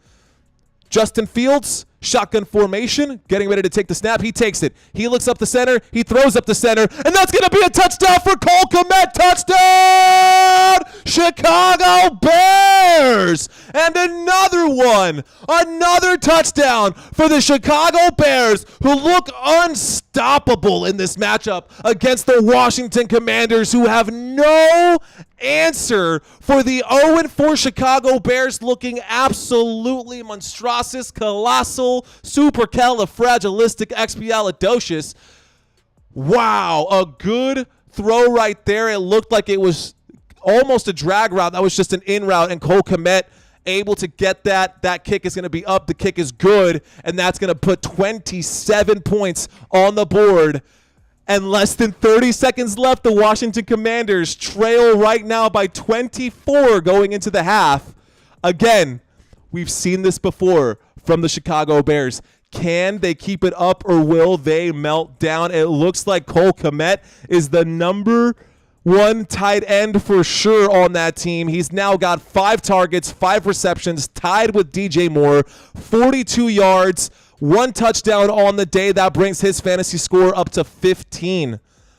Justin Fields, shotgun formation, getting ready to take the snap. He takes it. He looks up the center. He throws up the center. And that's going to be a touchdown for Cole Kmet. Touchdown! Chicago Bears! And another one. Another touchdown for the Chicago Bears, who look unstoppable in this matchup against the Washington Commanders, who have no answer for the 0-4 Chicago Bears, looking absolutely monstrous, colossal, supercalifragilisticexpialidocious. Wow, a good throw right there. It looked like it was almost a drag route. That was just an in route, and Cole Kmet able to get that. That kick is going to be up. The kick is good, and that's going to put 27 points on the board. And less than 30 seconds left, the Washington Commanders trail right now by 24 going into the half. Again, We've seen this before from the Chicago Bears. Can they keep it up or will they melt down? It looks like Cole Kmet is the number one tight end for sure on that team. He's now got 5 targets, 5 receptions, tied with DJ Moore, 42 yards, 1 touchdown on the day. That brings his fantasy score up to 15.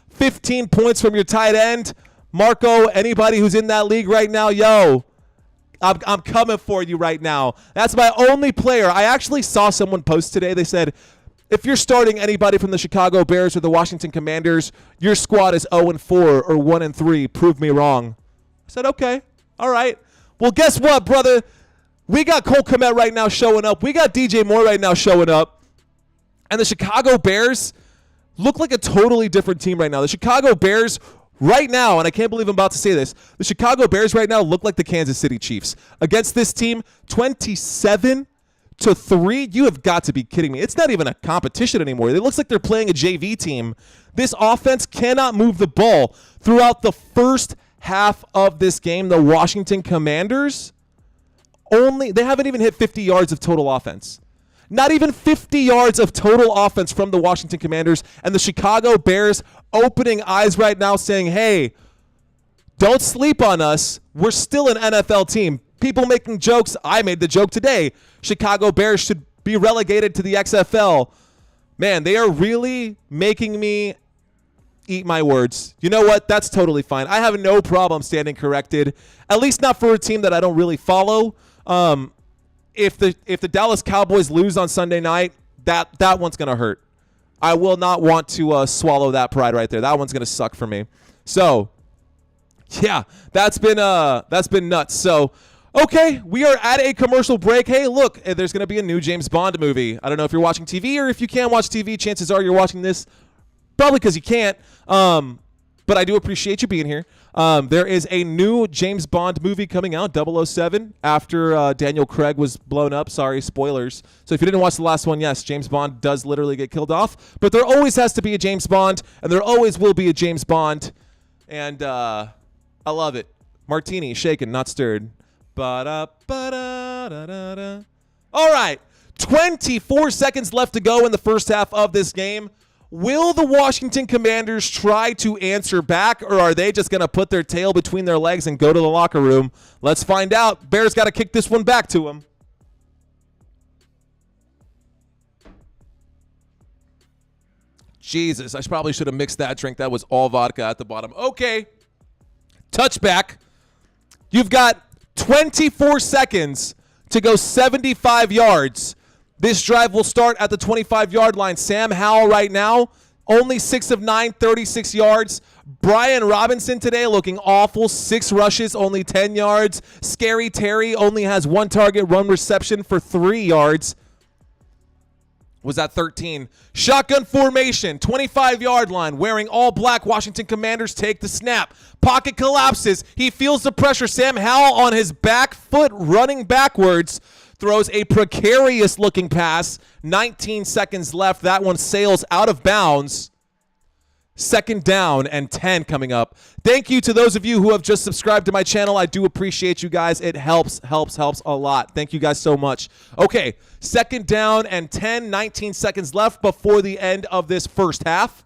15 points from your tight end. Marco, anybody who's in that league right now, yo, I'm coming for you right now. That's my only player. I actually saw someone post today. They said, if you're starting anybody from the Chicago Bears or the Washington Commanders, your squad is 0-4 or 1-3. Prove me wrong. I said, okay. All right. Well, guess what, brother? We got Cole Kmet right now showing up. We got DJ Moore right now showing up. And the Chicago Bears look like a totally different team right now. The Chicago Bears right now, and I can't believe I'm about to say this, the Chicago Bears right now look like the Kansas City Chiefs. Against this team, 27-3. You have got to be kidding me. It's not even a competition anymore. It looks like they're playing a JV team. This offense cannot move the ball. Throughout the first half of this game, the Washington Commanders they haven't even hit 50 yards of total offense. Not even 50 yards of total offense from the Washington Commanders, and the Chicago Bears opening eyes right now saying, hey, don't sleep on us. We're still an NFL team. People making jokes. I made the joke today. Chicago Bears should be relegated to the XFL. Man, they are really making me eat my words. You know what? That's totally fine. I have no problem standing corrected, at least not for a team that I don't really follow. If the Dallas Cowboys lose on Sunday night, that one's going to hurt. I will not want to swallow that pride right there. That one's going to suck for me. So, yeah, that's been nuts. So, okay, we are at a commercial break. Hey, look, there's going to be a new James Bond movie. I don't know if you're watching TV or if you can watch TV. Chances are you're watching this probably because you can't. But I do appreciate you being here. There is a new James Bond movie coming out, 007, after Daniel Craig was blown up. Sorry, spoilers. So if you didn't watch the last one, yes, James Bond does literally get killed off. But there always has to be a James Bond, and there always will be a James Bond. And I love it. Martini, shaken, not stirred. Ba-da-ba-da-da-da-da. All right, 24 seconds left to go in the first half of this game. Will the Washington Commanders try to answer back, or are they just going to put their tail between their legs and go to the locker room? Let's find out. Bears got to kick this one back to him. Jesus, I probably should have mixed that drink. That was all vodka at the bottom. Okay. Touchback. You've got 24 seconds to go 75 yards. This drive will start at the 25-yard line. Sam Howell right now, only 6 of 9, 36 yards. Brian Robinson today looking awful. 6 rushes, only 10 yards. Scary Terry only has 1 target, 1 reception for 3 yards. Was that 13? Shotgun formation, 25-yard line, wearing all black. Washington Commanders take the snap. Pocket collapses. He feels the pressure. Sam Howell on his back foot running backwards. Throws a precarious-looking pass. 19 seconds left. That one sails out of bounds. 2nd down and 10 coming up. Thank you to those of you who have just subscribed to my channel. I do appreciate you guys. It helps a lot. Thank you guys so much. Okay, 2nd down and 10. 19 seconds left before the end of this first half.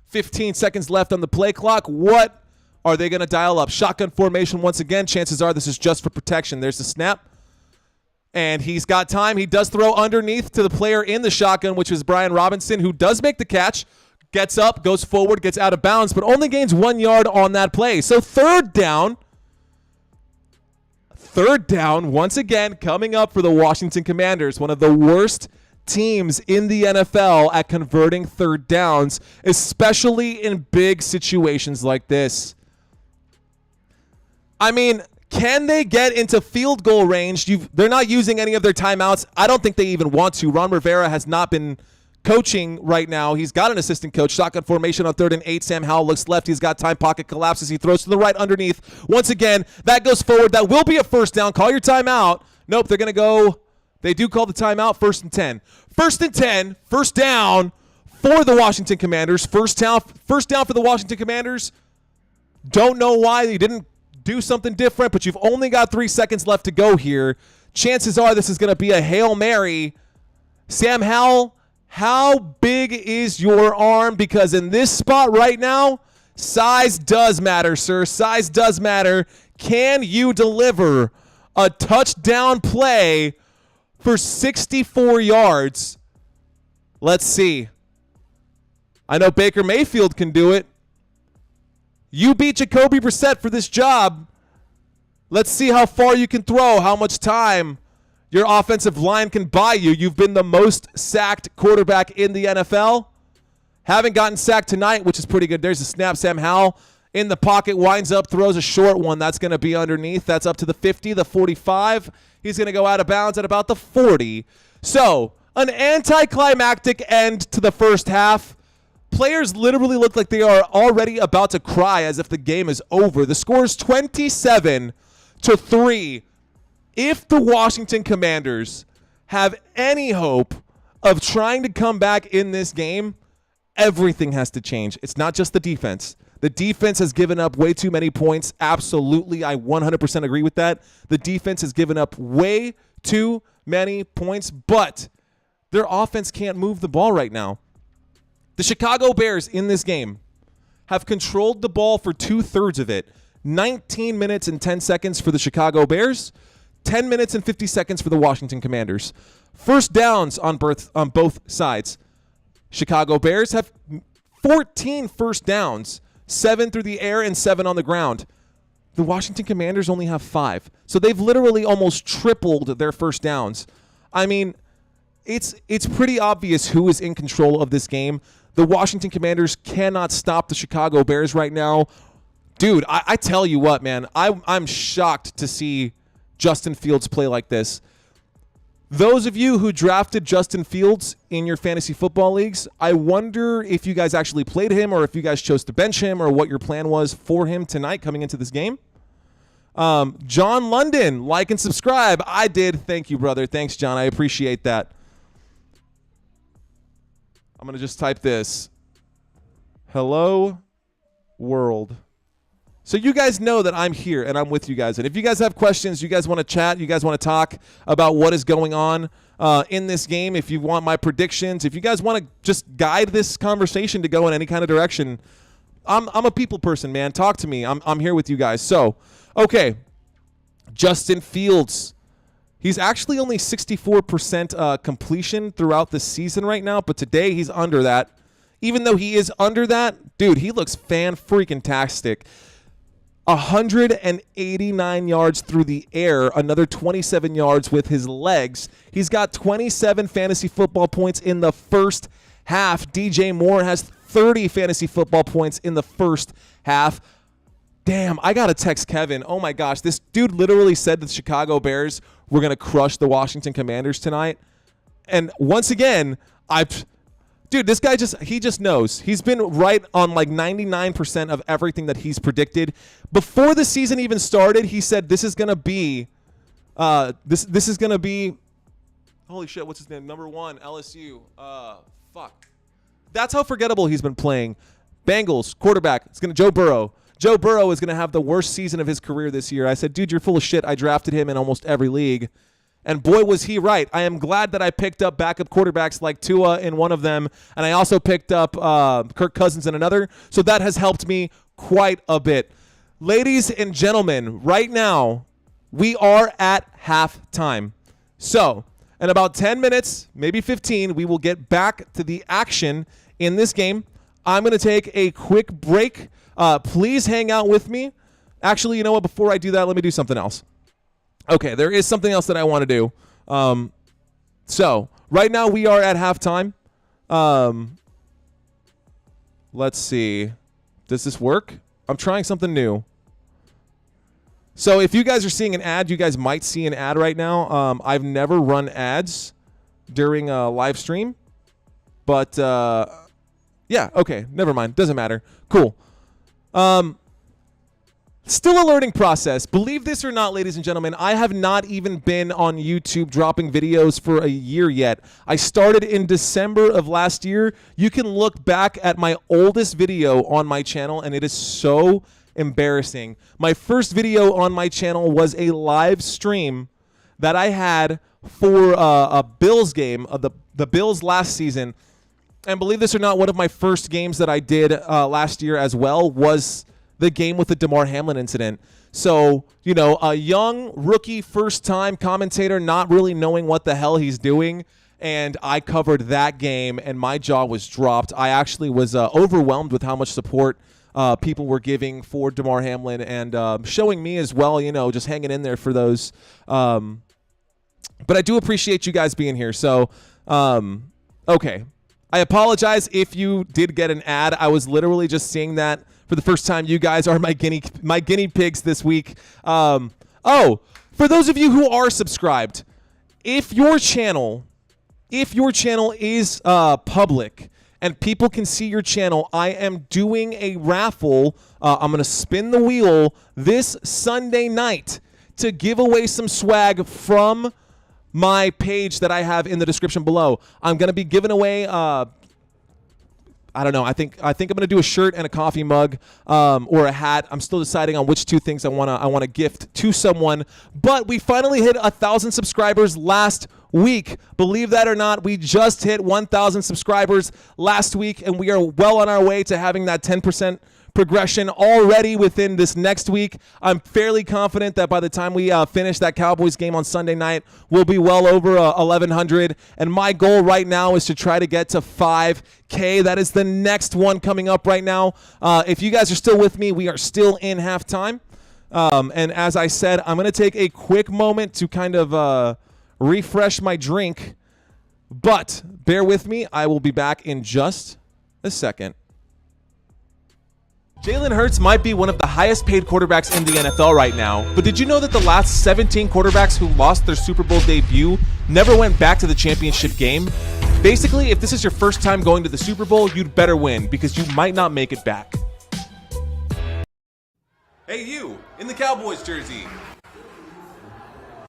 15 seconds left on the play clock. What are they going to dial up? Shotgun formation once again. Chances are this is just for protection. There's the snap. And he's got time. He does throw underneath to the player in the shotgun, which is Brian Robinson, who does make the catch. Gets up, goes forward, gets out of bounds, but only gains 1 yard on that play. So 3rd down. 3rd down, once again, coming up for the Washington Commanders. One of the worst teams in the NFL at converting 3rd downs, especially in big situations like this. I mean, can they get into field goal range? They're not using any of their timeouts. I don't think they even want to. Ron Rivera has not been coaching right now. He's got an assistant coach. Shotgun formation on 3rd and 8. Sam Howell looks left. He's got time. Pocket collapses. He throws to the right underneath. Once again, that goes forward. That will be a 1st down. Call your timeout. Nope, they're going to go. They do call the timeout. 1st and 10. 1st and 10. 1st down for the Washington Commanders. First down for the Washington Commanders. Don't know why they didn't do something different, but you've only got 3 seconds left to go here. chances are this is going to be a Hail Mary. Sam Howell, how big is your arm? Because in this spot right now, size does matter, sir. Size does matter. Can you deliver a touchdown play for 64 yards? Let's see. I know Baker Mayfield can do it. You beat Jacoby Brissett for this job. Let's see how far you can throw, how much time your offensive line can buy you. You've been the most sacked quarterback in the NFL. Haven't gotten sacked tonight, which is pretty good. There's a snap. Sam Howell in the pocket, winds up, throws a short one. That's going to be underneath. That's up to the 50, the 45. He's going to go out of bounds at about the 40. So, an anticlimactic end to the first half. Players literally look like they are already about to cry as if the game is over. The score is 27-3. If the Washington Commanders have any hope of trying to come back in this game, everything has to change. It's not just the defense. The defense has given up way too many points. Absolutely, I 100% agree with that. The defense has given up way too many points, but their offense can't move the ball right now. The Chicago Bears in this game have controlled the ball for 2/3 of it. 19 minutes and 10 seconds for the Chicago Bears. 10 minutes and 50 seconds for the Washington Commanders. First downs on both sides. Chicago Bears have 14 first downs, 7 through the air and 7 on the ground. The Washington Commanders only have 5. So they've literally almost tripled their first downs. I mean, it's pretty obvious who is in control of this game. The Washington Commanders cannot stop the Chicago Bears right now. Dude, I tell you what, man, I'm shocked to see Justin Fields play like this. Those of you who drafted Justin Fields in your fantasy football leagues, I wonder if you guys actually played him or if you guys chose to bench him or what your plan was for him tonight coming into this game. John London, like and subscribe. I did. Thank you, brother. Thanks, John. I appreciate that. I'm going to just type this. Hello, world. So you guys know that I'm here and I'm with you guys. And if you guys have questions, you guys want to chat, you guys want to talk about what is going on in this game, if you want my predictions, if you guys want to just guide this conversation to go in any kind of direction, I'm a people person, man. Talk to me. I'm here with you guys. So, okay, Justin Fields. He's actually only 64% completion throughout the season right now, but today he's under that. Even though he is under that, dude, he looks fan-freaking-tastic. 189 yards through the air, another 27 yards with his legs. He's got 27 fantasy football points in the first half. DJ Moore has 30 fantasy football points in the first half. Damn, I got to text Kevin. Oh, my gosh. This dude literally said the Chicago Bears were going to crush the Washington Commanders tonight. And once again, dude, this guy just knows. He's been right on like 99% of everything that he's predicted. Before the season even started, he said this is going to be this is going to be holy shit, what's his name? Number 1, LSU. Fuck. That's how forgettable he's been playing. Bengals quarterback. It's going to Joe Burrow. Joe Burrow is going to have the worst season of his career this year. I said, dude, you're full of shit. I drafted him in almost every league. And boy, was he right. I am glad that I picked up backup quarterbacks like Tua in one of them, and I also picked up Kirk Cousins in another. So that has helped me quite a bit. Ladies and gentlemen, right now, we are at halftime. So in about 10 minutes, maybe 15, we will get back to the action in this game. I'm going to take a quick break. Please hang out with me. Actually, you know what? Before I do that, let me do something else. Okay, there is something else that I want to do. So right now we are at halftime. Let's see. Does this work? I'm trying something new. So if you guys are seeing an ad, you guys might see an ad right now. I've never run ads during a live stream. But, yeah, okay, never mind. Doesn't matter. Cool. Still a learning process. Believe this or not, ladies and gentlemen, I have not even been on YouTube dropping videos for a year yet. I started in December of last year. You can look back at my oldest video on my channel, and it is so embarrassing. My first video on my channel was a live stream that I had for a Bills game, the Bills last season. And believe this or not, one of my first games that I did last year as well was the game with the Damar Hamlin incident. So, you know, a young rookie first-time commentator not really knowing what the hell he's doing, and I covered that game, and my jaw was dropped. I actually was overwhelmed with how much support people were giving for Damar Hamlin and showing me as well, you know, just hanging in there for those. But I do appreciate you guys being here. So, okay. I apologize if you did get an ad. I was literally just seeing that for the first time. You guys are my guinea pigs this week. Oh, for those of you who are subscribed, if your channel is public and people can see your channel, I am doing a raffle. I'm going to spin the wheel this Sunday night to give away some swag from my page that I have in the description below. I'm going to be giving away I don't know. I think I'm going to do a shirt and a coffee mug or a hat. I'm still deciding on which two things I want to gift to someone. But we finally hit 1,000 subscribers last week. Believe that or not, we just hit 1,000 subscribers last week, and we are well on our way to having that 10% progression already within this next week. I'm fairly confident that by the time we finish that Cowboys game on Sunday night, we'll be well over 1,100. And my goal right now is to try to get to 5K. That is the next one coming up right now. If you guys are still with me, we are still in halftime. And as I said, I'm going to take a quick moment to kind of refresh my drink. But bear with me. I will be back in just a second. Jalen Hurts might be one of the highest paid quarterbacks in the NFL right now, but did you know that the last 17 quarterbacks who lost their Super Bowl debut never went back to the championship game? Basically, if this is your first time going to the Super Bowl, you'd better win because you might not make it back. Hey you, in the Cowboys jersey.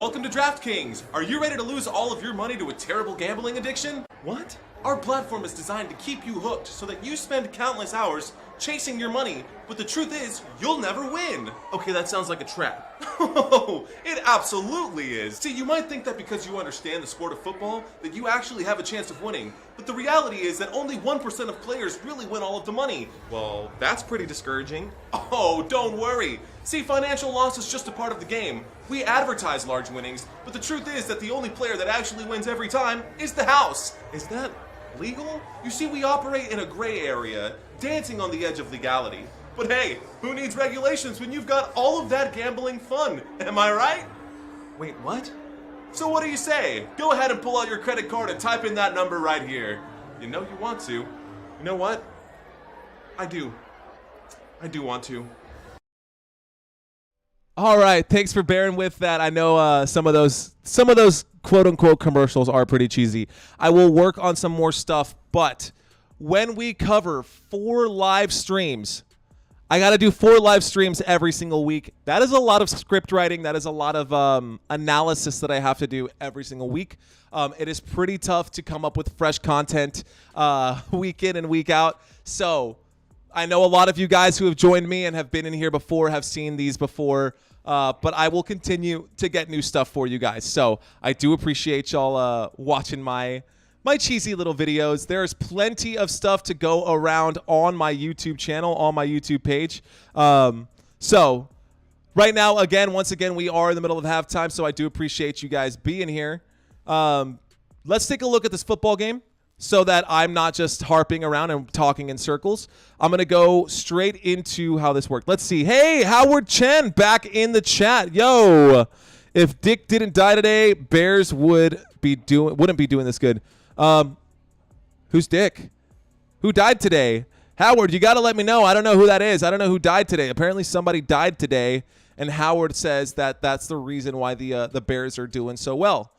Welcome to DraftKings. Are you ready to lose all of your money to a terrible gambling addiction? What? Our platform is designed to keep you hooked so that you spend countless hours chasing your money, but the truth is, you'll never win. Okay, that sounds like a trap. Oh, it absolutely is. See, you might think that because you understand the sport of football, that you actually have a chance of winning, but the reality is that only 1% of players really win all of the money. Well, that's pretty discouraging. Oh, don't worry. See, financial loss is just a part of the game. We advertise large winnings, but the truth is that the only player that actually wins every time is the house. Is that legal? You see, we operate in a gray area, dancing on the edge of legality. But hey, who needs regulations when you've got all of that gambling fun? Am I right? Wait, what? So what do you say? Go ahead and pull out your credit card and type in that number right here. You know you want to. You know what? I do want to. All right, thanks for bearing with that. I know some of those quote-unquote commercials are pretty cheesy. I will work on some more stuff, but when we cover 4 live streams, I got to do 4 live streams every single week. That is a lot of script writing. That is a lot of analysis that I have to do every single week. It is pretty tough to come up with fresh content week in and week out. So I know a lot of you guys who have joined me and have been in here before have seen these before. But I will continue to get new stuff for you guys. So I do appreciate y'all watching my cheesy little videos. There's plenty of stuff to go around on my YouTube channel, on my YouTube page. So right now, once again, we are in the middle of halftime, so I do appreciate you guys being here. Let's take a look at this football game so that I'm not just harping around and talking in circles. I'm going to go straight into how this worked. Let's see. Hey, Howard Chen back in the chat. Yo, if Dick didn't die today, Bears wouldn't be doing this good. Who's Dick? Who died today? Howard, you got to let me know. I don't know who that is. I don't know who died today. Apparently somebody died today, and Howard says that that's the reason why the Bears are doing so well.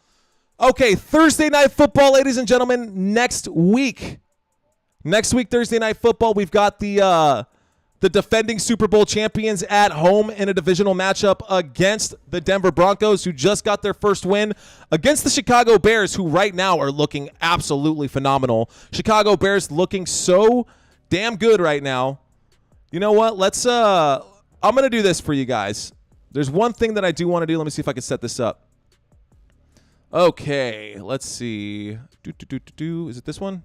Okay, Thursday Night Football, ladies and gentlemen, next week. Next week, Thursday Night Football, we've got the defending Super Bowl champions at home in a divisional matchup against the Denver Broncos, who just got their first win against the Chicago Bears, who right now are looking absolutely phenomenal. Chicago Bears looking so damn good right now. You know what? I'm going to do this for you guys. There's one thing that I do want to do. Let me see if I can set this up. Okay, let's see. Is it this one?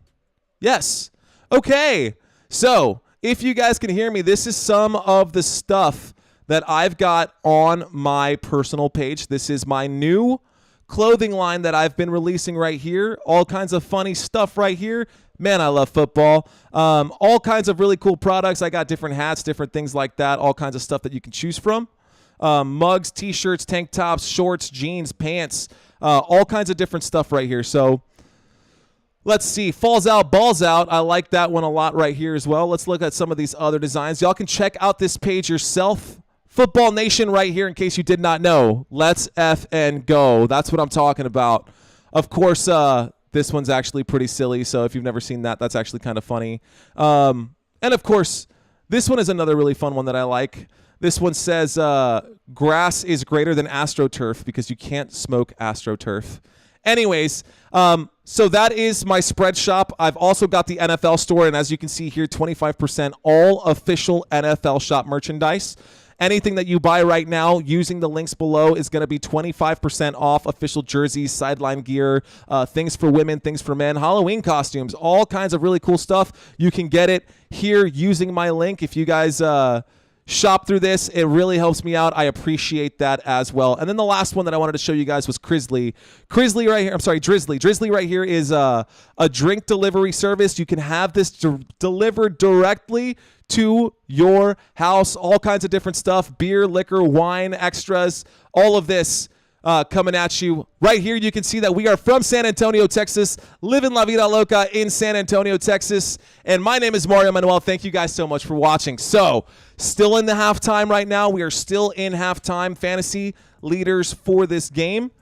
Yes. Okay. So, if you guys can hear me, this is some of the stuff that I've got on my personal page. This is my new clothing line that I've been releasing right here. All kinds of funny stuff right here. Man, I love football. All kinds of really cool products. I got different hats, different things like that. All kinds of stuff that you can choose from. Mugs, t-shirts, tank tops, shorts, jeans, pants, all kinds of different stuff right here. So let's see. Falls out, balls out. I like that one a lot right here as well. Let's look at some of these other designs. Y'all can check out this page yourself. Football Nation right here in case you did not know. Let's F and go. That's what I'm talking about. Of course, this one's actually pretty silly. So if you've never seen that, that's actually kind of funny. And of course, this one is another really fun one that I like. This one says grass is greater than AstroTurf because you can't smoke AstroTurf. Anyways, so that is my spread shop. I've also got the NFL store, and as you can see here, 25% all official NFL shop merchandise. Anything that you buy right now using the links below is going to be 25% off official jerseys, sideline gear, things for women, things for men, Halloween costumes, all kinds of really cool stuff. You can get it here using my link. If you guys shop through this, it really helps me out. I appreciate that as well. And then the last one that I wanted to show you guys was DRIZZLY. DRIZZLY right here. I'm sorry, DRIZZLY. DRIZZLY right here is a drink delivery service. You can have this delivered directly to your house. All kinds of different stuff, beer, liquor, wine, extras, all of this coming at you. Right here, you can see that we are from San Antonio, Texas, living La Vida Loca in San Antonio, Texas. And my name is Mario Manuel. Thank you guys so much for watching. So, still in the halftime right now. We are still in halftime. Fantasy leaders for this game.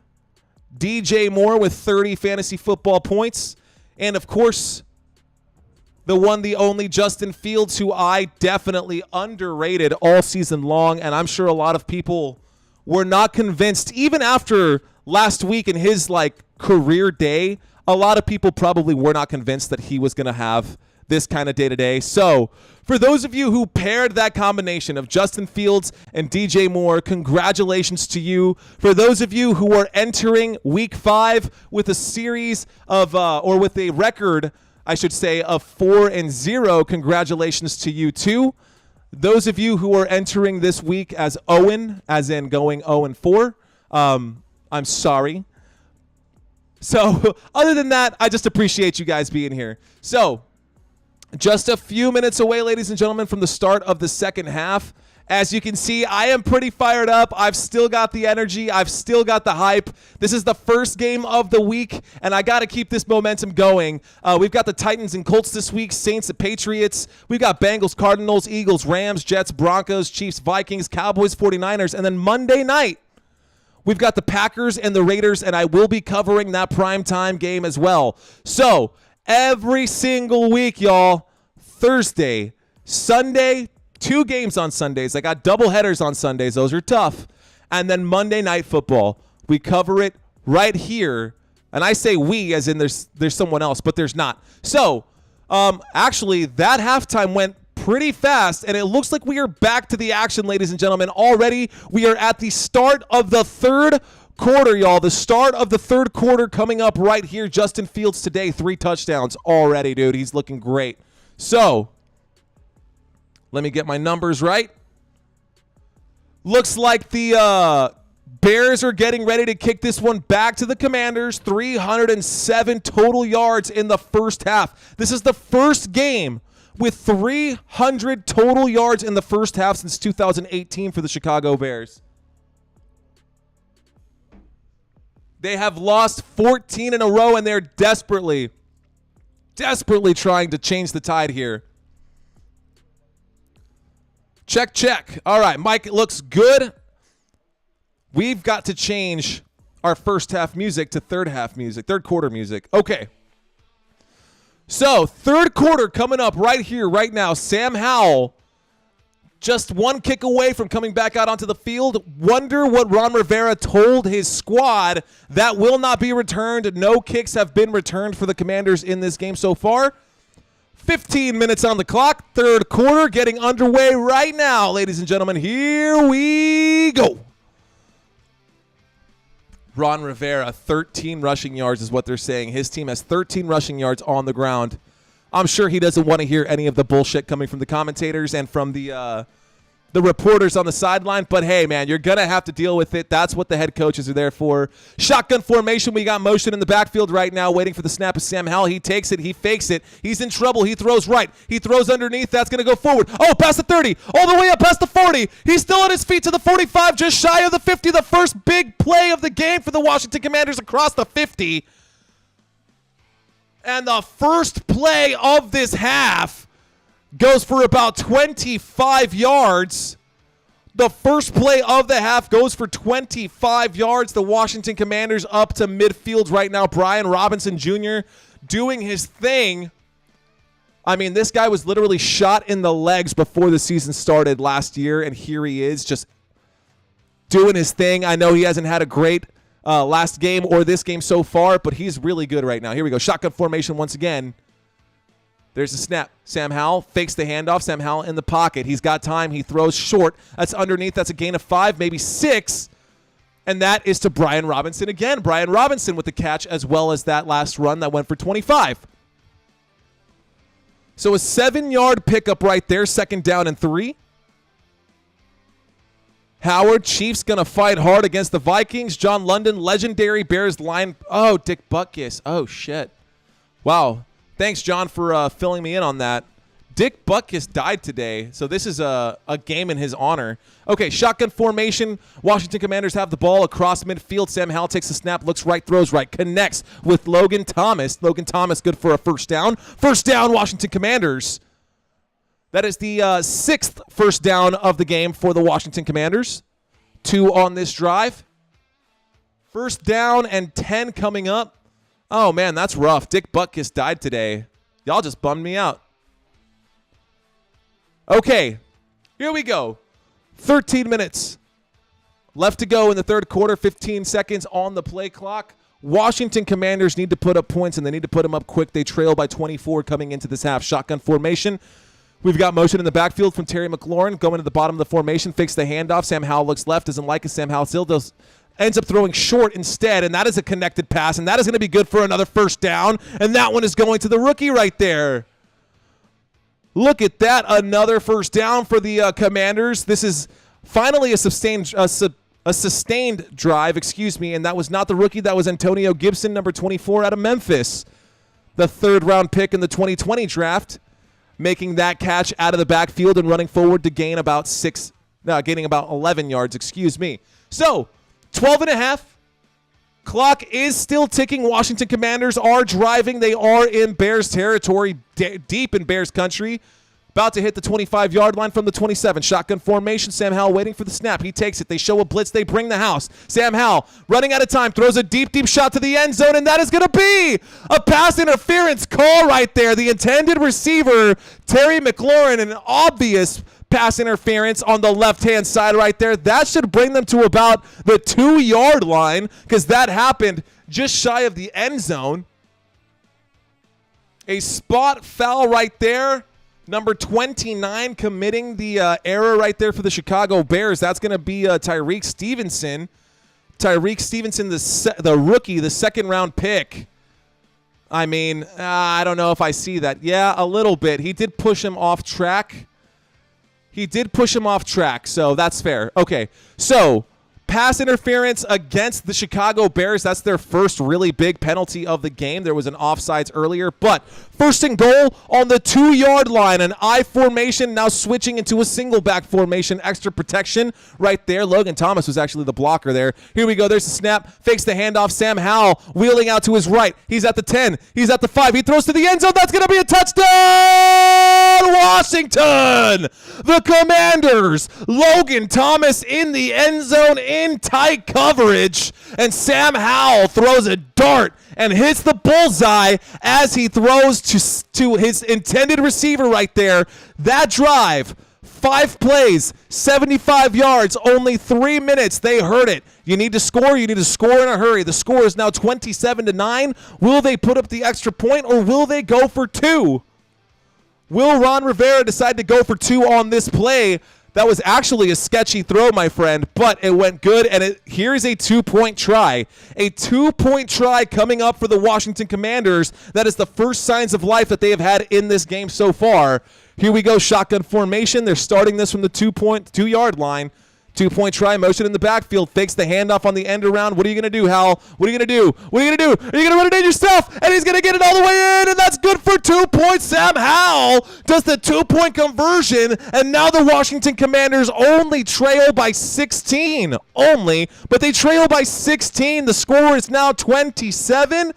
DJ Moore with 30 fantasy football points. And, of course, the one, the only Justin Fields, who I definitely underrated all season long. And I'm sure a lot of people were not convinced, even after last week in his career day, a lot of people probably were not convinced that he was going to have this kind of day-to-day. So for those of you who paired that combination of Justin Fields and DJ Moore, congratulations to you. For those of you who are entering week 5 with a series of, or with a record, I should say, of 4-0, congratulations to you too. Those of you who are entering this week as Owen, as in going 0-4, I'm sorry. So other than that, I just appreciate you guys being here. So just a few minutes away, ladies and gentlemen, from the start of the second half. As you can see, I am pretty fired up. I've still got the energy. I've still got the hype. This is the first game of the week, and I got to keep this momentum going. We've got the Titans and Colts this week, Saints and Patriots. We've got Bengals, Cardinals, Eagles, Rams, Jets, Broncos, Chiefs, Vikings, Cowboys, 49ers, and then Monday night, we've got the Packers and the Raiders, and I will be covering that primetime game as well. So every single week, y'all, Thursday, Sunday, 2 games on Sundays. I got double headers on Sundays. Those are tough. And then Monday Night Football. We cover it right here. And I say we as in there's someone else, but there's not. So, actually, that halftime went pretty fast, and it looks like we are back to the action, ladies and gentlemen. Already, we are at the start of the third quarter, y'all. The start of the third quarter coming up right here. Justin Fields today, 3 touchdowns already, dude. He's looking great. So, let me get my numbers right. Looks like the Bears are getting ready to kick this one back to the Commanders. 307 total yards in the first half. This is the first game with 300 total yards in the first half since 2018 for the Chicago Bears. They have lost 14 in a row, and they're desperately trying to change the tide here. Check, check. All right, Mike, it looks good. We've got to change our first half music to third quarter music. Okay. So, third quarter coming up right here, right now. Sam Howell, just 1 kick away from coming back out onto the field. Wonder what Ron Rivera told his squad. That will not be returned. No kicks have been returned for the Commanders in this game so far. 15 minutes on the clock. Third quarter getting underway right now, ladies and gentlemen. Here we go. Ron Rivera, 13 rushing yards is what they're saying. His team has 13 rushing yards on the ground. I'm sure he doesn't want to hear any of the bullshit coming from the commentators and from the reporters on the sideline. But, hey, man, you're going to have to deal with it. That's what the head coaches are there for. Shotgun formation. We got motion in the backfield right now waiting for the snap of Sam Howell. He takes it. He fakes it. He's in trouble. He throws right. He throws underneath. That's going to go forward. Oh, past the 30. All the way up past the 40. He's still on his feet to the 45, just shy of the 50. The first big play of the game for the Washington Commanders across the 50. And the first play of this half goes for about 25 yards. The first play of the half goes for 25 yards. The Washington Commanders up to midfield right now. Brian Robinson Jr. doing his thing. I mean, this guy was literally shot in the legs before the season started last year, and here he is just doing his thing. I know he hasn't had a great last game or this game so far, but he's really good right now. Here we go. Shotgun formation once again. There's a snap. Sam Howell fakes the handoff. Sam Howell in the pocket. He's got time. He throws short. That's underneath. That's a gain of 5, maybe 6. And that is to Brian Robinson again. Brian Robinson with the catch as well as that last run that went for 25. So a 7-yard pickup right there. 2nd down and 3. Howard, Chiefs going to fight hard against the Vikings. John London, legendary Bears line. Oh, Dick Butkus. Oh, shit. Wow. Thanks, John, for filling me in on that. Dick Butkus died today, so this is a game in his honor. Okay, shotgun formation. Washington Commanders have the ball across midfield. Sam Howell takes the snap, looks right, throws right, connects with Logan Thomas. Logan Thomas good for a first down. First down, Washington Commanders. That is the 6th first down of the game for the Washington Commanders. 2 on this drive. First down and 10 coming up. Oh, man, that's rough. Dick Butkus died today. Y'all just bummed me out. Okay, here we go. 13 minutes left to go in the third quarter. 15 seconds on the play clock. Washington Commanders need to put up points, and they need to put them up quick. They trail by 24 coming into this half. Shotgun formation. We've got motion in the backfield from Terry McLaurin. Going to the bottom of the formation, fakes the handoff. Sam Howell looks left, doesn't like it. Sam Howell still ends up throwing short instead, and that is a connected pass, and that is going to be good for another first down, and that one is going to the rookie right there. Look at that, another first down for the Commanders. This is finally a sustained drive, and that was not the rookie. That was Antonio Gibson, number 24 out of Memphis, the 3rd-round pick in the 2020 draft, making that catch out of the backfield and running forward to gain about gaining about 11 yards, So, 12 and a half. Clock is still ticking. Washington Commanders are driving. They are in Bears territory, deep in Bears country. About to hit the 25-yard line from the 27. Shotgun formation. Sam Howell waiting for the snap. He takes it. They show a blitz. They bring the house. Sam Howell running out of time. Throws a deep, deep shot to the end zone, and that is going to be a pass interference call right there. The intended receiver, Terry McLaurin, an obvious pass interference on the left-hand side right there. That should bring them to about the 2-yard line because that happened just shy of the end zone. A spot foul right there. Number 29 committing the error right there for the Chicago Bears. That's going to be Tyreek Stevenson. Tyreek Stevenson, the rookie, the 2nd-round pick. I mean, I don't know if I see that. Yeah, a little bit. He did push him off track. So that's fair. Okay, so pass interference against the Chicago Bears. That's their first really big penalty of the game. There was an offsides earlier, but 1st and goal on the 2-yard line. An I formation now switching into a single back formation. Extra protection right there. Logan Thomas was actually the blocker there. Here we go. There's the snap. Fakes the handoff. Sam Howell wheeling out to his right. He's at the 10. He's at the 5. He throws to the end zone. That's going to be a touchdown! Washington! The Commanders. Logan Thomas in the end zone in tight coverage. And Sam Howell throws a dart and hits the bullseye as he throws to his intended receiver right there. That drive, 5 plays, 75 yards, only 3 minutes. They heard it. You need to score. You need to score in a hurry. The score is now 27-9. Will they put up the extra point or will they go for 2? Will Ron Rivera decide to go for 2 on this play? That was actually a sketchy throw, my friend, but it went good, and here's a 2-point try. A 2-point try coming up for the Washington Commanders. That is the first signs of life that they have had in this game so far. Here we go, shotgun formation. They're starting this from the 2-yard line. 2-point try, motion in the backfield, fakes the handoff on the end around. What are you going to do, Hal? What are you going to do? What are you going to do? Are you going to run it in yourself? And he's going to get it all the way in, and that's good for 2 points. Sam Howell does the 2-point conversion, and now the Washington Commanders only trail by 16. But they trail by 16. The score is now 27-11,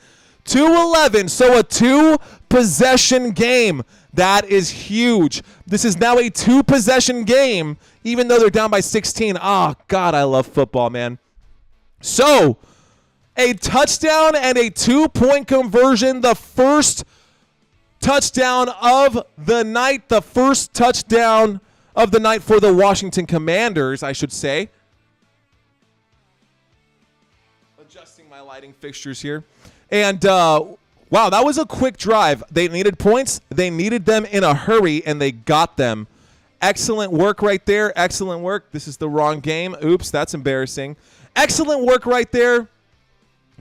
so a 2-possession game. That is huge. This is now a 2-possession game, even though they're down by 16. Oh, God, I love football, man. So, a touchdown and a 2-point conversion. The first touchdown of the night. The first touchdown of the night for the Washington Commanders, I should say. Adjusting my lighting fixtures here. And, wow, that was a quick drive. They needed points. They needed them in a hurry, and they got them. Excellent work right there. Excellent work. This is the wrong game. Oops, that's embarrassing. Excellent work right there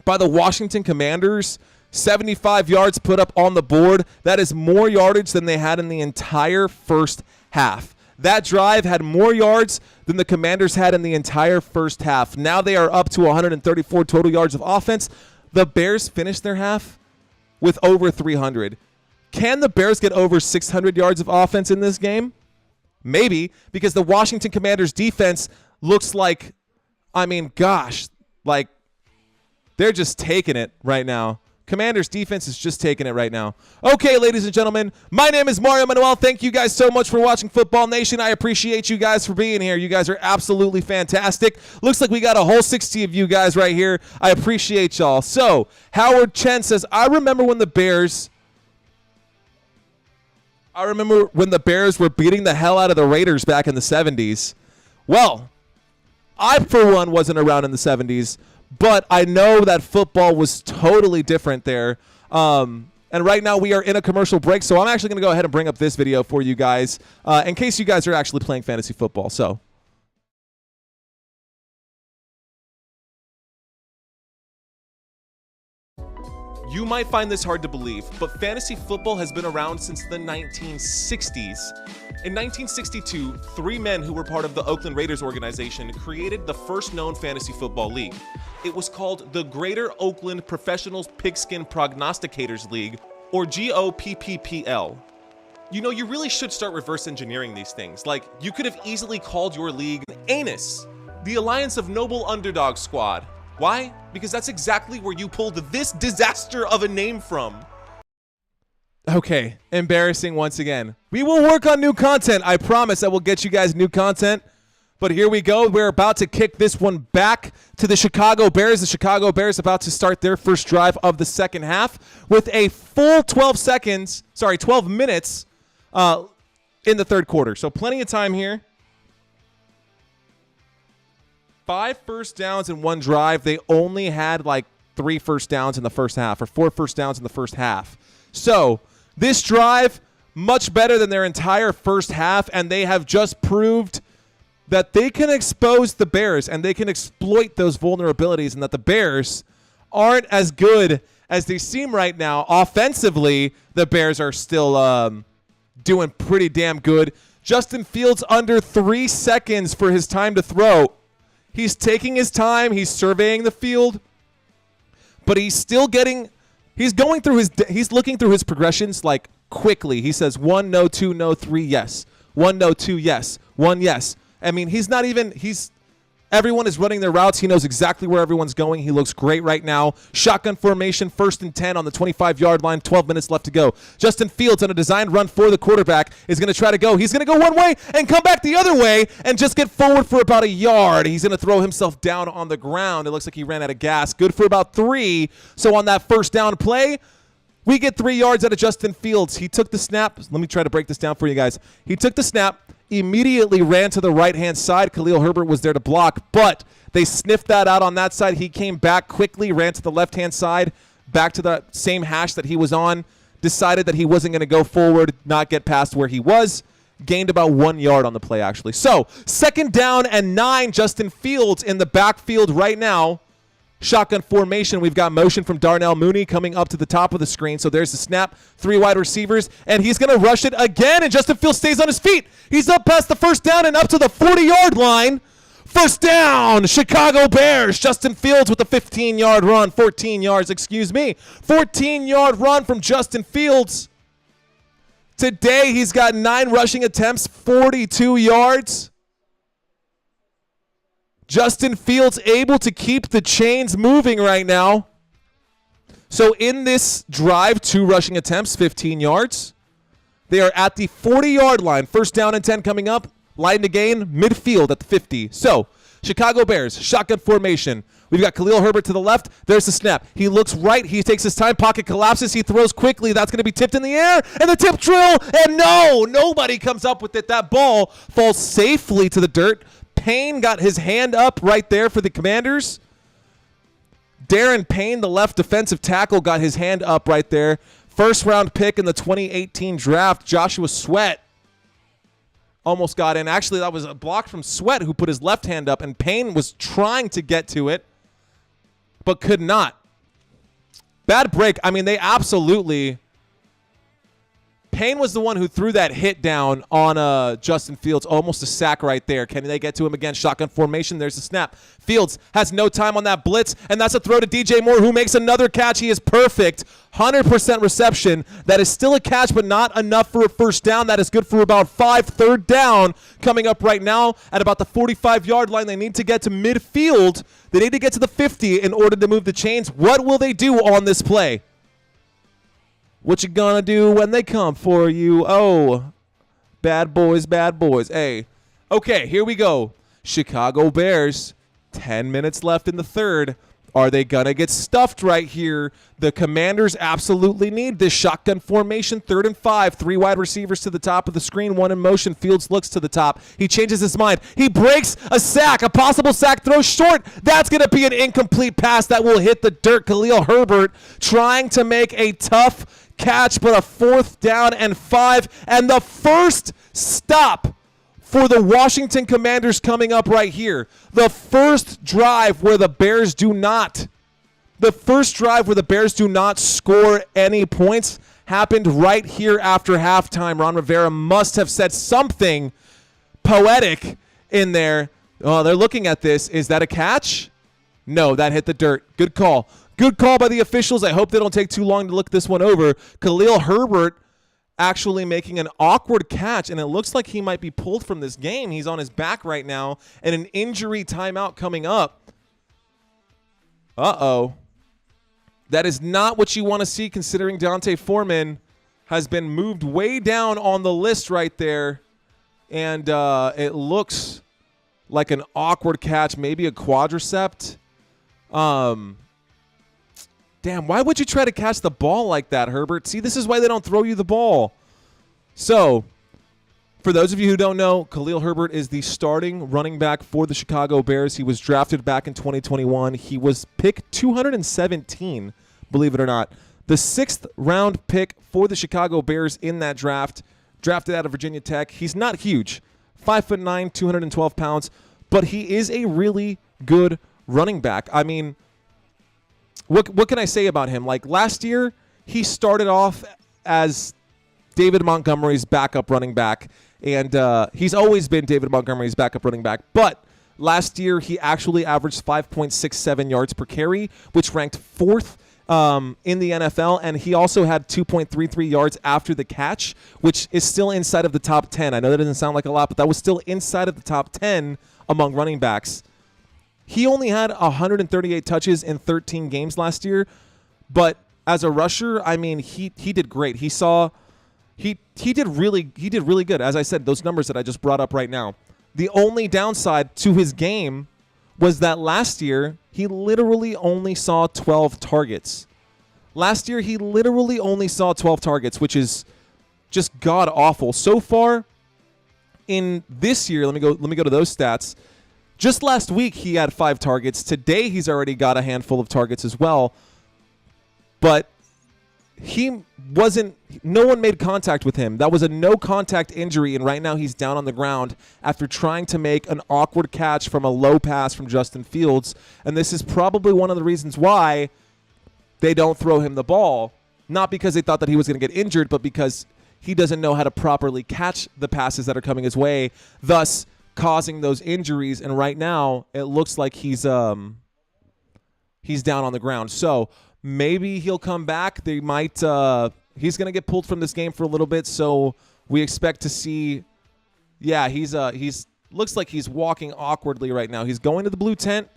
by the Washington Commanders. 75 yards put up on the board. That is more yardage than they had in the entire first half. That drive had more yards than the Commanders had in the entire first half. Now they are up to 134 total yards of offense. The Bears finished their half with over 300. Can the Bears get over 600 yards of offense in this game? Maybe, because the Washington Commanders defense looks like, I mean, gosh, like they're just taking it right now. Commanders defense is just taking it right now. Okay, ladies and gentlemen, my name is Mario Manuel. Thank you guys so much for watching Football Nation. I appreciate you guys for being here. You guys are absolutely fantastic. Looks like we got a whole 60 of you guys right here. I appreciate y'all. So, Howard Chen says, I remember when the Bears were beating the hell out of the Raiders back in the 70s. Well, I, for one, wasn't around in the 70s. But I know that football was totally different there. And right now we are in a commercial break, so I'm actually going to go ahead and bring up this video for you guys in case you guys are actually playing fantasy football. So. You might find this hard to believe, but fantasy football has been around since the 1960s. In 1962, 3 men who were part of the Oakland Raiders organization created the first known fantasy football league. It was called the Greater Oakland Professional Pigskin Prognosticators League, or GOPPPL. You know, you really should start reverse engineering these things. Like, you could have easily called your league ANUS, the Alliance of Noble Underdog Squad. Why? Because that's exactly where you pulled this disaster of a name from. Okay, embarrassing once again. We will work on new content. I promise I will get you guys new content. But here we go. We're about to kick this one back to the Chicago Bears. The Chicago Bears about to start their first drive of the second half with a full 12 minutes in the third quarter. So plenty of time here. 5 first downs in one drive. They only had like 3 first downs in the first half, or 4 first downs in the first half. So this drive, much better than their entire first half, and they have just proved that they can expose the Bears and they can exploit those vulnerabilities, and that the Bears aren't as good as they seem right now. Offensively, the Bears are still doing pretty damn good. Justin Fields under 3 seconds for his time to throw. He's taking his time. He's surveying the field, but he's looking through his progressions like quickly. He says 1, no, 2, no, 3, yes. 1, no, 2, yes. 1, yes. I mean, everyone is running their routes. He knows exactly where everyone's going. He looks great right now. Shotgun formation, 1st and 10 on the 25-yard line, 12 minutes left to go. Justin Fields on a designed run for the quarterback is going to try to go. He's going to go one way and come back the other way and just get forward for about a yard. He's going to throw himself down on the ground. It looks like he ran out of gas. Good for about 3. So on that first down play, we get 3 yards out of Justin Fields. He took the snap. Let me try to break this down for you guys. He took the snap, immediately ran to the right-hand side. Khalil Herbert was there to block, but they sniffed that out on that side. He came back quickly, ran to the left-hand side, back to the same hash that he was on, decided that he wasn't going to go forward, not get past where he was, gained about 1 yard on the play, actually. So, 2nd down and 9, Justin Fields in the backfield right now. Shotgun formation. We've got motion from Darnell Mooney coming up to the top of the screen. So there's the snap. 3 wide receivers. And he's going to rush it again. And Justin Fields stays on his feet. He's up past the 1st down and up to the 40-yard line. 1st down, Chicago Bears. Justin Fields with a 15-yard run. 14 yards, excuse me. 14-yard run from Justin Fields. Today he's got 9 rushing attempts, 42 yards. Justin Fields able to keep the chains moving right now. So in this drive, 2 rushing attempts, 15 yards. They are at the 40-yard line. 1st down and 10 coming up. Line to gain, midfield at the 50. So, Chicago Bears, shotgun formation. We've got Khalil Herbert to the left. There's the snap. He looks right. He takes his time. Pocket collapses. He throws quickly. That's going to be tipped in the air. And the tip drill. And no, nobody comes up with it. That ball falls safely to the dirt. Payne got his hand up right there for the Commanders. Darren Payne, the left defensive tackle, got his hand up right there. 1st-round pick in the 2018 draft, Joshua Sweat almost got in. Actually, that was a block from Sweat who put his left hand up, and Payne was trying to get to it, but could not. Bad break. I mean, they absolutely... Payne was the one who threw that hit down on Justin Fields. Almost a sack right there. Can they get to him again? Shotgun formation. There's the snap. Fields has no time on that blitz, and that's a throw to DJ Moore, who makes another catch. He is perfect. 100% reception. That is still a catch, but not enough for a 1st down. That is good for about 5. 3rd down coming up right now at about the 45-yard line. They need to get to midfield. They need to get to the 50 in order to move the chains. What will they do on this play? What you gonna do when they come for you? Oh, bad boys, bad boys. Hey, okay, here we go. Chicago Bears, 10 minutes left in the 3rd. Are they gonna get stuffed right here? The Commanders absolutely need this shotgun formation. 3rd and 5, 3 wide receivers to the top of the screen, 1 in motion. Fields looks to the top. He changes his mind. He breaks a sack, a possible sack, throws short. That's gonna be an incomplete pass that will hit the dirt. Khalil Herbert trying to make a tough catch, but a 4th down and 5, and the first stop for the Washington Commanders coming up right here. The first drive where the Bears do not score any points happened right here after halftime. Ron Rivera must have said something poetic in there. Oh, they're looking at this. Is that a catch? No, that hit the dirt. Good call. Good call by the officials. I hope they don't take too long to look this one over. Khalil Herbert actually making an awkward catch, and it looks like he might be pulled from this game. He's on his back right now, and an injury timeout coming up. Uh-oh. That is not what you want to see, considering Dante Foreman has been moved way down on the list right there, and it looks like an awkward catch, maybe a quadricept. Damn, why would you try to catch the ball like that, Herbert? See, this is why they don't throw you the ball. So, for those of you who don't know, Khalil Herbert is the starting running back for the Chicago Bears. He was drafted back in 2021. He was pick 217, believe it or not. The 6th-round pick for the Chicago Bears in that draft, drafted out of Virginia Tech. He's not huge, 5'9", 212 pounds, but he is a really good running back. I mean, what can I say about him? Like, last year, he started off as David Montgomery's backup running back, and he's always been David Montgomery's backup running back. But last year, he actually averaged 5.67 yards per carry, which ranked 4th in the NFL, and he also had 2.33 yards after the catch, which is still inside of the top 10. I know that doesn't sound like a lot, but that was still inside of the top 10 among running backs. He only had 138 touches in 13 games last year, but as a rusher, I mean, he did great. He did really good. As I said, those numbers that I just brought up right now. The only downside to his game was that last year he literally only saw 12 targets. Last year he literally only saw 12 targets, which is just god awful. So far in this year, let me go to those stats. Just last week, he had 5 targets. Today, he's already got a handful of targets as well. But no one made contact with him. That was a no contact injury, and right now he's down on the ground after trying to make an awkward catch from a low pass from Justin Fields, and this is probably one of the reasons why they don't throw him the ball, not because they thought that he was going to get injured, but because he doesn't know how to properly catch the passes that are coming his way, thus causing those injuries, and right now it looks like he's down on the ground. So maybe he'll come back. They might. He's going to get pulled from this game for a little bit, so we expect to see. Yeah, he's looks like he's walking awkwardly right now. He's going to the blue tent.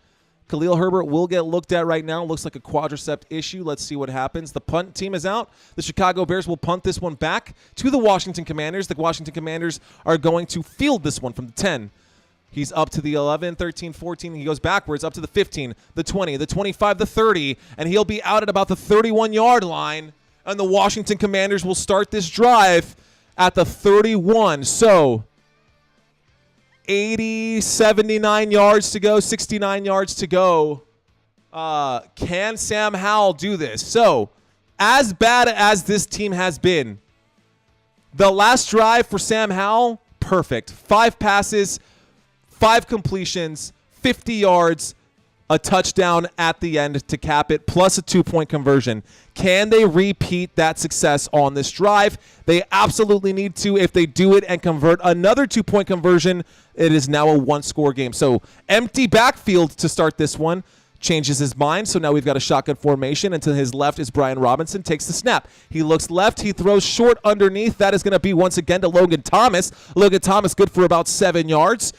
Khalil Herbert will get looked at right now. Looks like a quadricep issue. Let's see what happens. The punt team is out. The Chicago Bears will punt this one back to the Washington Commanders. The Washington Commanders are going to field this one from the 10. He's up to the 11, 13, 14. He goes backwards up to the 15, the 20, the 25, the 30, and he'll be out at about the 31-yard line, and the Washington Commanders will start this drive at the 31. So 80, 79 yards to go, 69 yards to go. Can Sam Howell do this? So as bad as this team has been, the last drive for Sam Howell, perfect. 5 passes, 5 completions, 50 yards, a touchdown at the end to cap it, plus a 2-point conversion. Can they repeat that success on this drive? They absolutely need to. If they do it and convert another 2-point conversion, it is now a 1-score game. So empty backfield to start this one. Changes his mind, so now we've got a shotgun formation, and to his left is Brian Robinson, takes the snap. He looks left, he throws short underneath. That is going to be once again to Logan Thomas. Logan Thomas good for about 7 yards.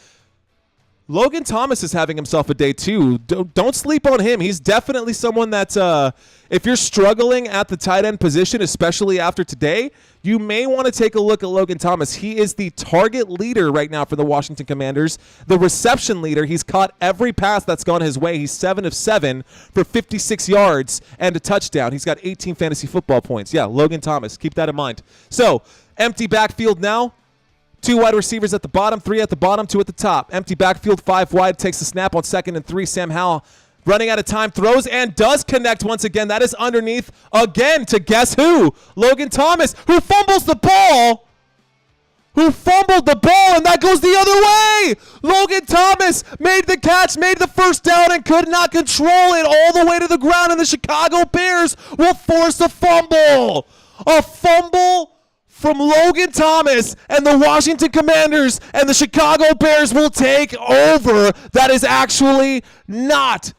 Logan Thomas is having himself a day too. Don't sleep on him. He's definitely someone that if you're struggling at the tight end position, especially after today, you may want to take a look at Logan Thomas. He is the target leader right now for the Washington Commanders, the reception leader. He's caught every pass that's gone his way. He's 7 of 7 for 56 yards and a touchdown. He's got 18 fantasy football points. Yeah, Logan Thomas. Keep that in mind. So, empty backfield now. 2 wide receivers at the bottom, 3 at the bottom, 2 at the top. Empty backfield, 5 wide, takes the snap on 2nd and 3. Sam Howell running out of time, throws and does connect once again. That is underneath again to guess who? Logan Thomas, who fumbles the ball. And that goes the other way. Logan Thomas made the catch, made the first down, and could not control it all the way to the ground, and the Chicago Bears will force a fumble. A fumble from Logan Thomas, and the Washington Commanders and the Chicago Bears will take over. That is actually not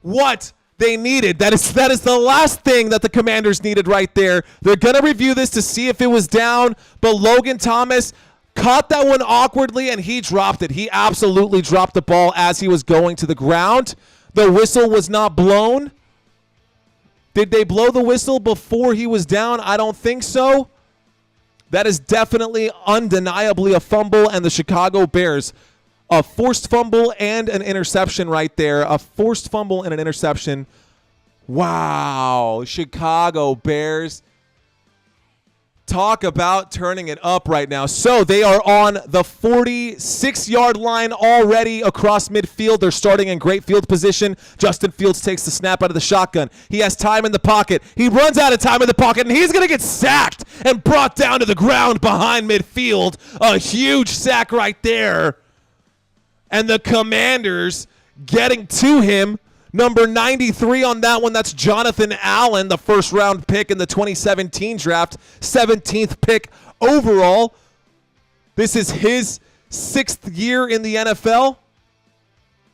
what they needed. That is the last thing that the Commanders needed right there. They're going to review this to see if it was down, but Logan Thomas caught that one awkwardly, and he dropped it. He absolutely dropped the ball as he was going to the ground. The whistle was not blown. Did they blow the whistle before he was down? I don't think so. That is definitely, undeniably a fumble, and the Chicago Bears, a forced fumble and an interception right there. A forced fumble and an interception. Wow, Chicago Bears. Talk about turning it up right now. So they are on the 46-yard line already across midfield. They're starting in great field position. Justin Fields takes the snap out of the shotgun. He has time in the pocket. He runs out of time in the pocket, and he's going to get sacked and brought down to the ground behind midfield. A huge sack right there. And the Commanders getting to him. Number 93 on that one, that's Jonathan Allen, the first-round pick in the 2017 draft, 17th pick overall. This is his 6th year in the NFL.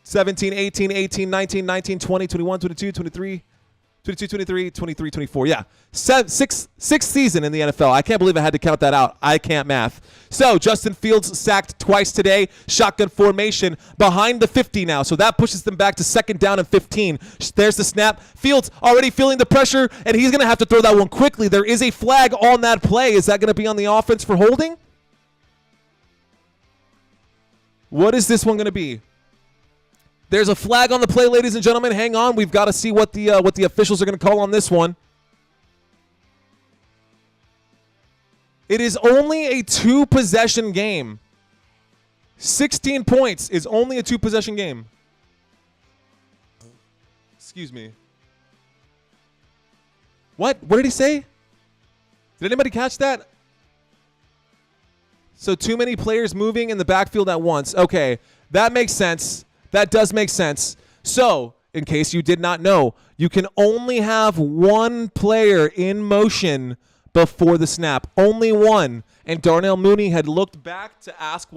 17, 18, 18, 19, 19, 20, 21, 22, 23, 22, 23, 23, 24. Yeah, sixth season in the NFL. I can't believe I had to count that out. I can't math. So Justin Fields sacked twice today. Shotgun formation behind the 50 now. So that pushes them back to 2nd down and 15. There's the snap. Fields already feeling the pressure, and he's going to have to throw that one quickly. There is a flag on that play. Is that going to be on the offense for holding? What is this one going to be? There's a flag on the play, ladies and gentlemen. Hang on. We've got to see what the officials are going to call on this one. It is only a 2-possession game. 16 points is only a 2-possession game. Excuse me. What? What did he say? Did anybody catch that? So too many players moving in the backfield at once. Okay, that makes sense. That does make sense. So, in case you did not know, you can only have one player in motion before the snap. Only one. And Darnell Mooney had looked back to ask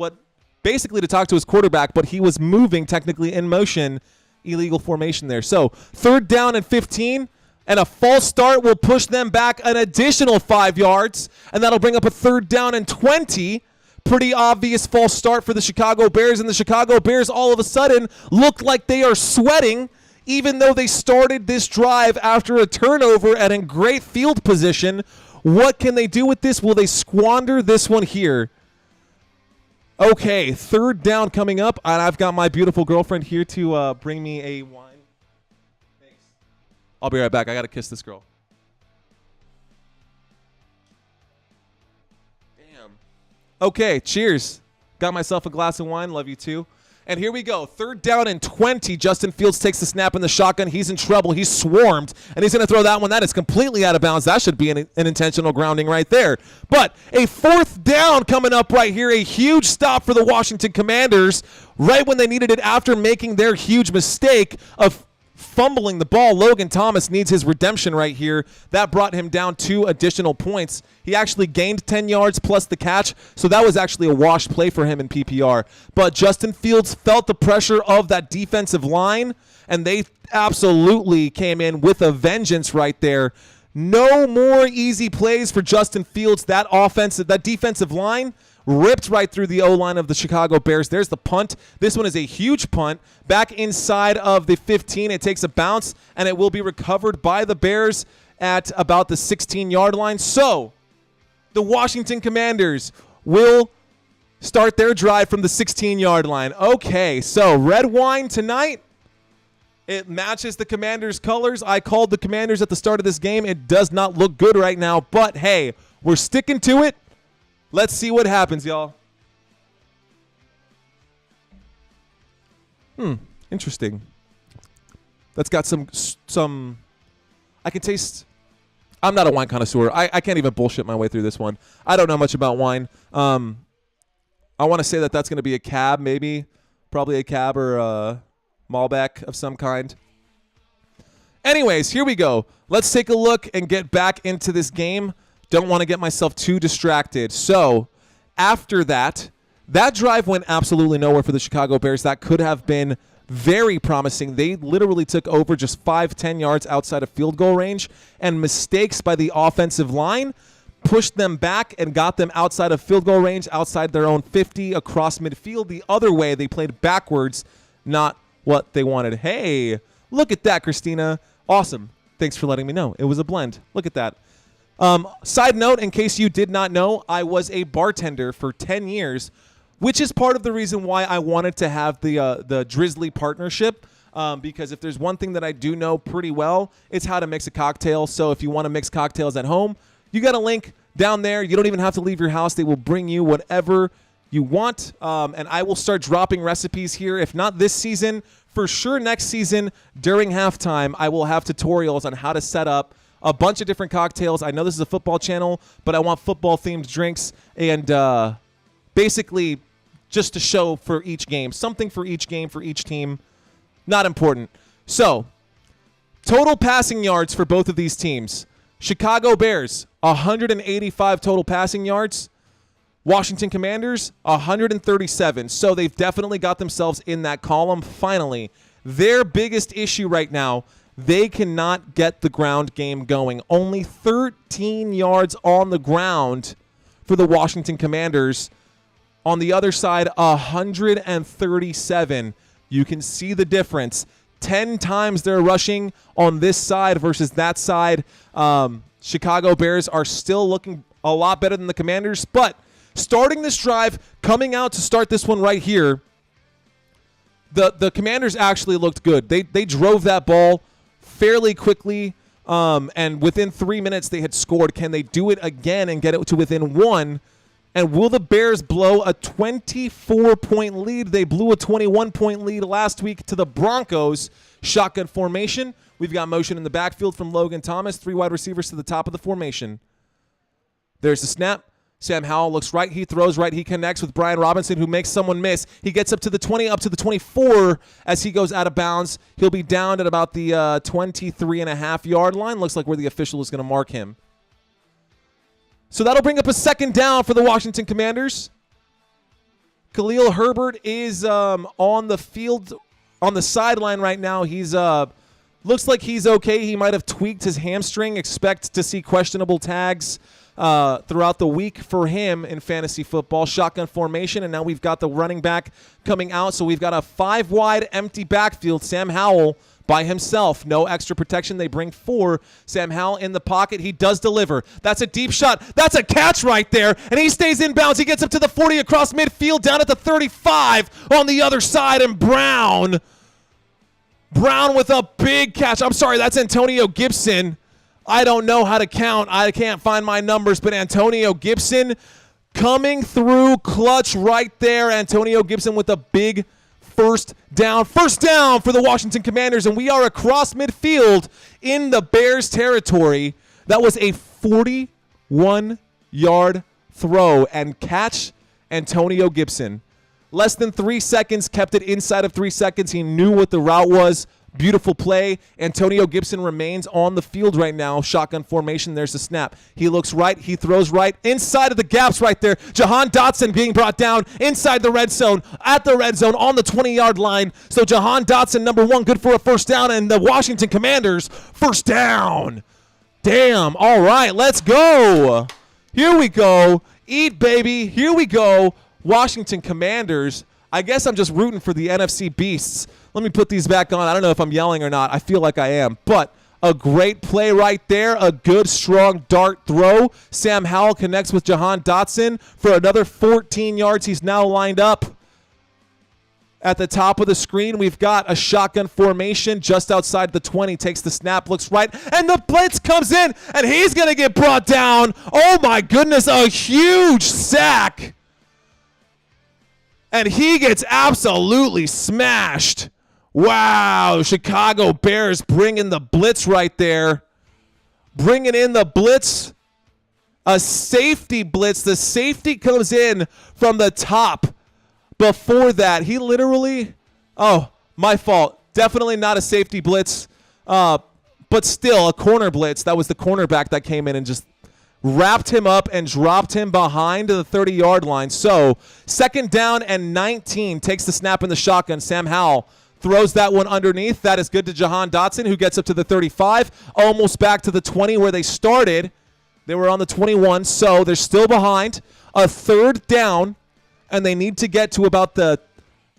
basically to talk to his quarterback, but he was moving technically in motion. Illegal formation there. So, 3rd down and 15. And a false start will push them back an additional 5 yards. And that'll bring up a 3rd down and 20. Pretty obvious false start for the Chicago Bears. And the Chicago Bears all of a sudden look like they are sweating, even though they started this drive after a turnover and in great field position. What can they do with this? Will they squander this one here? Okay, 3rd down coming up. And I've got my beautiful girlfriend here to bring me a wine. I'll be right back. I got to kiss this girl. Damn. Okay, cheers. Got myself a glass of wine. Love you too. And here we go. 3rd down and 20. Justin Fields takes the snap in the shotgun. He's in trouble. He's swarmed. And he's going to throw that one. That is completely out of bounds. That should be an intentional grounding right there. But a 4th down coming up right here. A huge stop for the Washington Commanders right when they needed it after making their huge mistake of fumbling the ball. Logan Thomas needs his redemption right here. That brought him down 2 additional points. He actually gained 10 yards plus the catch, so that was actually a wash play for him in PPR. But Justin Fields felt the pressure of that defensive line, and they absolutely came in with a vengeance right there. No more easy plays for Justin Fields. That defensive line ripped right through the O-line of the Chicago Bears. There's the punt. This one is a huge punt. Back inside of the 15. It takes a bounce, and it will be recovered by the Bears at about the 16-yard line. So, the Washington Commanders will start their drive from the 16-yard line. Okay, so red wine tonight. It matches the Commanders' colors. I called the Commanders at the start of this game. It does not look good right now, but hey, we're sticking to it. Let's see what happens, y'all. Interesting. That's got some. I can taste. I'm not a wine connoisseur. I can't even bullshit my way through this one. I don't know much about wine. I want to say that that's going to be a cab, maybe. Probably a cab or a Malbec of some kind. Anyways, here we go. Let's take a look and get back into this game. Don't want to get myself too distracted. So, after that drive went absolutely nowhere for the Chicago Bears. That could have been very promising. They literally took over just 5-10 yards outside of field goal range, and mistakes by the offensive line pushed them back and got them outside of field goal range, outside their own 50, across midfield. The other way, they played backwards, not what they wanted. Hey, look at that, Christina. Awesome. Thanks for letting me know. It was a blend. Look at that. Side note, in case you did not know, I was a bartender for 10 years, which is part of the reason why I wanted to have the DRIZZLY partnership, because if there's one thing that I do know pretty well, it's how to mix a cocktail. So if you want to mix cocktails at home, you got a link down there. You don't even have to leave your house. They will bring you whatever you want, and I will start dropping recipes here. If not this season, for sure next season during halftime, I will have tutorials on how to set up a bunch of different cocktails. I know this is a football channel, but I want football-themed drinks and basically just to show for each game. Something for each game, for each team. Not important. So, total passing yards for both of these teams. Chicago Bears, 185 total passing yards. Washington Commanders, 137. So they've definitely got themselves in that column finally. Their biggest issue right now, they cannot get the ground game going. Only 13 yards on the ground for the Washington Commanders. On the other side, 137. You can see the difference. 10 times they're rushing on this side versus that side. Chicago Bears are still looking a lot better than the Commanders, but starting this drive, coming out to start this one right here, the Commanders actually looked good. They drove that ball fairly quickly, and within 3 minutes they had scored. Can they do it again and get it to within one? And will the Bears blow a 24-point lead? They blew a 21-point lead last week to the Broncos. Shotgun formation. We've got motion in the backfield from Logan Thomas. 3 wide receivers to the top of the formation. There's the snap. Sam Howell looks right. He throws right. He connects with Brian Robinson, who makes someone miss. He gets up to the 20, up to the 24 as he goes out of bounds. He'll be down at about the 23.5-yard line. Looks like where the official is going to mark him. So that'll bring up a second down for the Washington Commanders. Khalil Herbert is on the field, on the sideline right now. He's looks like he's okay. He might have tweaked his hamstring. Expect to see questionable tags throughout the week for him in fantasy football. Shotgun formation, and now we've got the running back coming out. So we've got a 5-wide empty backfield. Sam Howell by himself. No extra protection. They bring 4. Sam Howell in the pocket. He does deliver. That's a deep shot. That's a catch right there. And he stays in bounds. He gets up to the 40 across midfield, down at the 35 on the other side. And Brown with a big catch. I'm sorry, that's Antonio Gibson. I don't know how to count. I can't find my numbers, but Antonio Gibson coming through clutch right there. Antonio Gibson with a big first down. First down for the Washington Commanders, and we are across midfield in the Bears territory. That was a 41-yard throw and catch. Antonio Gibson. Less than 3 seconds, kept it inside of 3 seconds. He knew what the route was. Beautiful play. Antonio Gibson remains on the field right now. Shotgun formation. There's the snap. He looks right. He throws right. Inside of the gaps right there. Jahan Dotson being brought down inside the red zone. At the red zone on the 20-yard line. So Jahan Dotson, number 1, good for a first down. And the Washington Commanders, first down. Damn. All right, let's go. Here we go. Eat, baby. Here we go. Washington Commanders. I guess I'm just rooting for the NFC Beasts. Let me put these back on. I don't know if I'm yelling or not. I feel like I am. But a great play right there. A good, strong dart throw. Sam Howell connects with Jahan Dotson for another 14 yards. He's now lined up. At the top of the screen, we've got a shotgun formation just outside the 20. Takes the snap, looks right, and the blitz comes in, and he's going to get brought down. Oh, my goodness, a huge sack. And he gets absolutely smashed. Wow, Chicago Bears bringing the blitz right there. Bringing in the blitz. A safety blitz. The safety comes in from the top. Before that, he literally, oh, my fault. Definitely not a safety blitz, but still a corner blitz. That was the cornerback that came in and just wrapped him up and dropped him behind the 30-yard line. So second down and 19. Takes the snap in the shotgun. Sam Howell throws that one underneath. That is good to Jahan Dotson, who gets up to the 35, almost back to the 20 where they started. They were on the 21, so they're still behind. A third down, and they need to get to about the,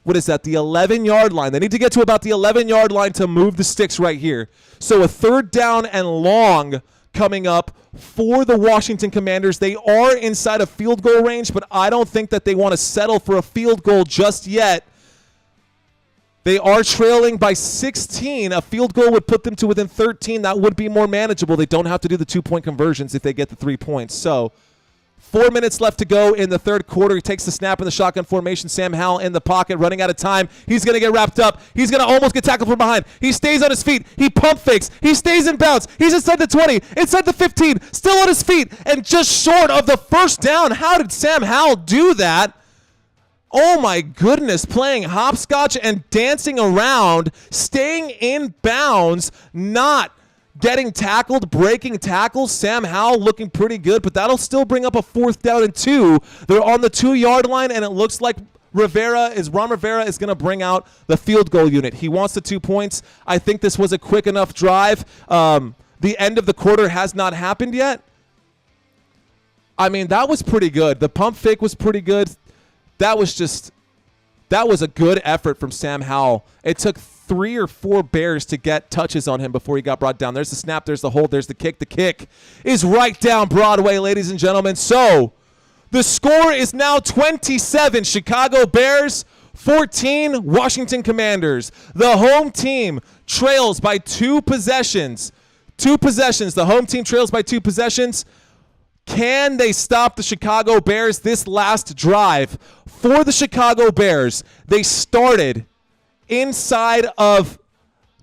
what is that, the 11-yard line. They need to get to about the 11-yard line to move the sticks right here. So a third down and long coming up for the Washington Commanders. They are inside of field goal range, but I don't think that they want to settle for a field goal just yet. They are trailing by 16. A field goal would put them to within 13. That would be more manageable. They don't have to do the 2-point conversions if they get the 3 points. So 4 minutes left to go in the third quarter. He takes the snap in the shotgun formation. Sam Howell in the pocket, running out of time. He's going to get wrapped up. He's going to almost get tackled from behind. He stays on his feet. He pump fakes. He stays in bounds. He's inside the 20, inside the 15, still on his feet, and just short of the first down. How did Sam Howell do that? Oh, my goodness, playing hopscotch and dancing around, staying in bounds, not getting tackled, breaking tackles. Sam Howell looking pretty good, but that'll still bring up a 4th down and 2. They're on the 2-yard line, and it looks like Ron Rivera is going to bring out the field goal unit. He wants the 2 points. I think this was a quick enough drive. The end of the quarter has not happened yet. I mean, that was pretty good. The pump fake was pretty good. That was a good effort from Sam Howell. It took 3 or 4 Bears to get touches on him before he got brought down. There's the snap, there's the hold, there's the kick. The kick is right down Broadway, ladies and gentlemen. So the score is now 27 Chicago Bears, 14 Washington Commanders. The home team trails by 2 possessions. 2 possessions. The home team trails by 2 possessions. Can they stop the Chicago Bears this last drive? For the Chicago Bears, they started inside of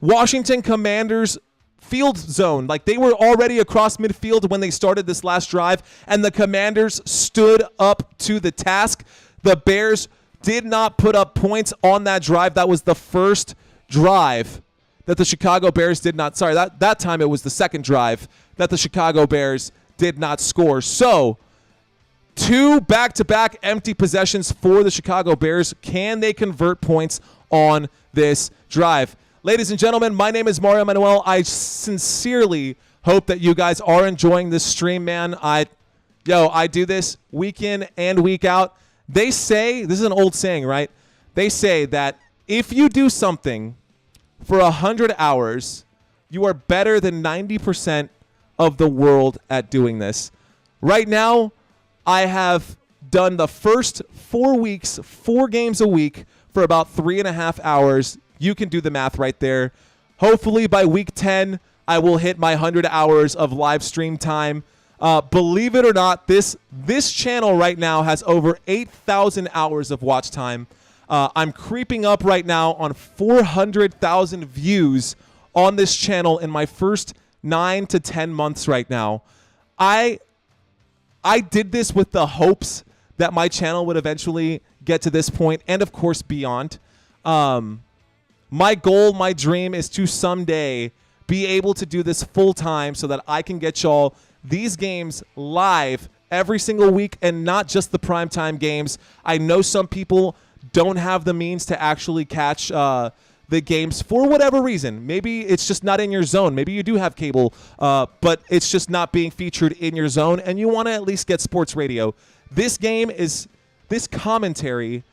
Washington Commanders field zone. Like, they were already across midfield when they started this last drive, and the Commanders stood up to the task. The Bears did not put up points on that drive. That was the first drive that the Chicago Bears did not. Sorry, that time it was the second drive that the Chicago Bears did not score. So, 2 back-to-back empty possessions for the Chicago Bears. Can they convert points on this drive? Ladies and gentlemen, my name is Mario Manuel. I sincerely hope that you guys are enjoying this stream, man. I do this week in and week out. They say, this is an old saying, right? They say that if you do something for 100 hours, you are better than 90% of the world at doing this. Right now, I have done the first 4 weeks, 4 games a week for about 3.5 hours. You can do the math right there. Hopefully by week 10, I will hit my 100 hours of live stream time. Believe it or not, this channel right now has over 8,000 hours of watch time. I'm creeping up right now on 400,000 views on this channel in my first 9 to 10 months right now. I did this with the hopes that my channel would eventually get to this point and, of course, beyond. My goal, my dream is to someday be able to do this full time so that I can get y'all these games live every single week and not just the primetime games. I know some people don't have the means to actually catch the games for whatever reason. Maybe it's just not in your zone. Maybe you do have cable, but it's just not being featured in your zone, and you want to at least get sports radio. This commentary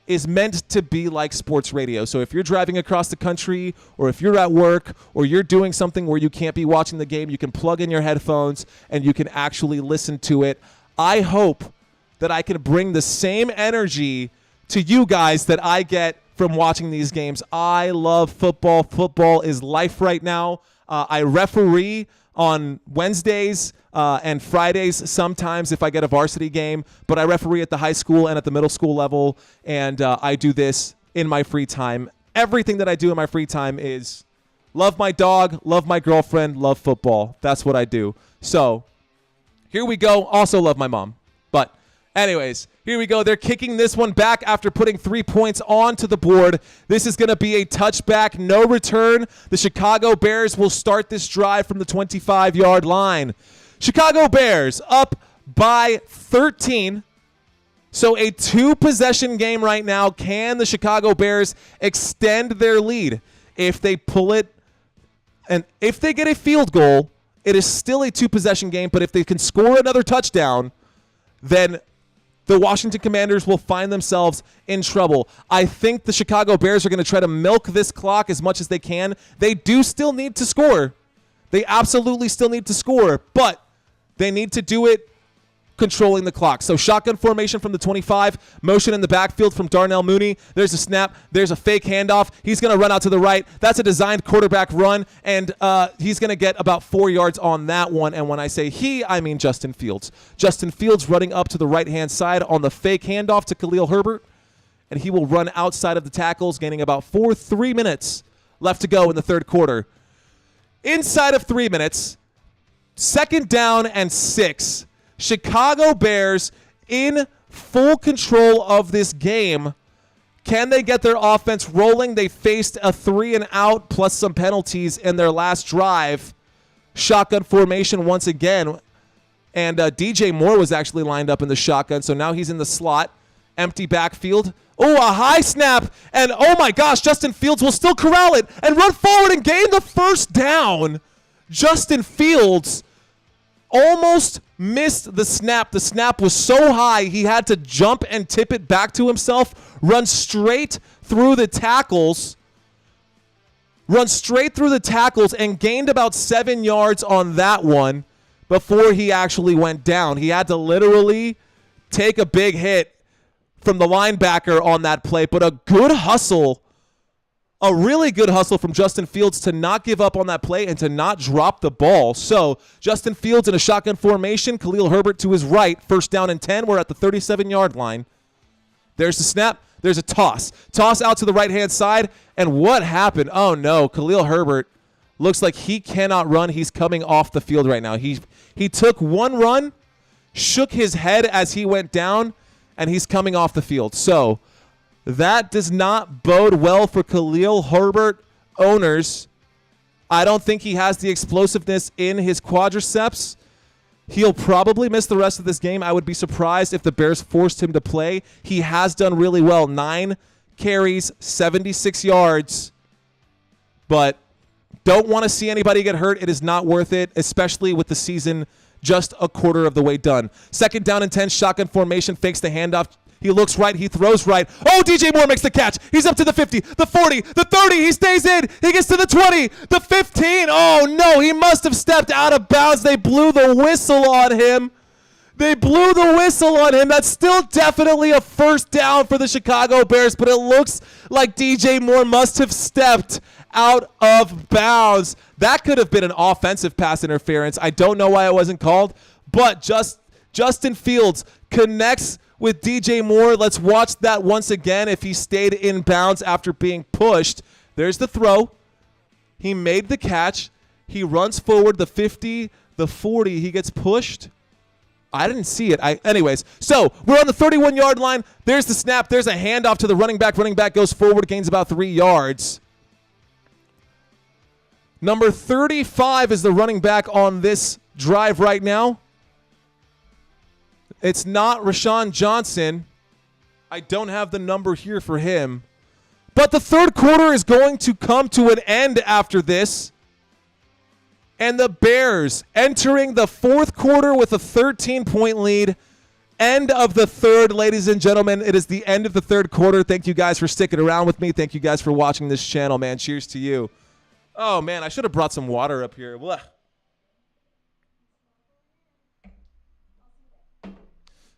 is meant to be like sports radio. So if you're driving across the country, or if you're at work, or you're doing something where you can't be watching the game, you can plug in your headphones and you can actually listen to it. I hope that I can bring the same energy to you guys that I get from watching these games. I love football. Football is life right now. I referee on Wednesdays and Fridays sometimes if I get a varsity game, but I referee at the high school and at the middle school level, and I do this in my free time. Everything that I do in my free time is love my dog, love my girlfriend, love football. That's what I do. So here we go. Also love my mom. But anyways, here we go. They're kicking this one back after putting 3 points onto the board. This is going to be a touchback, no return. The Chicago Bears will start this drive from the 25-yard line. Chicago Bears up by 13. So a 2-possession game right now. Can the Chicago Bears extend their lead? If they pull it, and if they get a field goal, it is still a 2-possession game. But if they can score another touchdown, then the Washington Commanders will find themselves in trouble. I think the Chicago Bears are going to try to milk this clock as much as they can. They do still need to score. They absolutely still need to score, but they need to do it controlling the clock. So shotgun formation from the 25, motion in the backfield from Darnell Mooney. There's a snap. There's a fake handoff. He's going to run out to the right. That's a designed quarterback run, and he's going to get about 4 yards on that one. And when I say he, I mean Justin Fields. Justin Fields running up to the right-hand side on the fake handoff to Khalil Herbert, and he will run outside of the tackles, gaining about 3 minutes left to go in the third quarter. Inside of 3 minutes, 2nd down and 6. Chicago Bears in full control of this game. Can they get their offense rolling? They faced a 3-and-out plus some penalties in their last drive. Shotgun formation once again. And DJ Moore was actually lined up in the shotgun, so now he's in the slot. Empty backfield. Oh, a high snap. And oh my gosh, Justin Fields will still corral it and run forward and gain the first down. Justin Fields almost missed the snap. The snap was so high, he had to jump and tip it back to himself, run straight through the tackles, and gained about 7 yards on that one before he actually went down. He had to literally take a big hit from the linebacker on that play, but a good hustle. A really good hustle from Justin Fields to not give up on that play and to not drop the ball. So Justin Fields in a shotgun formation. Khalil Herbert to his right. 1st down and 10. We're at the 37-yard line. There's the snap. There's a toss. Toss out to the right-hand side. And what happened? Oh, no. Khalil Herbert looks like he cannot run. He's coming off the field right now. He took one run, shook his head as he went down, and he's coming off the field. So that does not bode well for Khalil Herbert owners. I don't think he has the explosiveness in his quadriceps. He'll probably miss the rest of this game. I would be surprised if the Bears forced him to play. He has done really well. 9 carries, 76 yards. But don't want to see anybody get hurt. It is not worth it, especially with the season just a quarter of the way done. 2nd down and 10, shotgun formation, fakes the handoff. He looks right. He throws right. Oh, DJ Moore makes the catch. He's up to the 50, the 40, the 30. He stays in. He gets to the 20, the 15. Oh, no. He must have stepped out of bounds. They blew the whistle on him. They blew the whistle on him. That's still definitely a first down for the Chicago Bears, but it looks like DJ Moore must have stepped out of bounds. That could have been an offensive pass interference. I don't know why it wasn't called, but Justin Fields connects with DJ Moore. Let's watch that once again if he stayed in bounds after being pushed. There's the throw. He made the catch. He runs forward the 50, the 40. He gets pushed. I didn't see it. Anyways, so we're on the 31-yard line. There's the snap. There's a handoff to the running back. Running back goes forward, gains about 3 yards. Number 35 is the running back on this drive right now. It's not Rashawn Johnson. I don't have the number here for him. But the third quarter is going to come to an end after this. And the Bears entering the fourth quarter with a 13-point lead. End of the third, ladies and gentlemen. It is the end of the third quarter. Thank you guys for sticking around with me. Thank you guys for watching this channel, man. Cheers to you. Oh, man, I should have brought some water up here. Blah.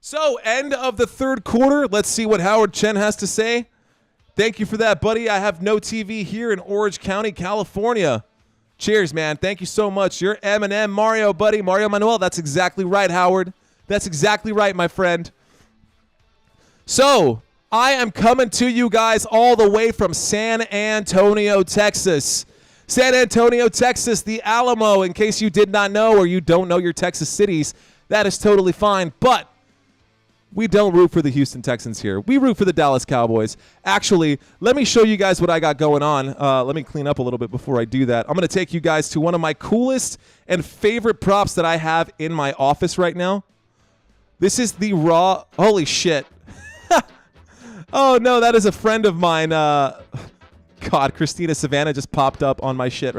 So, end of the third quarter. Let's see what Howard Chen has to say. Thank you for that, buddy. I have no TV here in Orange County, California. Cheers, man. Thank you so much. You're Eminem Mario, buddy. Mario Manuel. That's exactly right, Howard. That's exactly right, my friend. So, I am coming to you guys all the way from San Antonio, Texas. San Antonio, Texas, the Alamo. In case you did not know or you don't know your Texas cities, that is totally fine. But we don't root for the Houston Texans here. We root for the Dallas Cowboys. Actually, let me show you guys what I got going on. Let me clean up a little bit before I do that. I'm going to take you guys to one of my coolest and favorite props that I have in my office right now. This is the raw. Holy shit. Oh, no, that is a friend of mine. God, Christina Savannah just popped up on my shit right